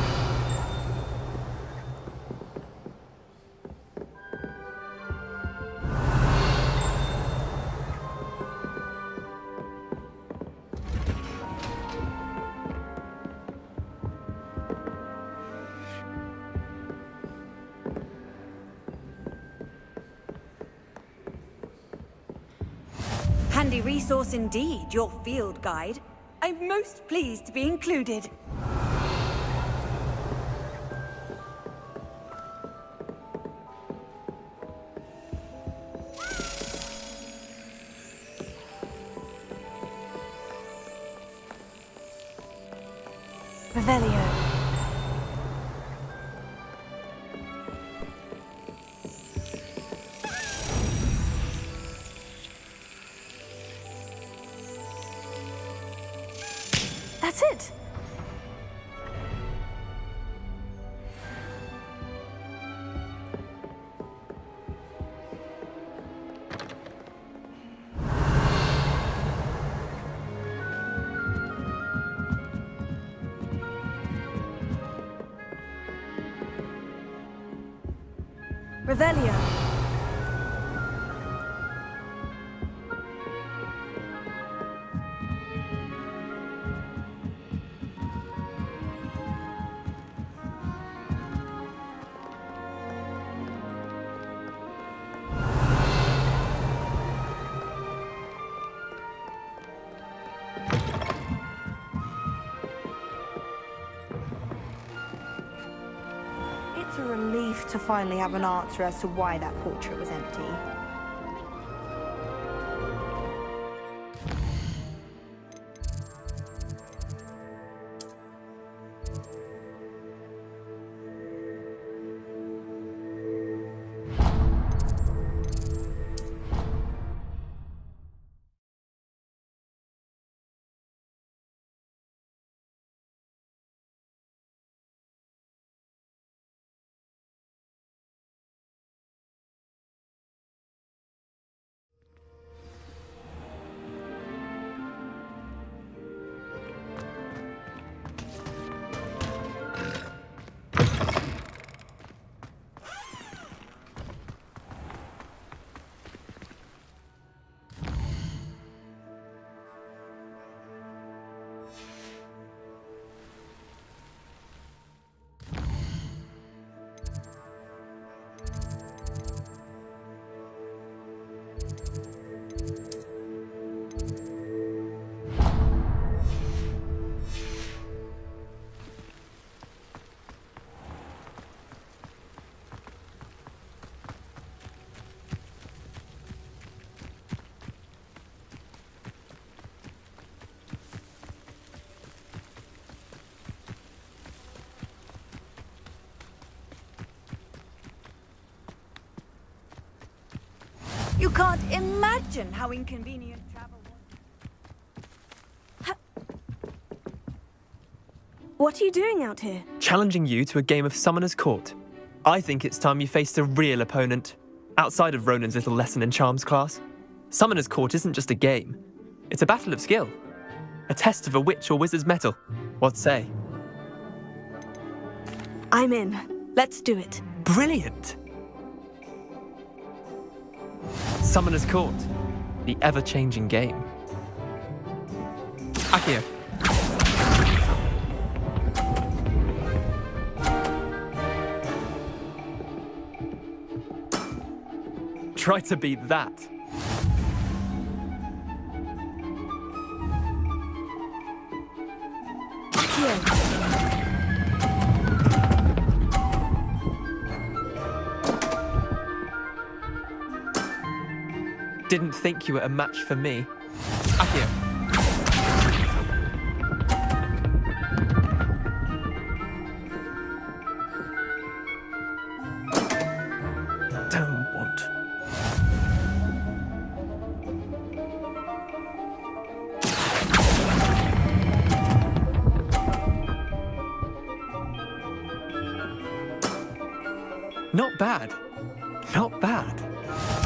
Handy resource indeed, your field guide. I'm most pleased to be included. Revelio. That's it. Revelio. It's a relief to finally have an answer as to why that portrait was empty. You can't imagine how inconvenient travel was. What are you doing out here? Challenging you to a game of Summoner's Court. I think it's time you faced a real opponent, outside of Ronan's little lesson in charms class. Summoner's Court isn't just a game. It's a battle of skill. A test of a witch or wizard's mettle. What say? I'm in. Let's do it. Brilliant! Summoner's Court, the ever-changing game. Accio. Try to beat that. Didn't think you were a match for me. Accio. Don't want. Not bad. Not bad.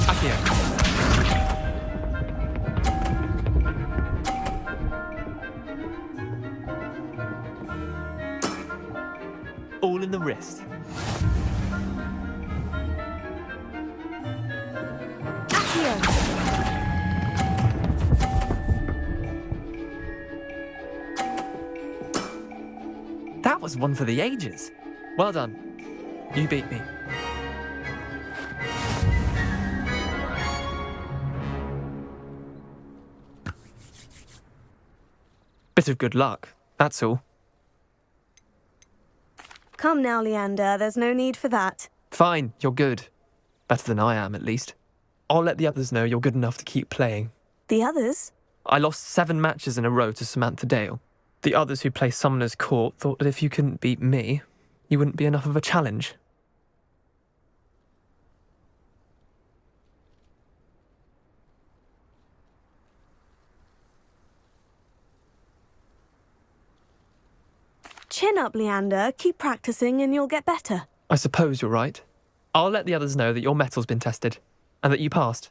Accio. All in the wrist. That was one for the ages. Well done. You beat me. Bit of good luck, that's all. Come now, Leander. There's no need for that. Fine, you're good. Better than I am, at least. I'll let the others know you're good enough to keep playing. The others? I lost 7 matches in a row to Samantha Dale. The others who play Summoner's Court thought that if you couldn't beat me, you wouldn't be enough of a challenge. Chin up, Leander. Keep practicing and you'll get better. I suppose you're right. I'll let the others know that your metal's been tested, and that you passed.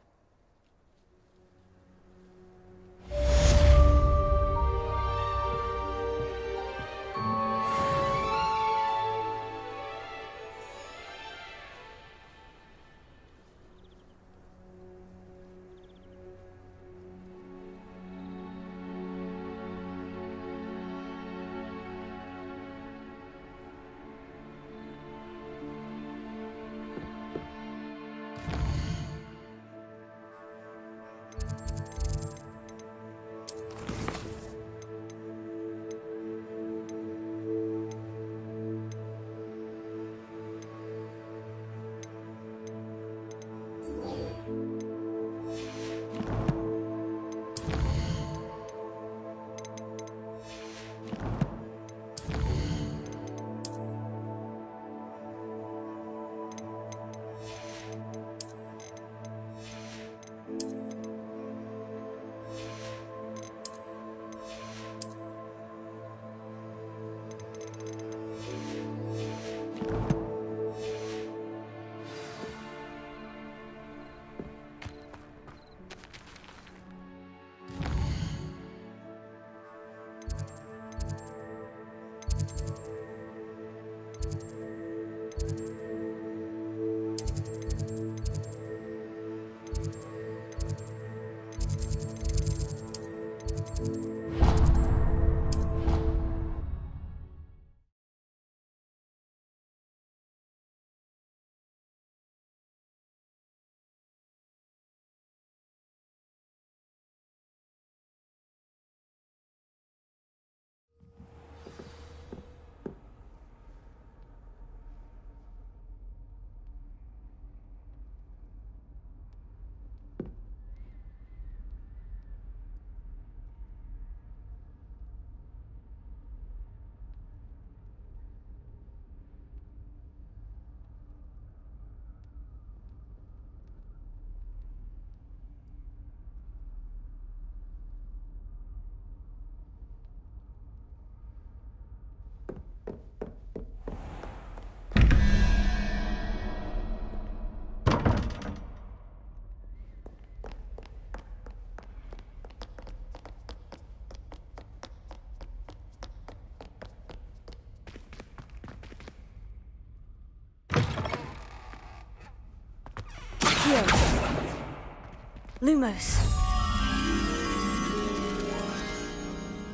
Lumos.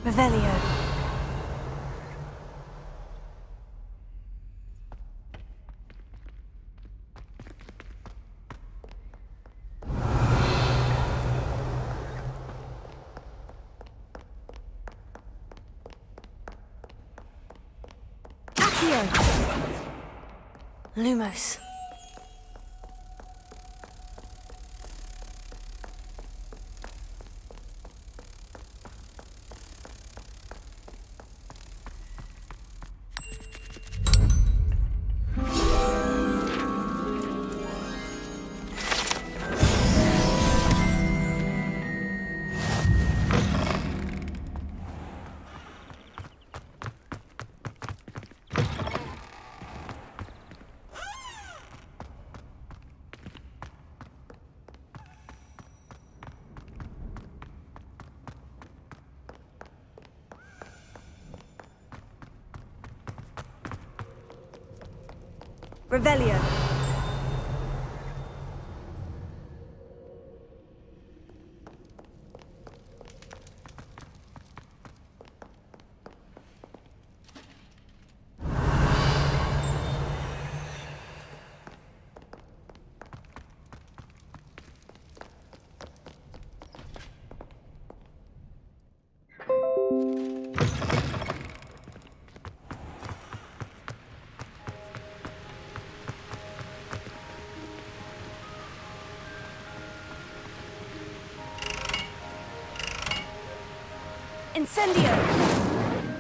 Revelio. Accio. Lumos. Revelio. Incendio!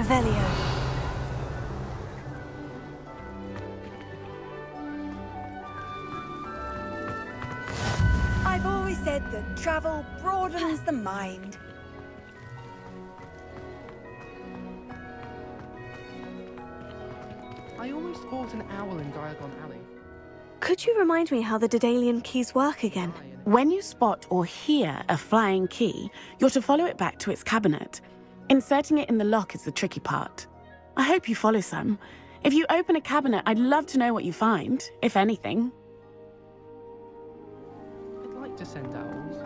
Revelio. I've always said that travel broadens the mind. I almost fought an owl in Diagon Alley. Could you remind me how the Daedalian keys work again? When you spot or hear a flying key, you're to follow it back to its cabinet. Inserting it in the lock is the tricky part. I hope you follow some. If you open a cabinet, I'd love to know what you find, if anything. I'd like to send owls.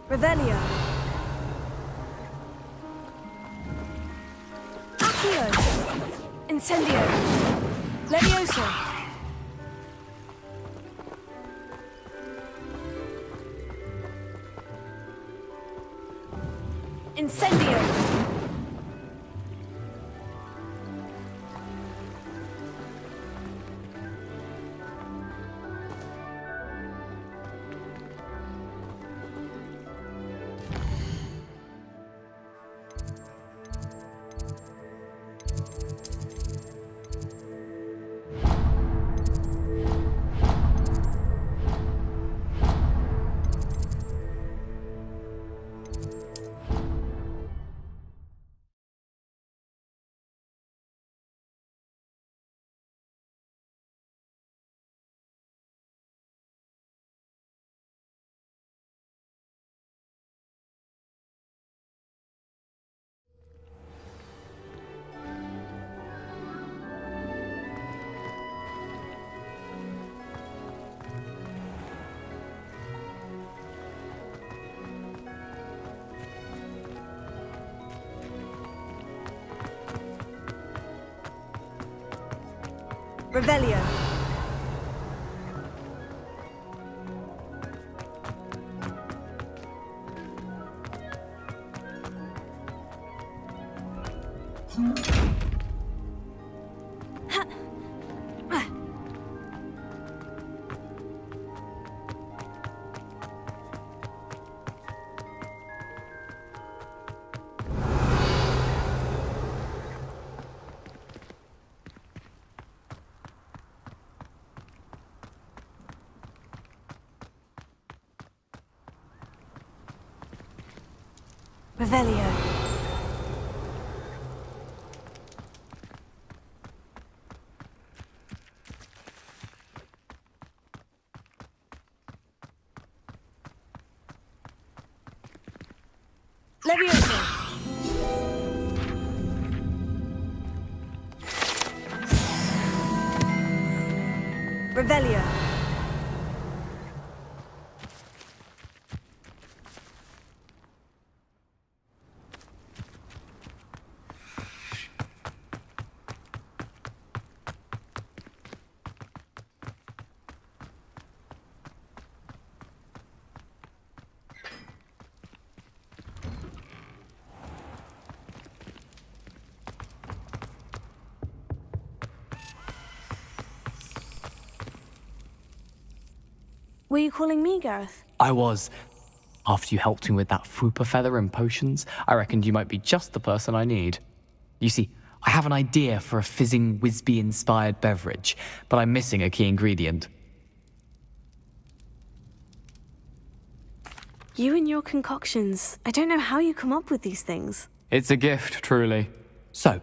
Revelio. Accio. Incendio. Levioso. Incendio. Revelio. Revelio. Levioso. Revelio. Were you calling me, Gareth? I was. After you helped me with that Fupa feather and potions, I reckoned you might be just the person I need. You see, I have an idea for a fizzing Wisby-inspired beverage, but I'm missing a key ingredient. You and your concoctions. I don't know how you come up with these things. It's a gift, truly. So,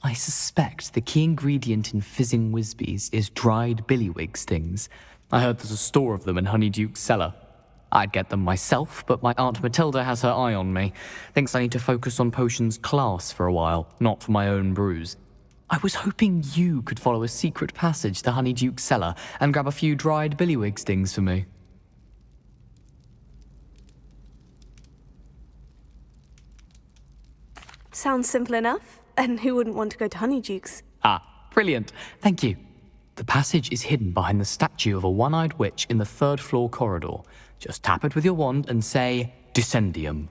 I suspect the key ingredient in fizzing Wisbies is dried billywig stings. I heard there's a store of them in Honeyduke's cellar. I'd get them myself, but my Aunt Matilda has her eye on me. Thinks I need to focus on potions class for a while, not for my own brews. I was hoping you could follow a secret passage to Honeyduke's cellar and grab a few dried billywig stings for me. Sounds simple enough. And who wouldn't want to go to Honeyduke's? Ah, brilliant. Thank you. The passage is hidden behind the statue of a one-eyed witch in the third-floor corridor. Just tap it with your wand and say, Descendium.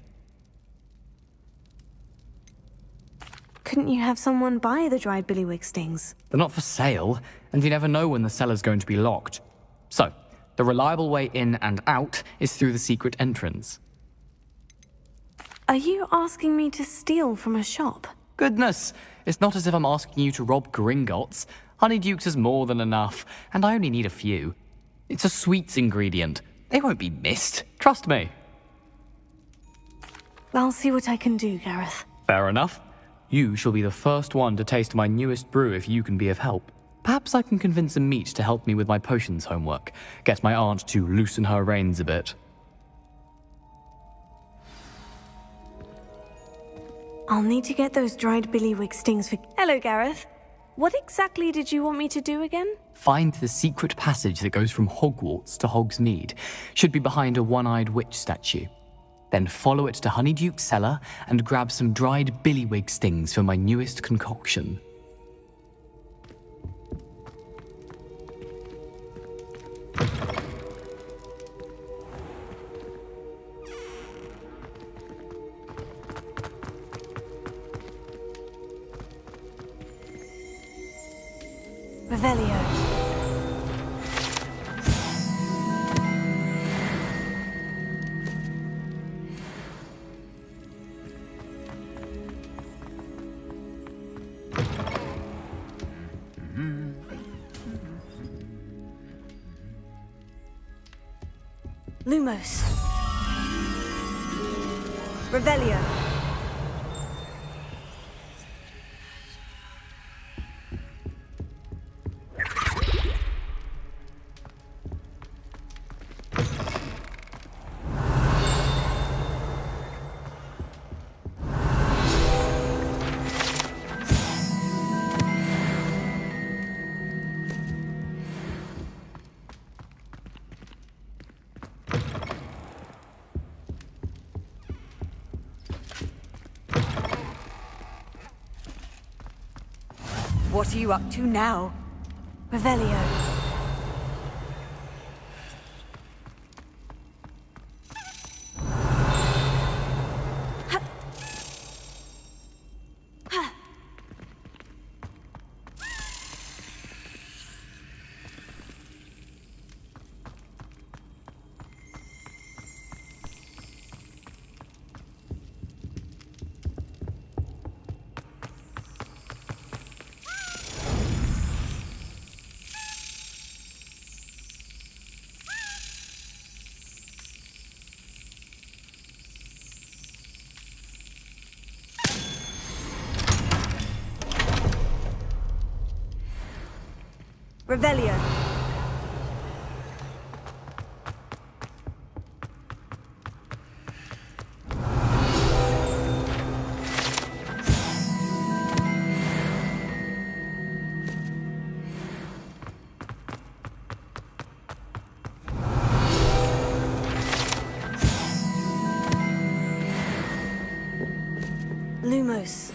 Couldn't you have someone buy the dried billywig stings? They're not for sale, and you never know when the cellar's going to be locked. So, the reliable way in and out is through the secret entrance. Are you asking me to steal from a shop? Goodness, it's not as if I'm asking you to rob Gringotts. Honeydukes is more than enough, and I only need a few. It's a sweets ingredient. They won't be missed, trust me. I'll see what I can do, Gareth. Fair enough. You shall be the first one to taste my newest brew if you can be of help. Perhaps I can convince a meat to help me with my potions homework. Get my aunt to loosen her reins a bit. I'll need to get those dried billywig stings for... Hello, Gareth. What exactly did you want me to do again? Find the secret passage that goes from Hogwarts to Hogsmeade. Should be behind a one-eyed witch statue. Then follow it to Honeyduke's cellar and grab some dried billywig stings for my newest concoction. Revelio. Lumos. Revelio. What are you up to now? Revelio. Revelio. Lumos.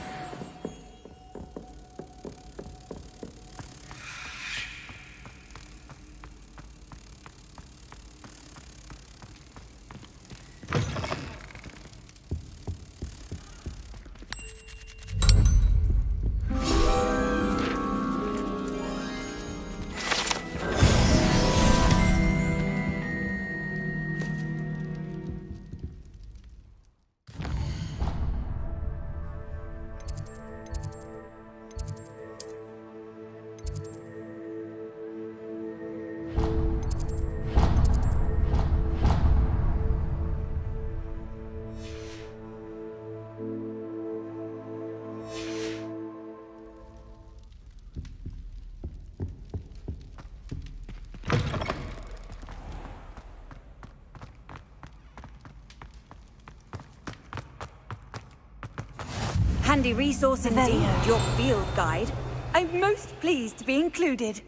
Handy resource indeed, your field guide. I'm most pleased to be included.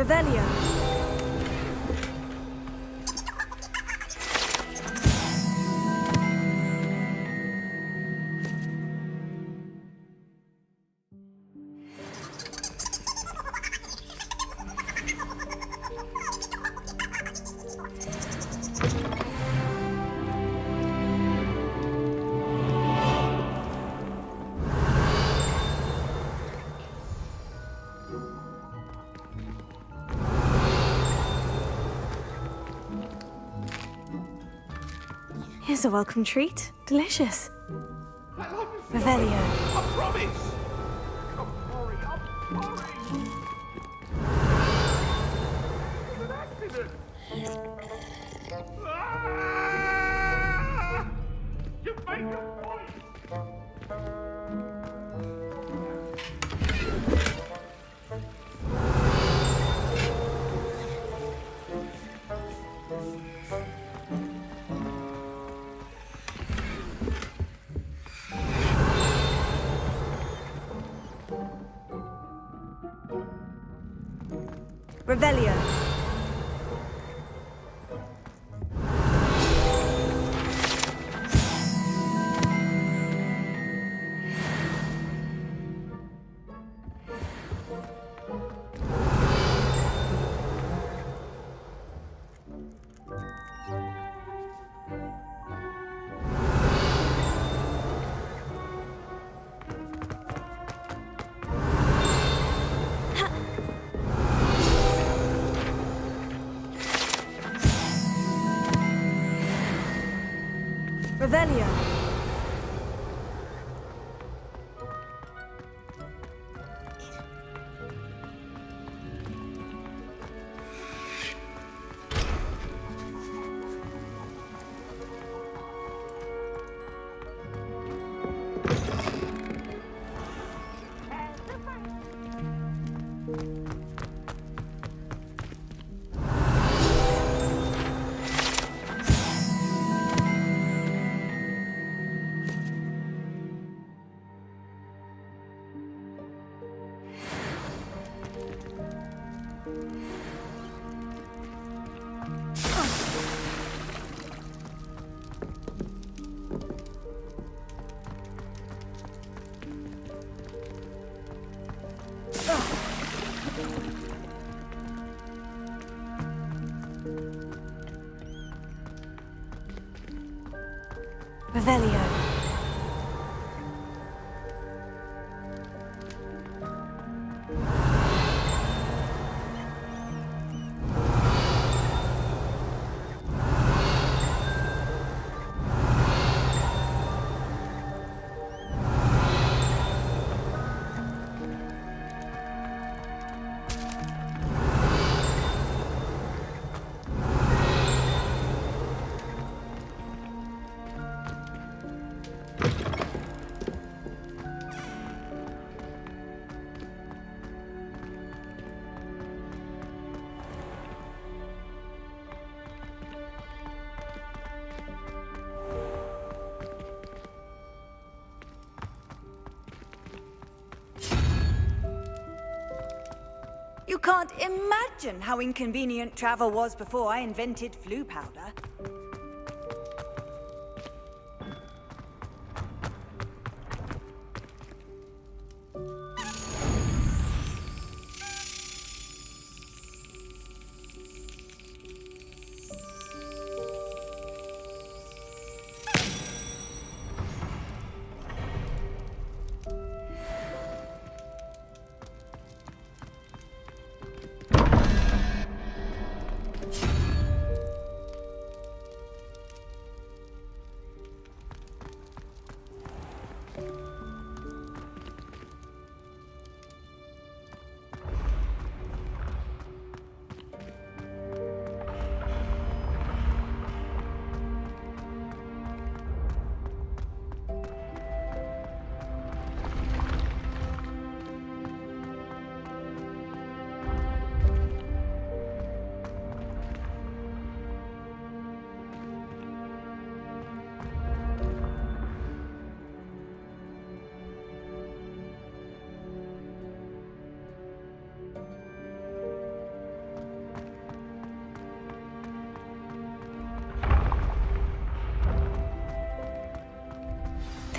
Revelio. Here's a welcome treat. Delicious. Revelio. I promise! Revelio. Revelio. Revelio. You can't imagine how inconvenient travel was before I invented flu powder.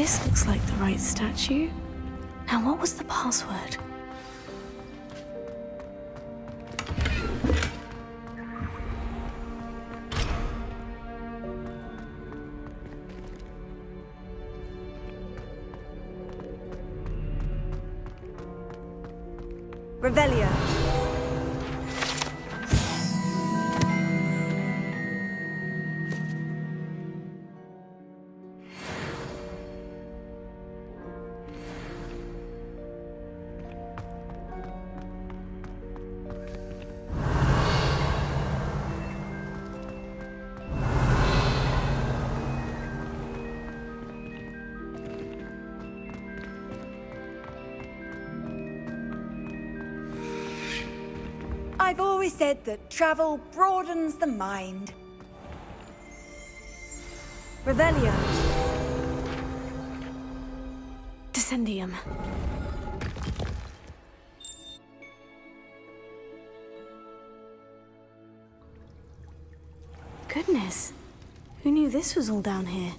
This looks like the right statue. Now, what was the password? Revelio. I've always said that travel broadens the mind. Revelio. Descendium. Goodness, who knew this was all down here?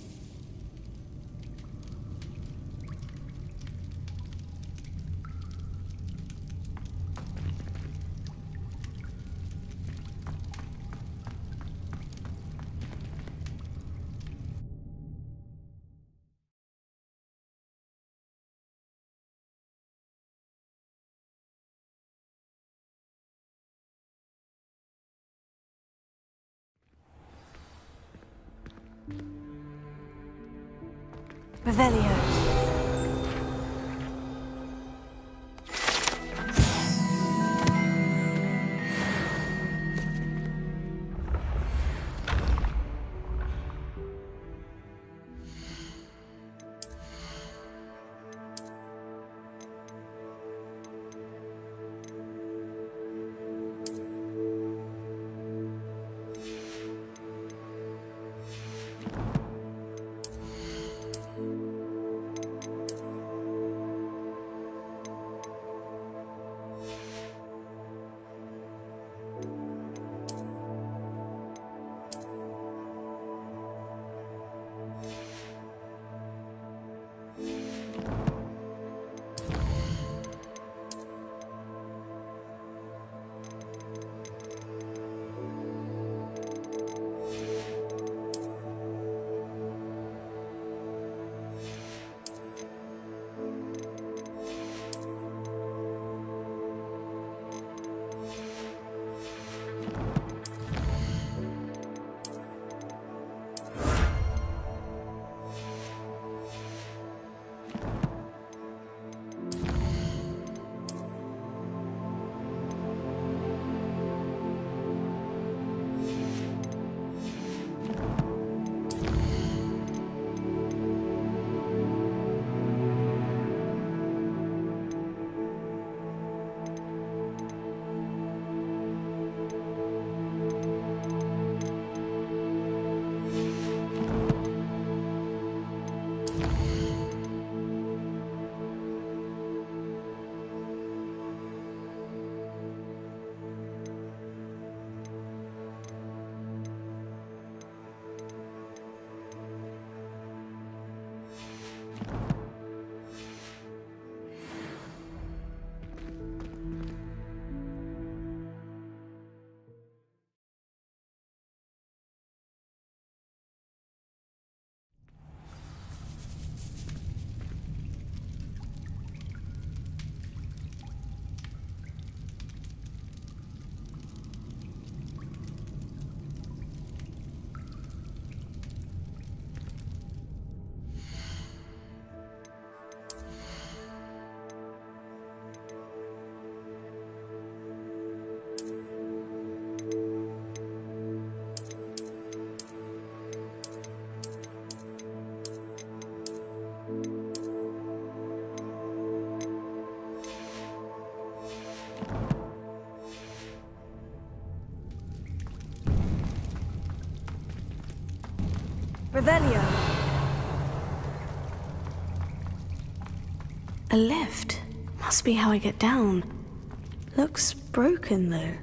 Revelio. Revelio. A lift. Must be how I get down. Looks broken, though.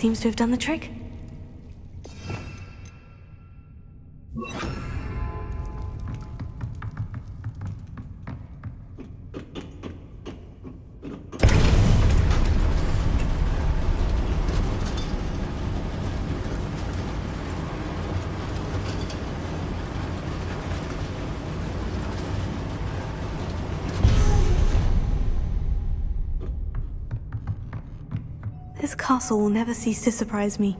seems to have done the trick. This castle will never cease to surprise me.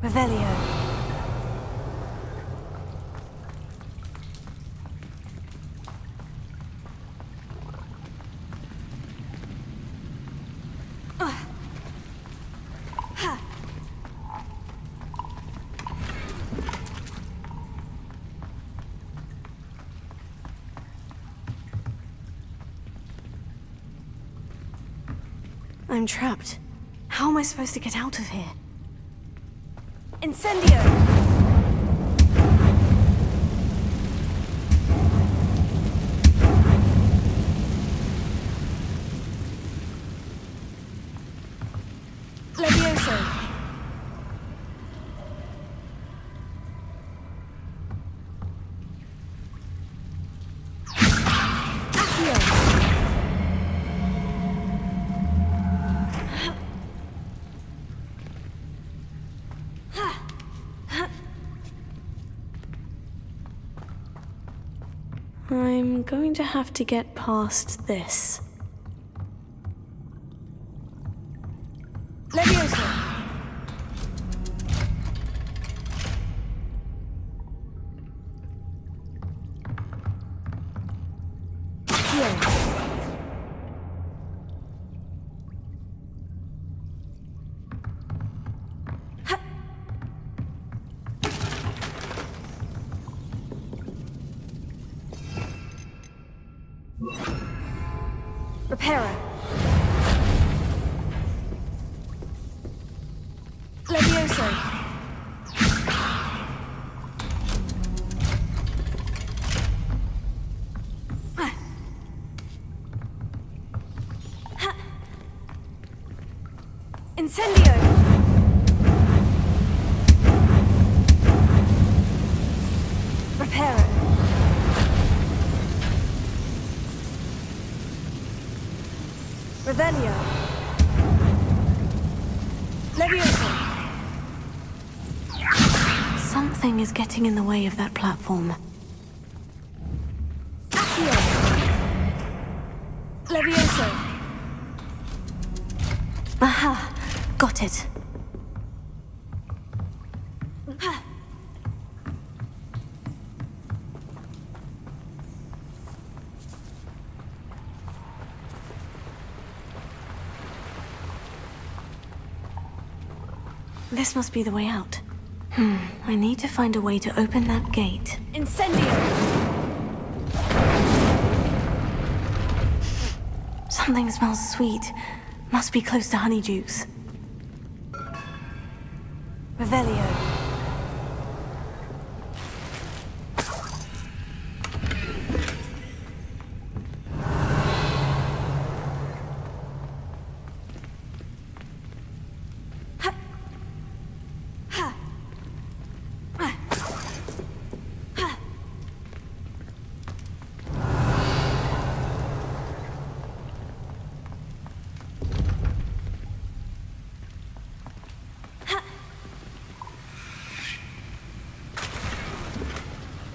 Revelio. I'm trapped. How am I supposed to get out of here? Incendio! Levioso! I'm going to have to get past this. Levioso! Reparo. Levioso. Incendio. Reparo. Revelio. Levioso. Something is getting in the way of that platform. Accio. Levioso. Aha! Got it. This must be the way out. I need to find a way to open that gate. Incendio! Something smells sweet. Must be close to Honeydukes. Revelio.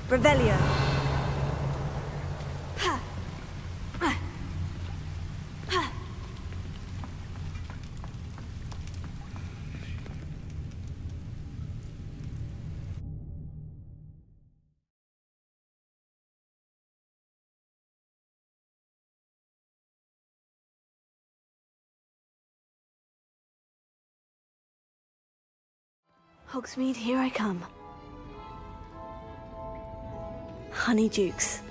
Revelio. Hogsmeade, here I come. Honeydukes.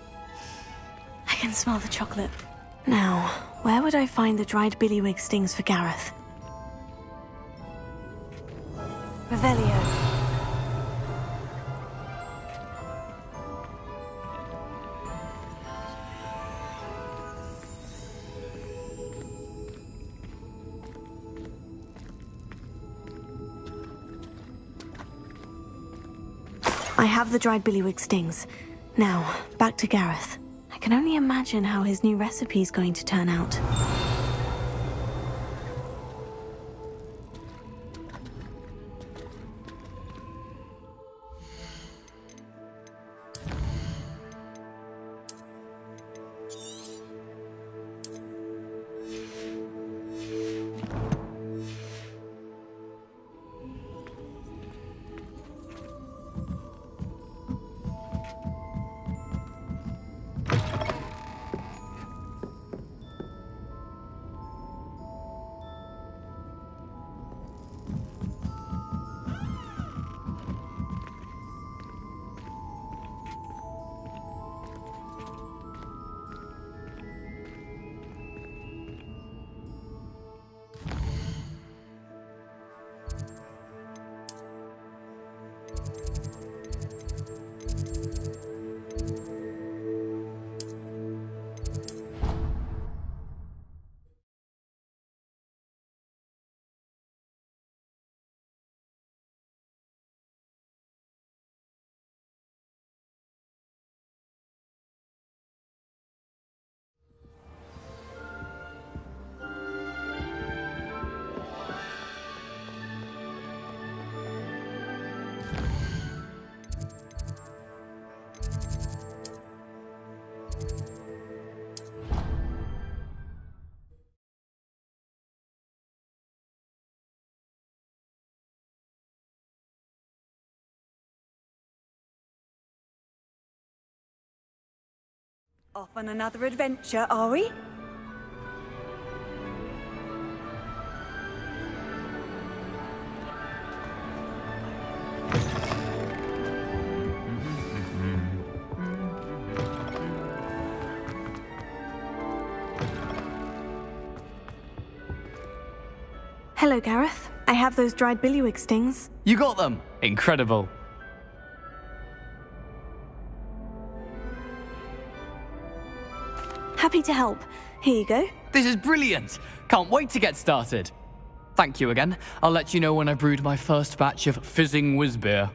can smell the chocolate. Now, where would I find the dried billywig stings for Gareth? Revelio. I have the dried billywig stings. Now, back to Gareth. I can only imagine how his new recipe's going to turn out. Off on another adventure, are we? Hello, Gareth. I have those dried billywig stings. You got them! Incredible. Happy to help. Here you go. This is brilliant! Can't wait to get started. Thank you again. I'll let you know when I brewed my first batch of fizzing whiz beer.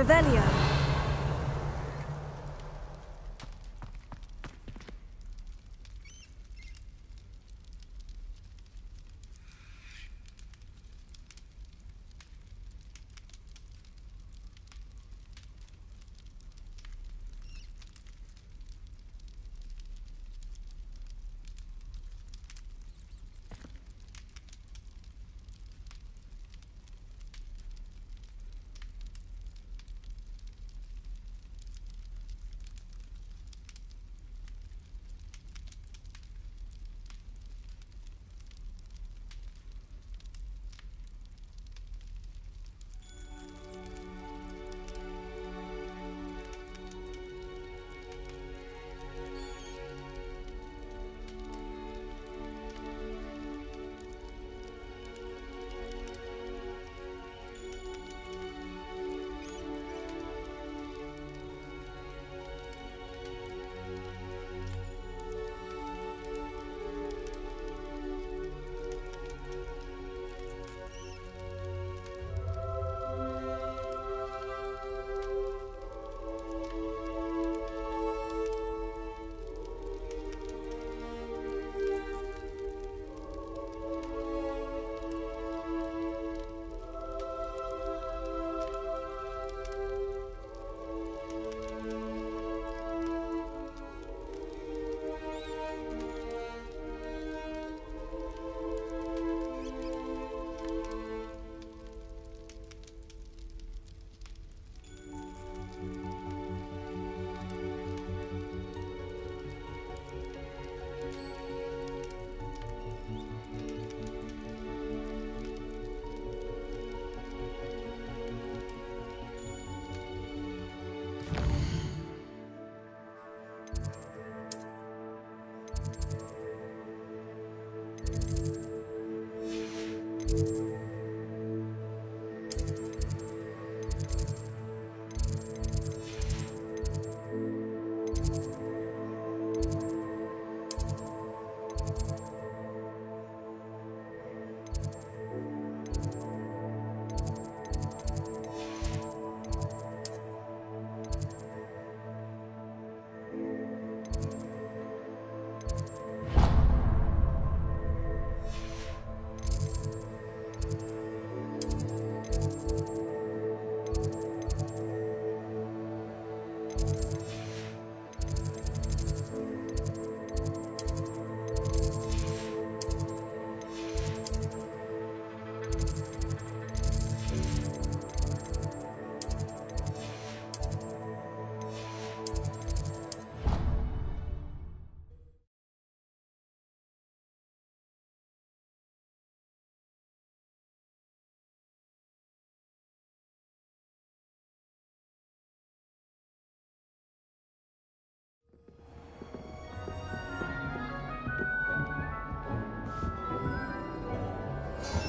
Revelio.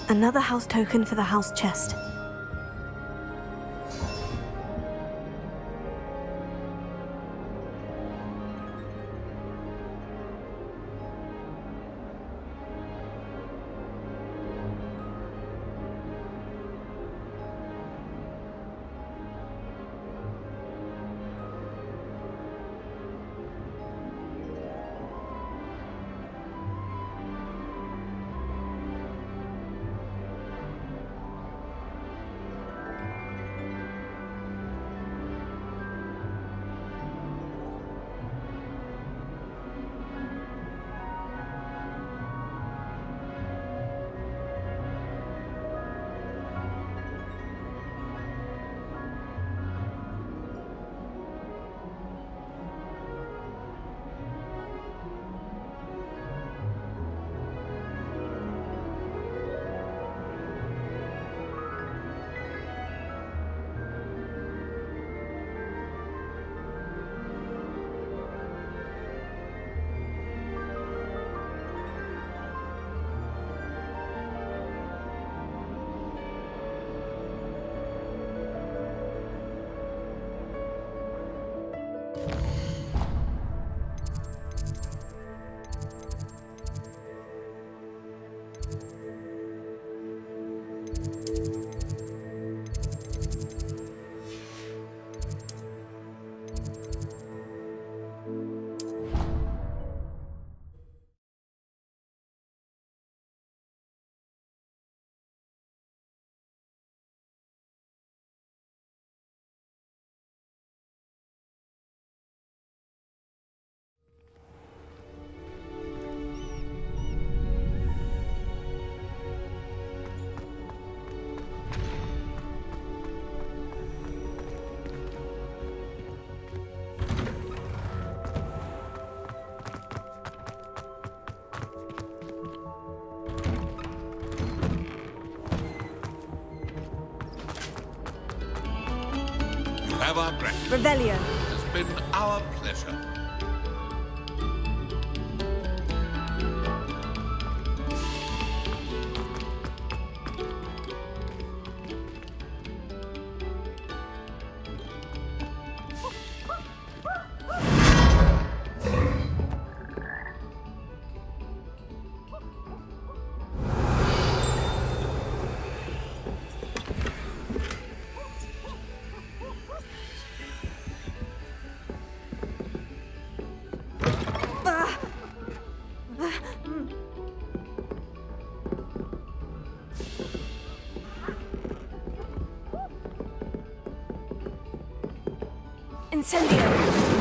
Another house token for the house chest. have our breakfast. Revelio. It's been our pleasure. Incendio.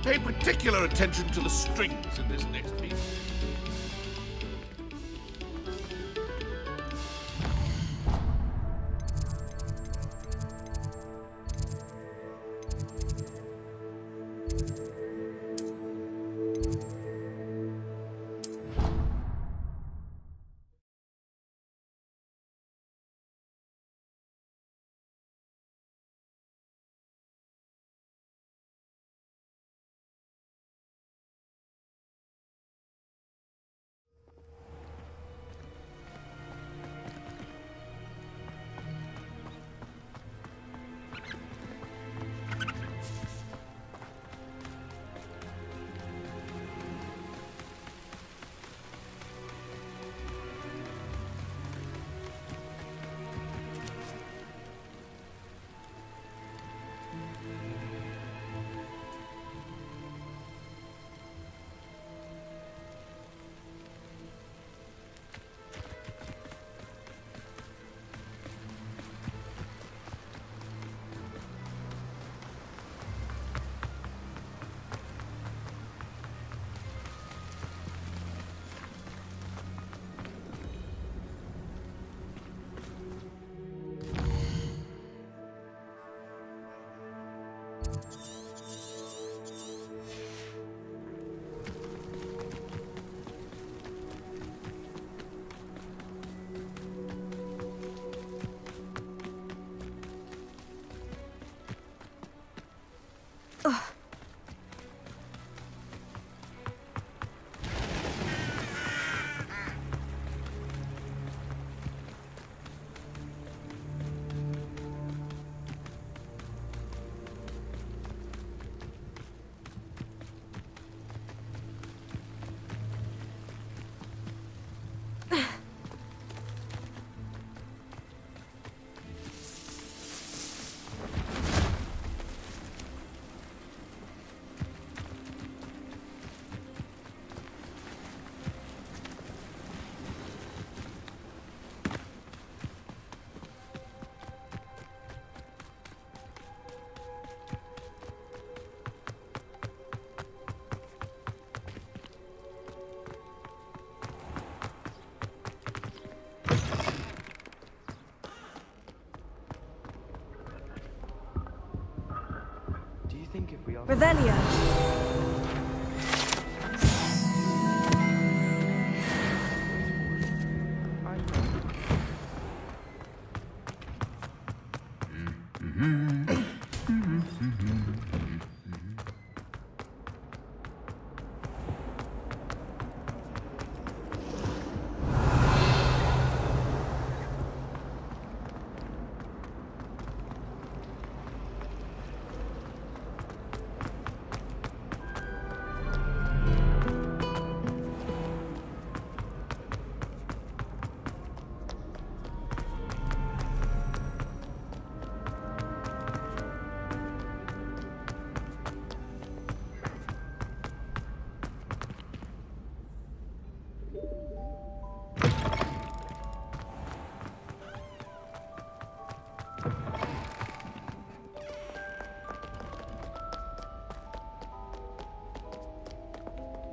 Pay particular attention to the strings in this next piece. Revelio.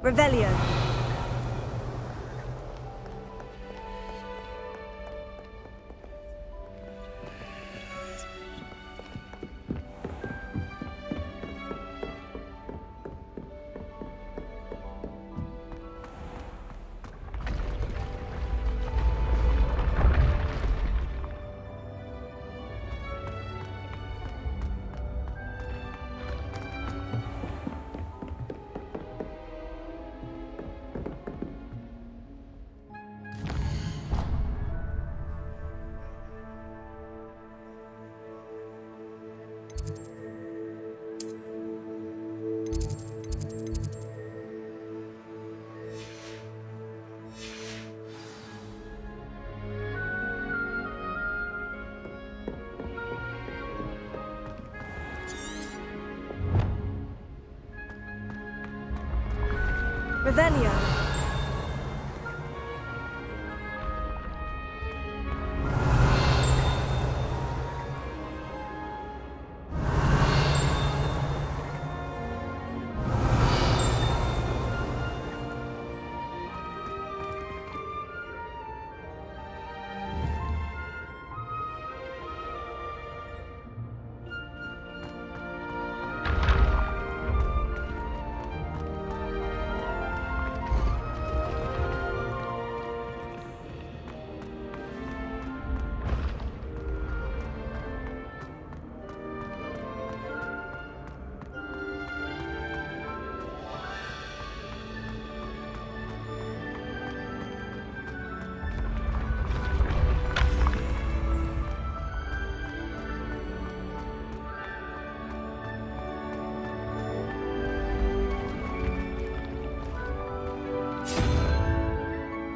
Revelio. Revelio.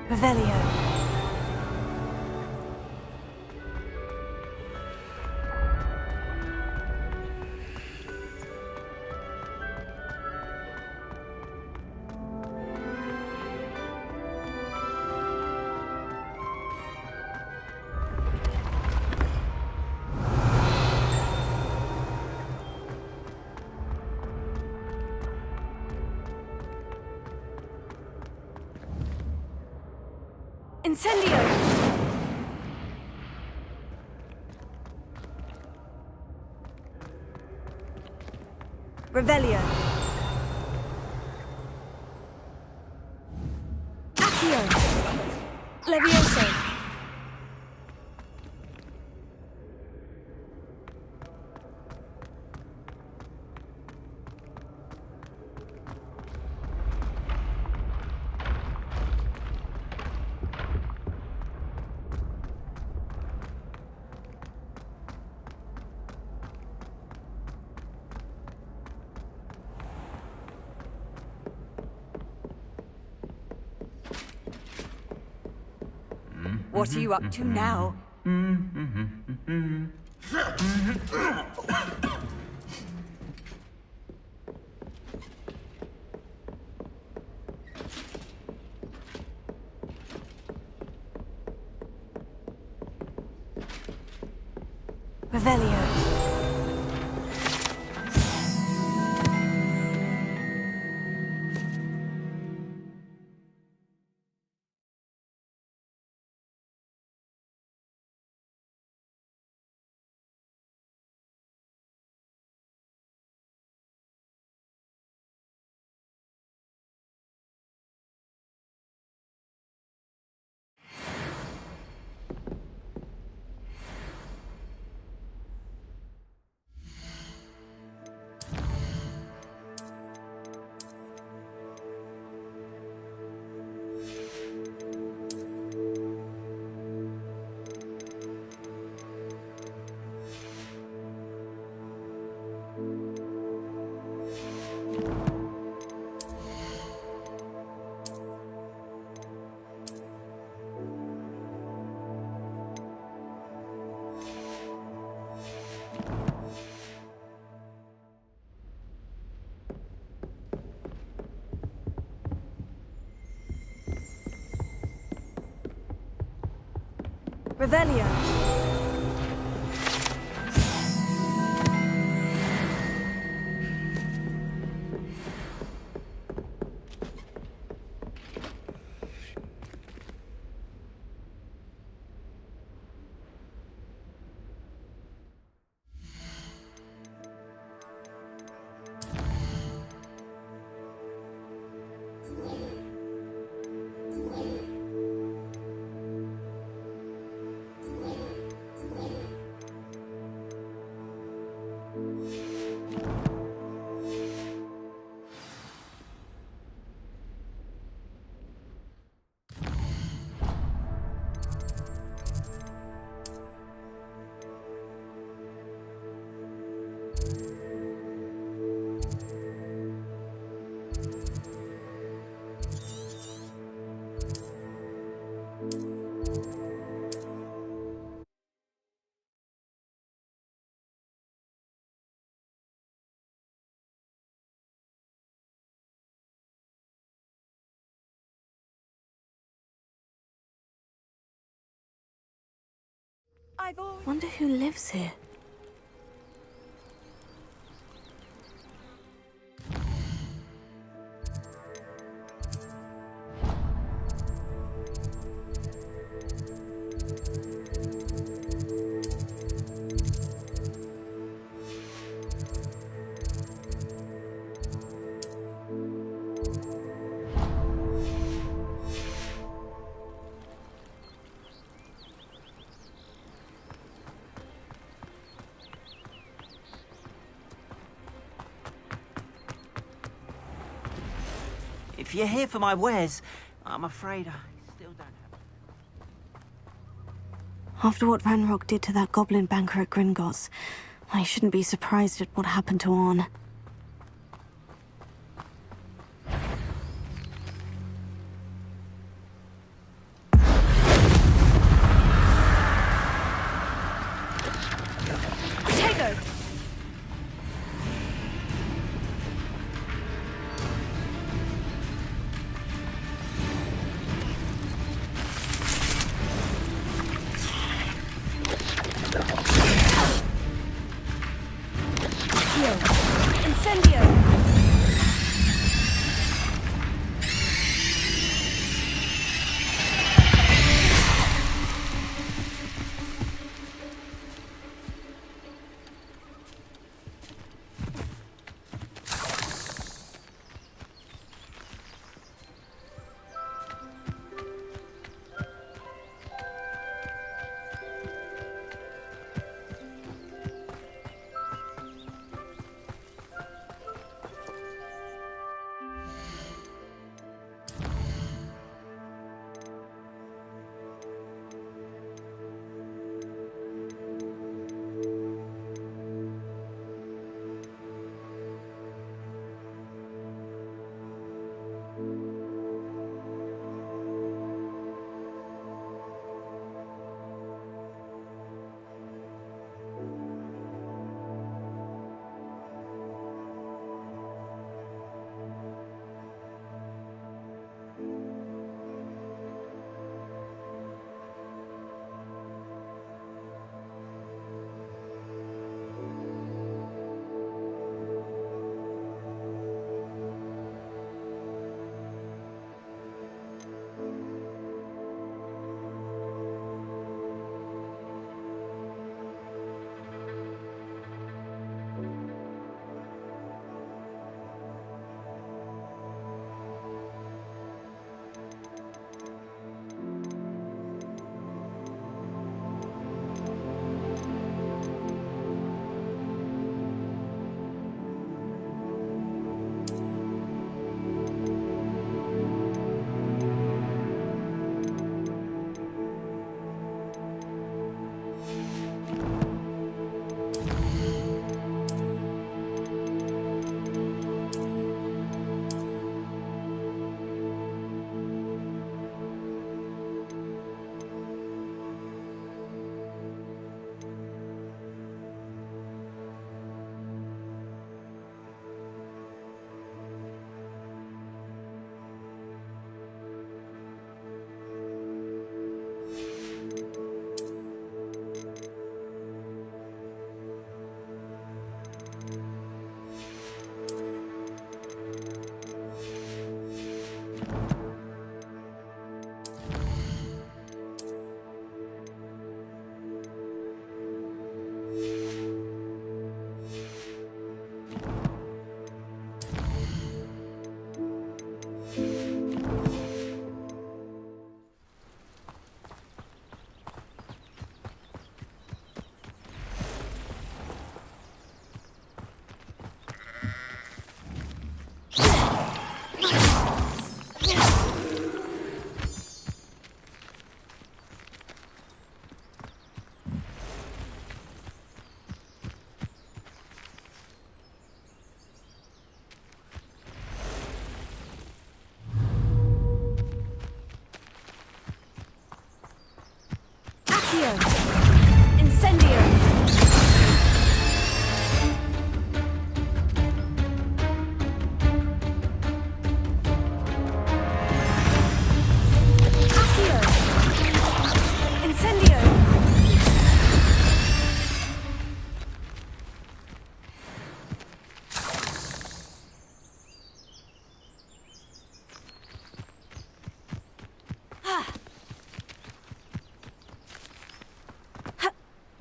Revelio. Incendio! Revelio. Accio. Levioso. What are you up to now? Revelio. Revelio. Wonder who lives here. If you're here for my wares, I'm afraid I still don't have... After what Ranrock did to that goblin banker at Gringotts, I shouldn't be surprised at what happened to Orn.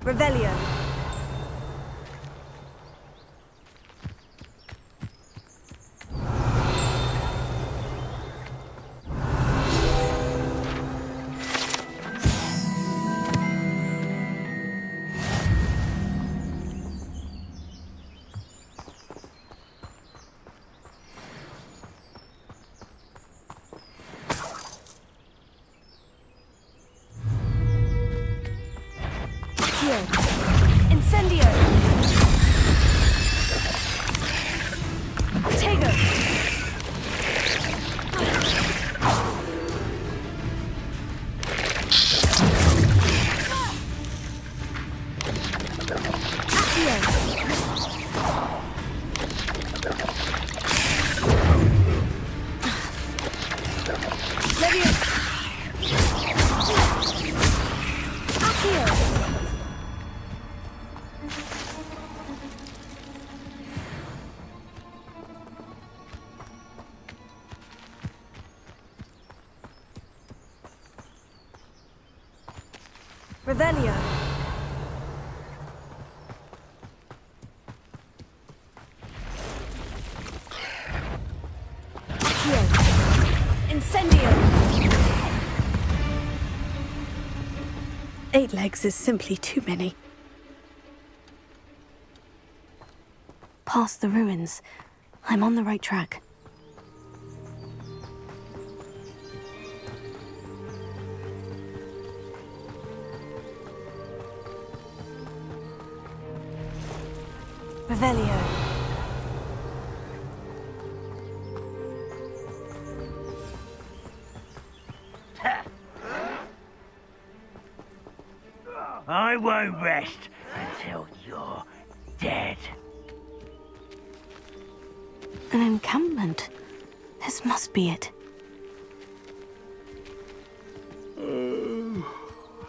Revelio. Incendio! Tego! Revelio. Incendio. 8 legs is simply too many. Past the ruins. I'm on the right track. Revelio. I won't rest until you're dead. An encampment. This must be it. I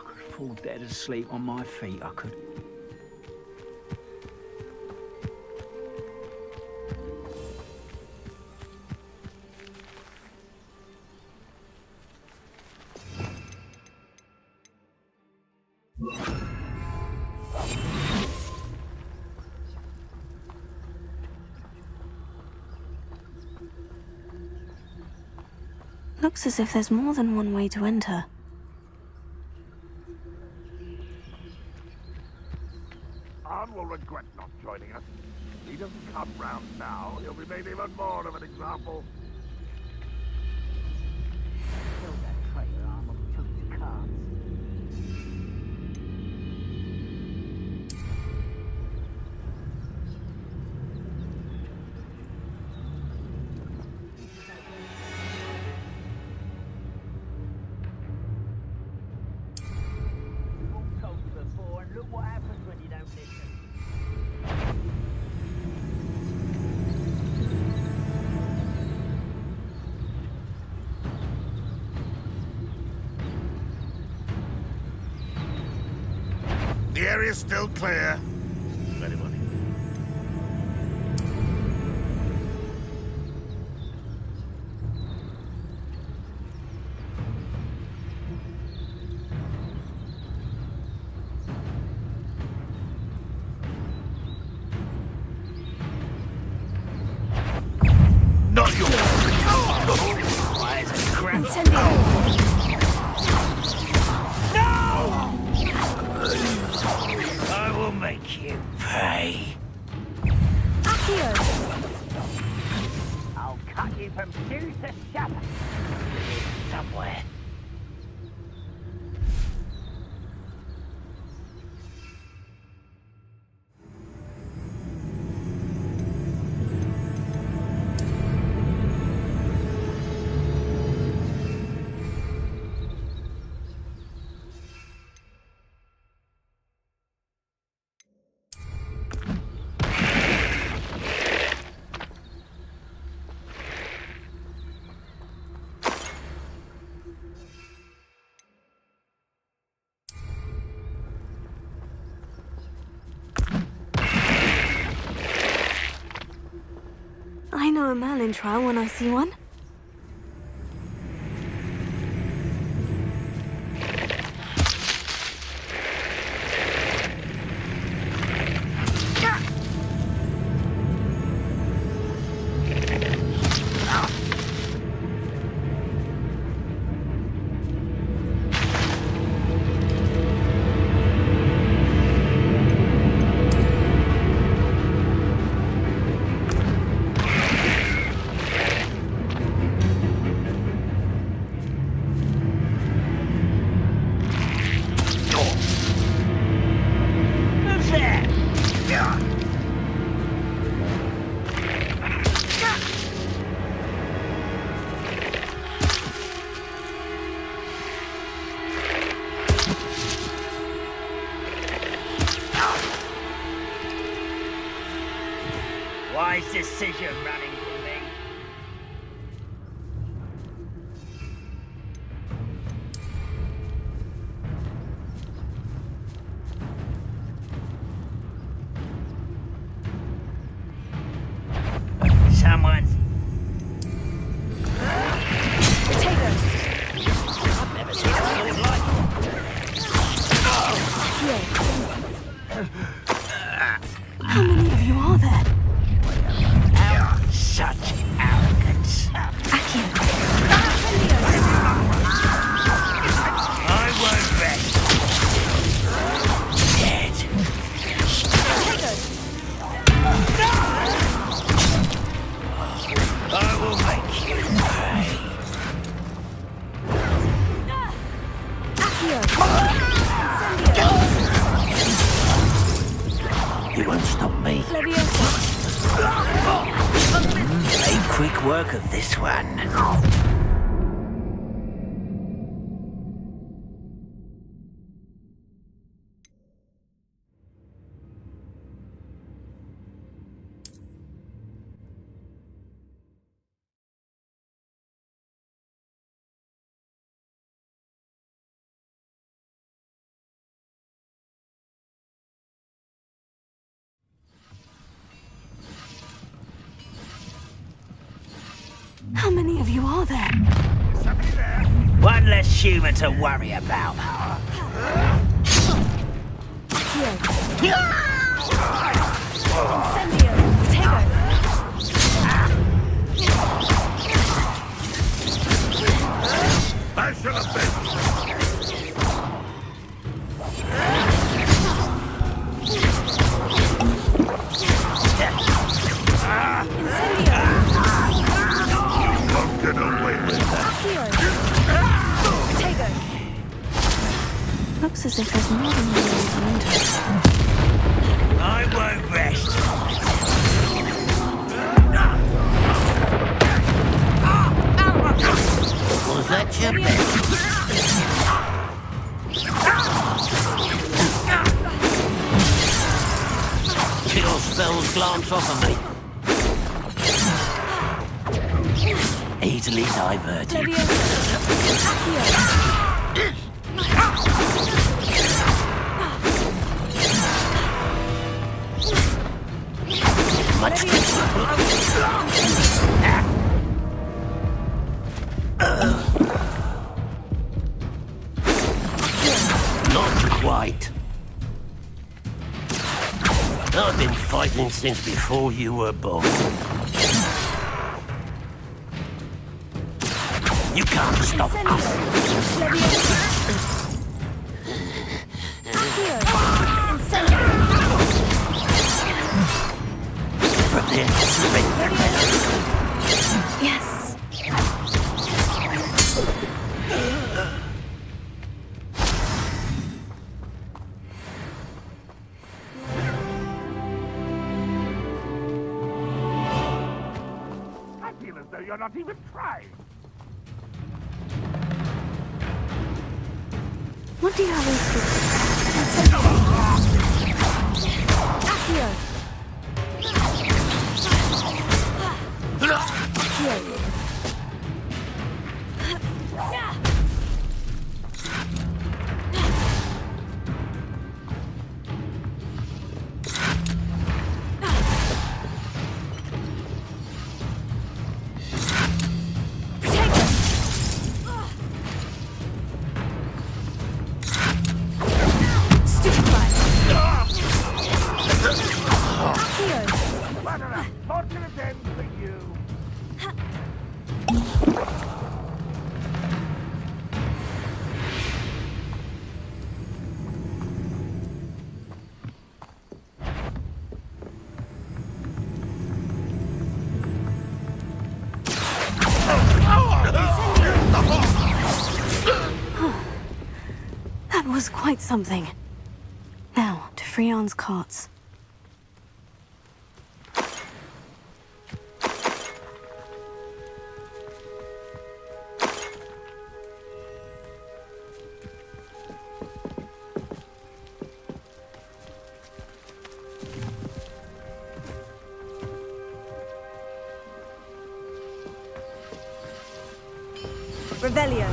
could fall dead asleep on my feet, I could. Looks as if there's more than one way to enter. Arn will regret not joining us. If he doesn't come round now, he'll be made even more of an example. Kill that traitor, Arn, or we took his cards. Look what happens when you don't listen. The area's still clear. Anybody? Not yours. No! I will make you pay. I'll cut you from shoes to shatter. Somewhere. I know a Merlin trial when I see one. Wise decision running from me. Someone. I've never seen a sword like How many of you are there? such arrogance. Accio. I won't rest. Dead. I will make you pay. You won't stop me. Make quick work of this one. How many of you are there? One less human to worry about. I should have been. Don't get away with that. Looks as if there's more than one way to enter. I won't rest. Was that your best? Chill spells glance off of me. Easily diverted. Much Not quite. I've been fighting since before you were born. You can't stop us. Prepare to surrender. Yes. I feel as though you're not even trying. What do you have in Fortunate end for you. That was quite something. Now, to Freon's carts. Revelio.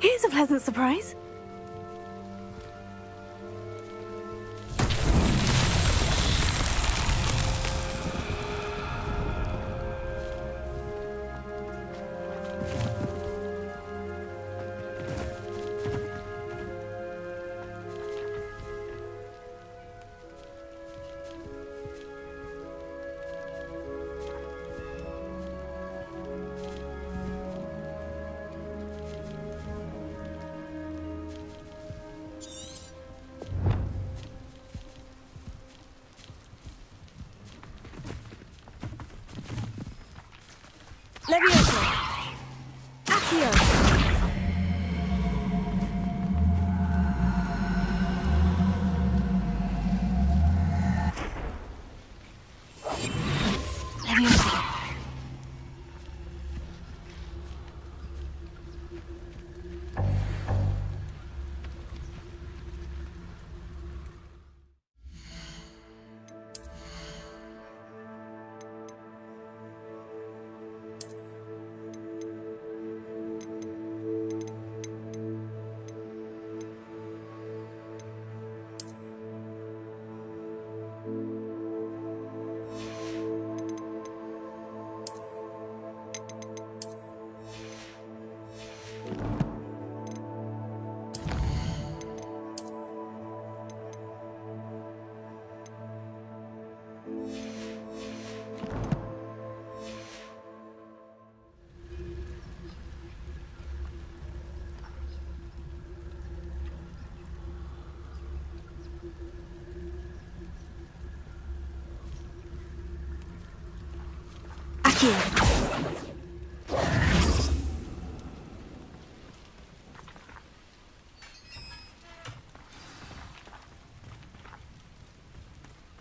Here's a pleasant surprise. Levioso. Accio. Levioso.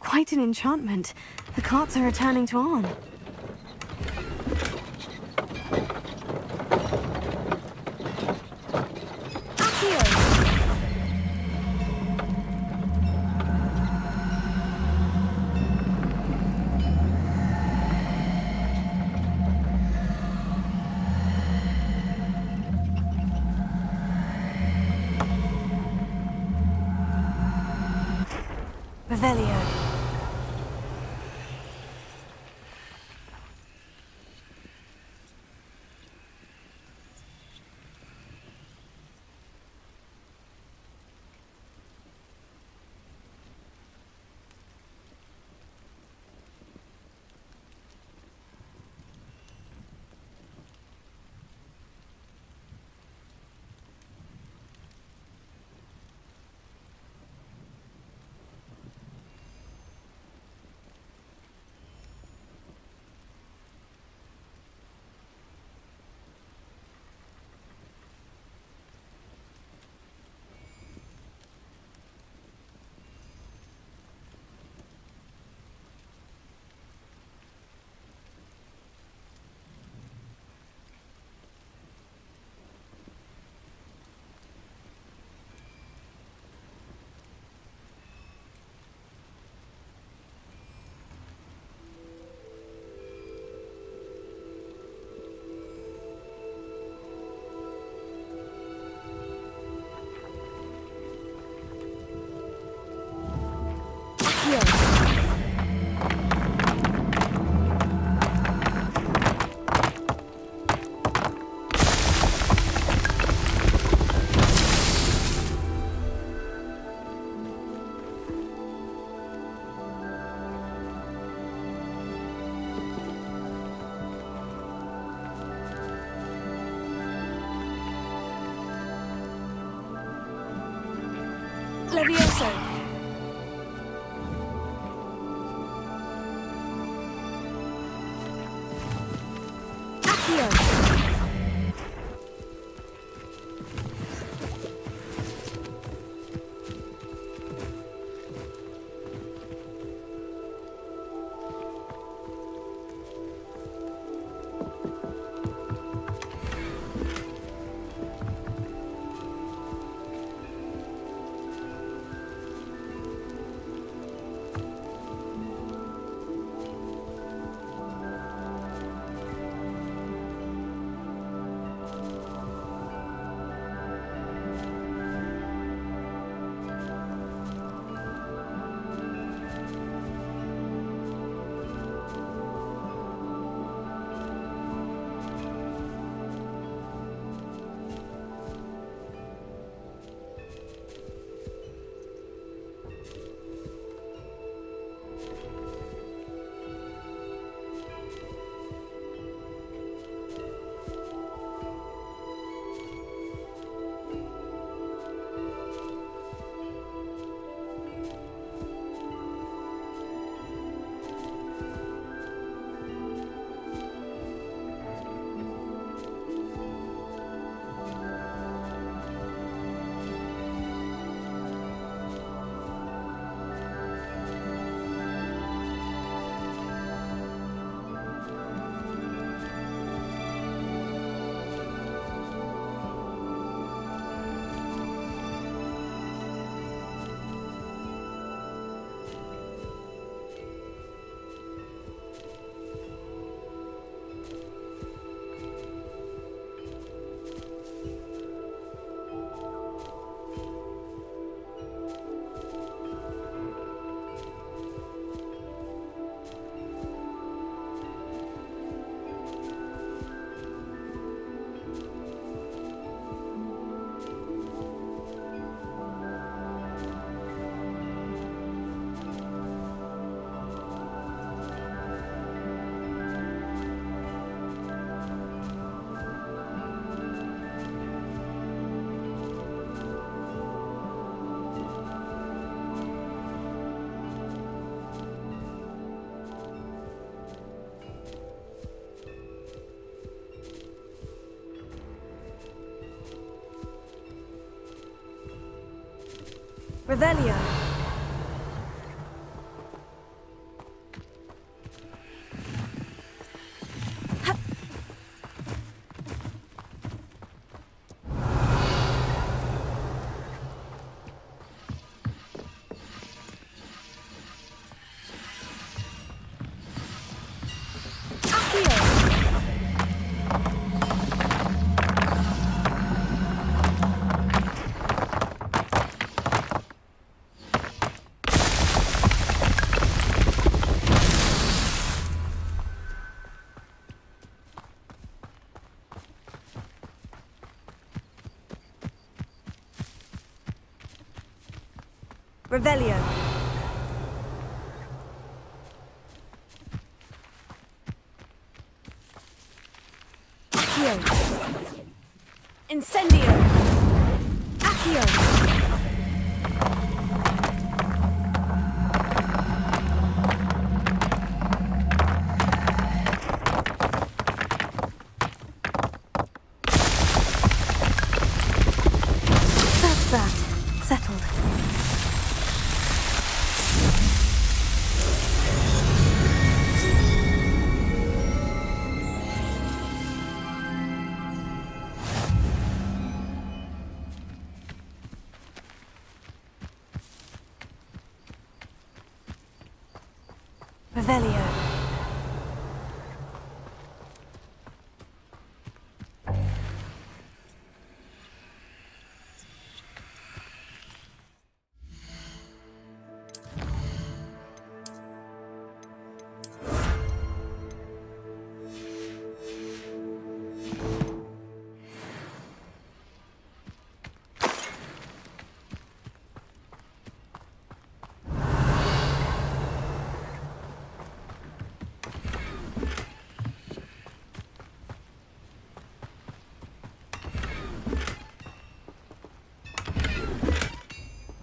Quite an enchantment. The carts are returning to Arn. Revelio. Levioso. Revelio. Revelio. Accio. Incendio. Accio. That's that. Settled. Revelio.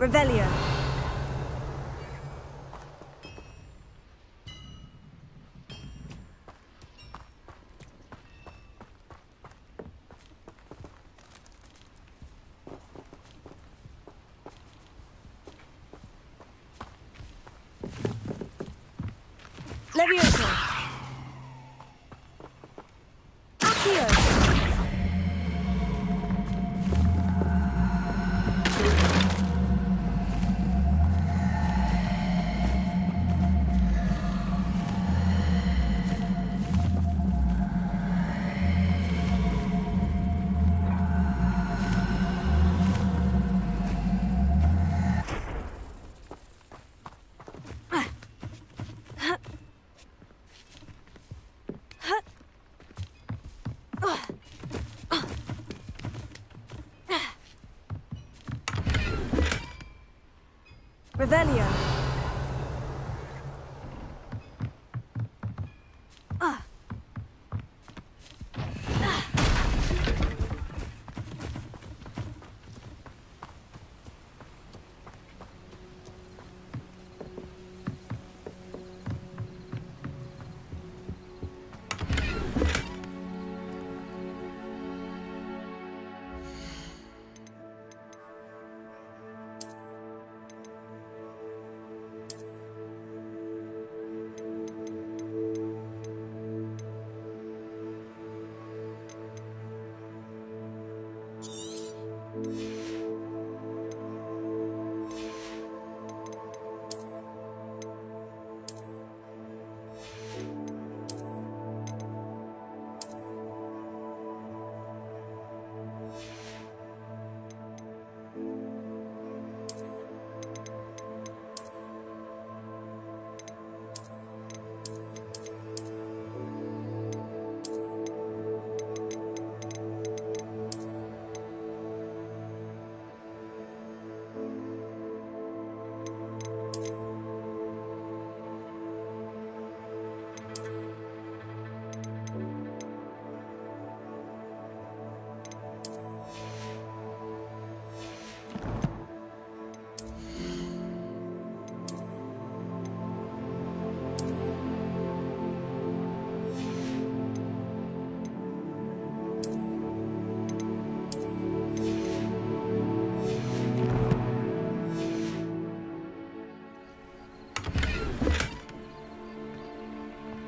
Revelio. Levioso. Accio. Revelio.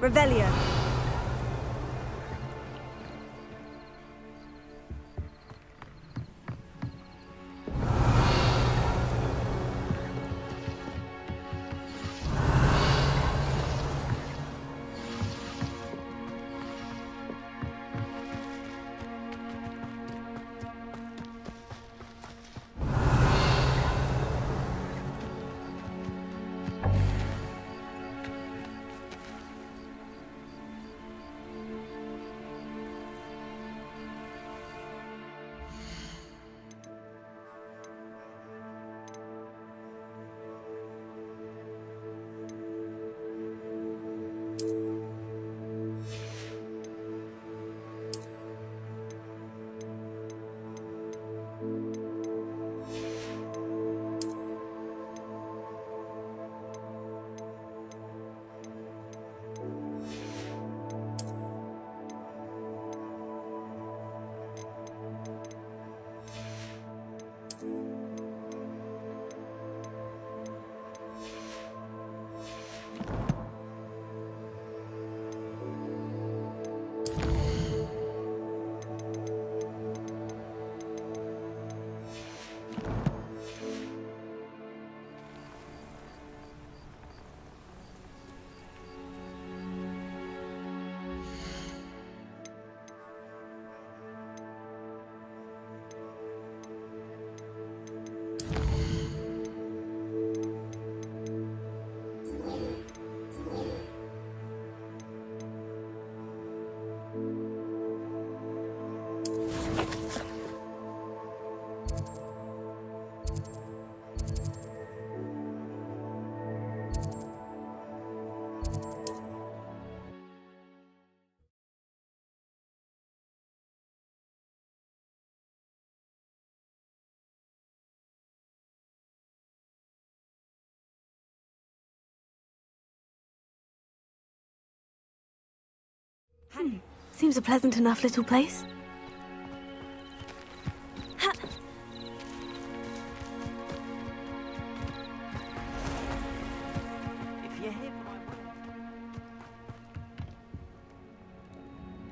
Revelio. Seems a pleasant enough little place.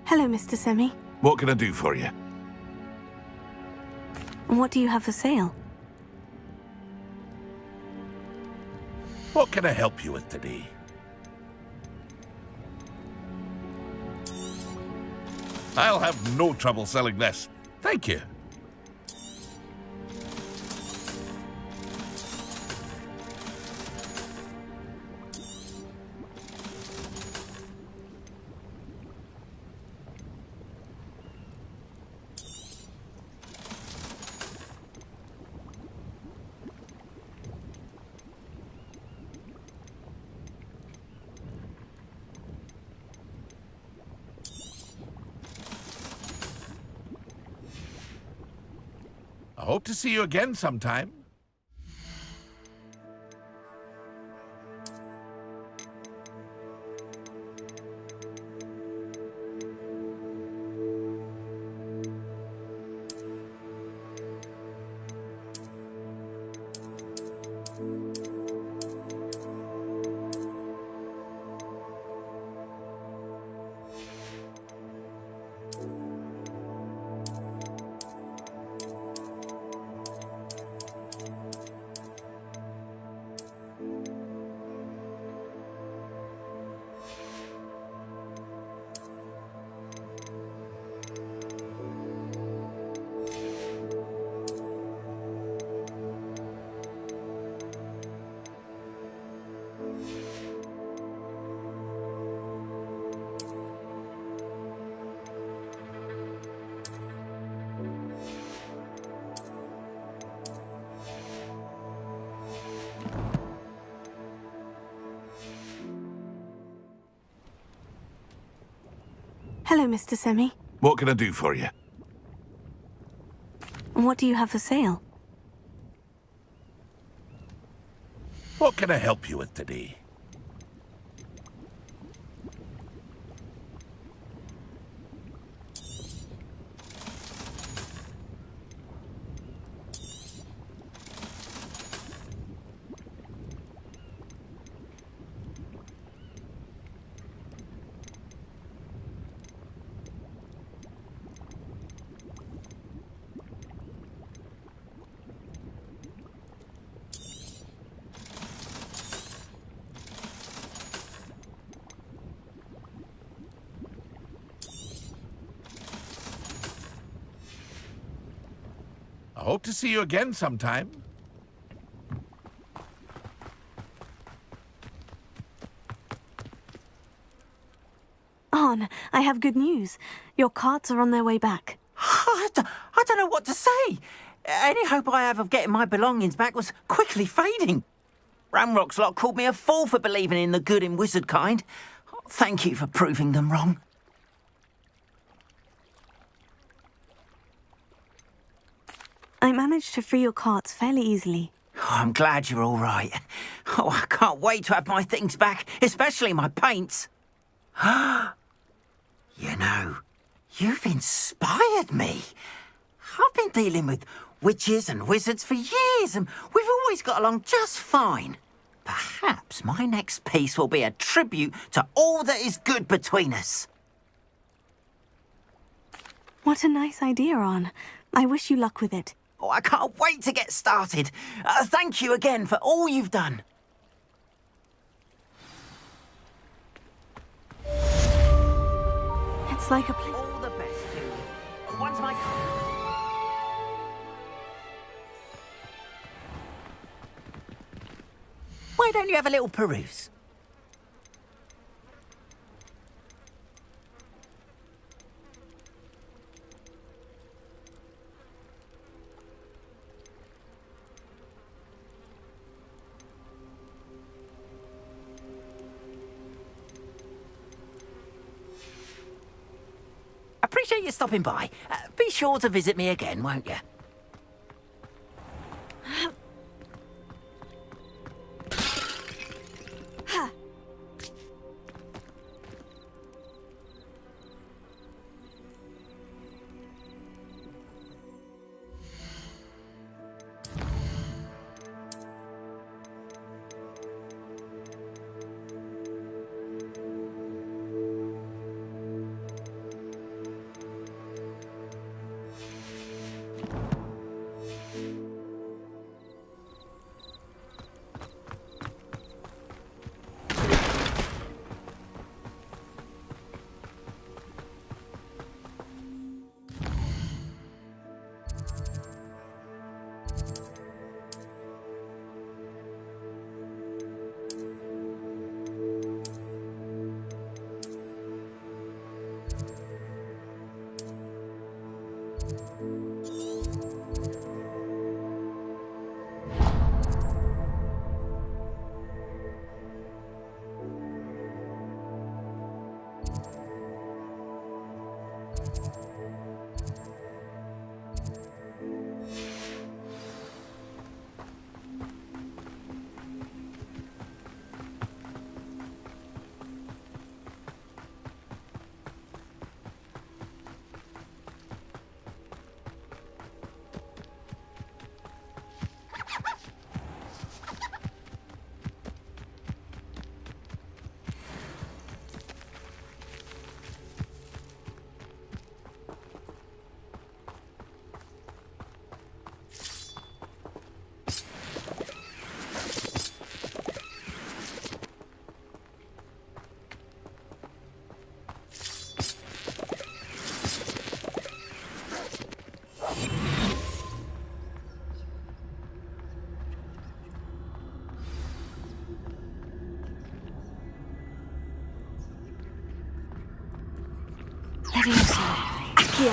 Hello, Mr. Semi. What can I do for you? And what do you have for sale? What can I help you with today? I'll have no trouble selling this. Thank you. I hope to see you again sometime. Hello, Mr. Semi. What can I do for you? And what do you have for sale? What can I help you with today? I hope to see you again sometime. Arn, I have good news. Your carts are on their way back. I don't know what to say. Any hope I have of getting my belongings back was quickly fading. Ramrock's lot called me a fool for believing in the good in wizard kind. Thank you for proving them wrong. I managed to free your carts fairly easily. Oh, I'm glad you're all right. Oh, I can't wait to have my things back, especially my paints. You know, you've inspired me. I've been dealing with witches and wizards for years, and we've always got along just fine. Perhaps my next piece will be a tribute to all that is good between us. What a nice idea, Arn. I wish you luck with it. Oh, I can't wait to get started. Thank you again for all you've done. It's like a place. All the best to you. Once my... Why don't you have a little peruse? Appreciate you stopping by. Be sure to visit me again, won't you? Leviosa. Accio.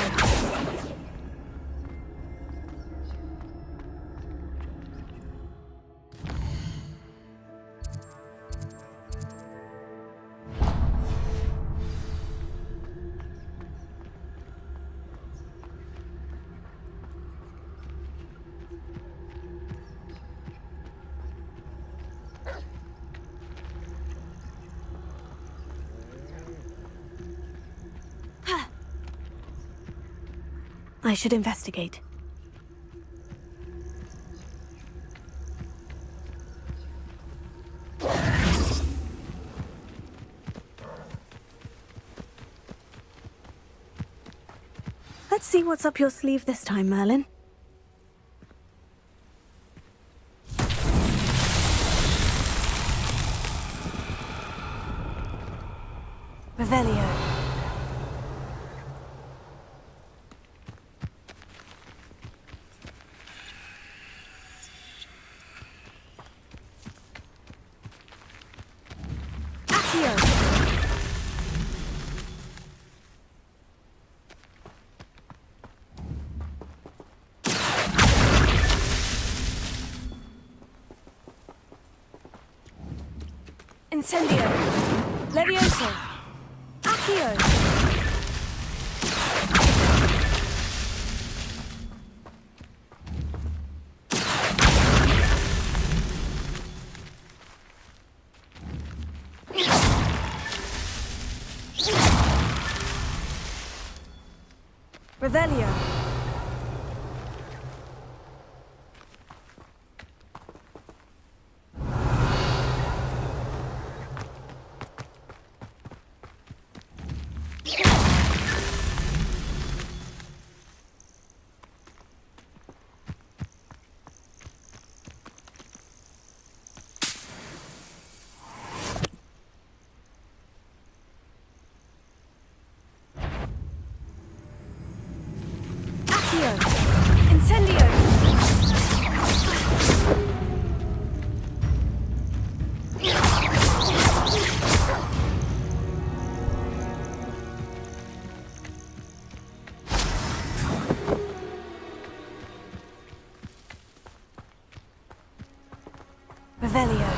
I should investigate. Let's see what's up your sleeve this time, Merlin. Revelio. Incendio. Levioso. Accio. Revelio. Incendio! Revelio.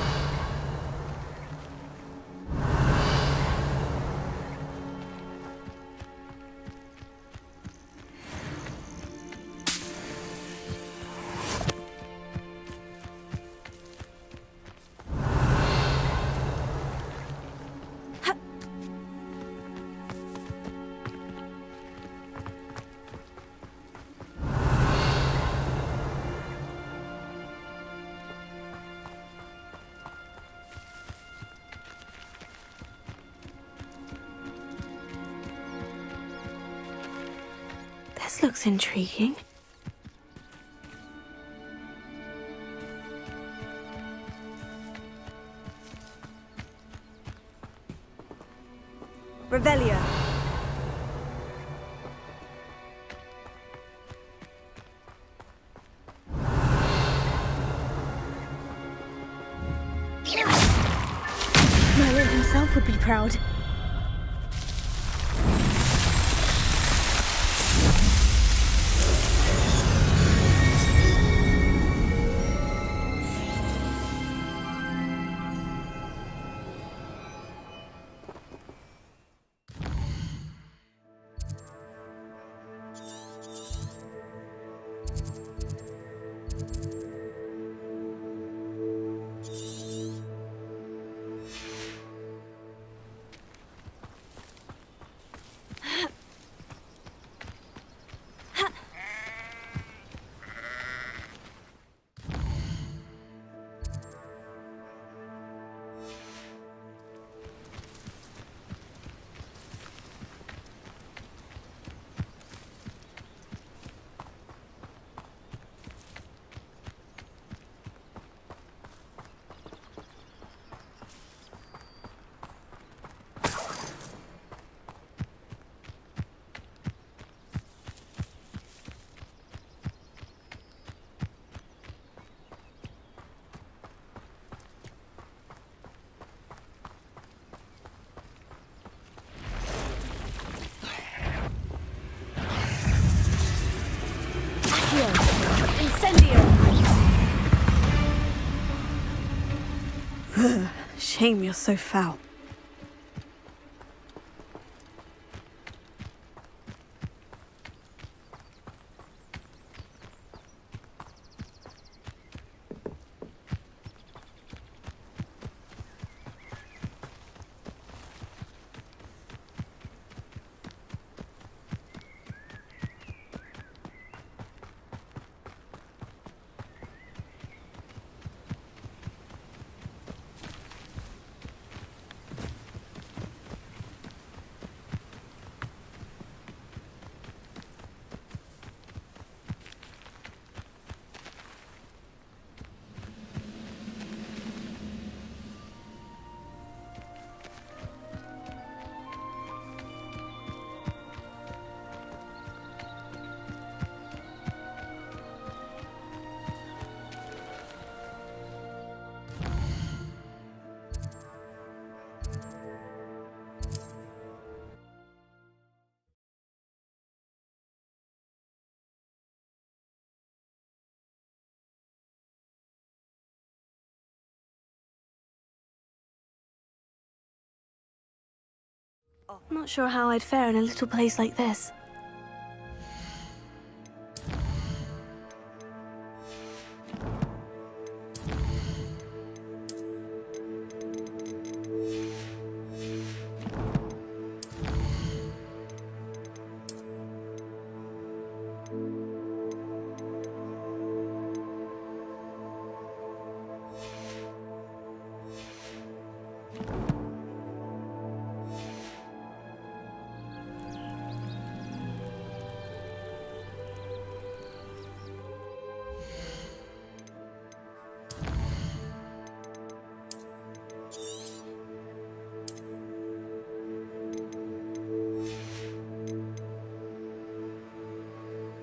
This looks intriguing. Revelio. Merlin himself would be proud. Shame you're so foul. Not sure how I'd fare in a little place like this.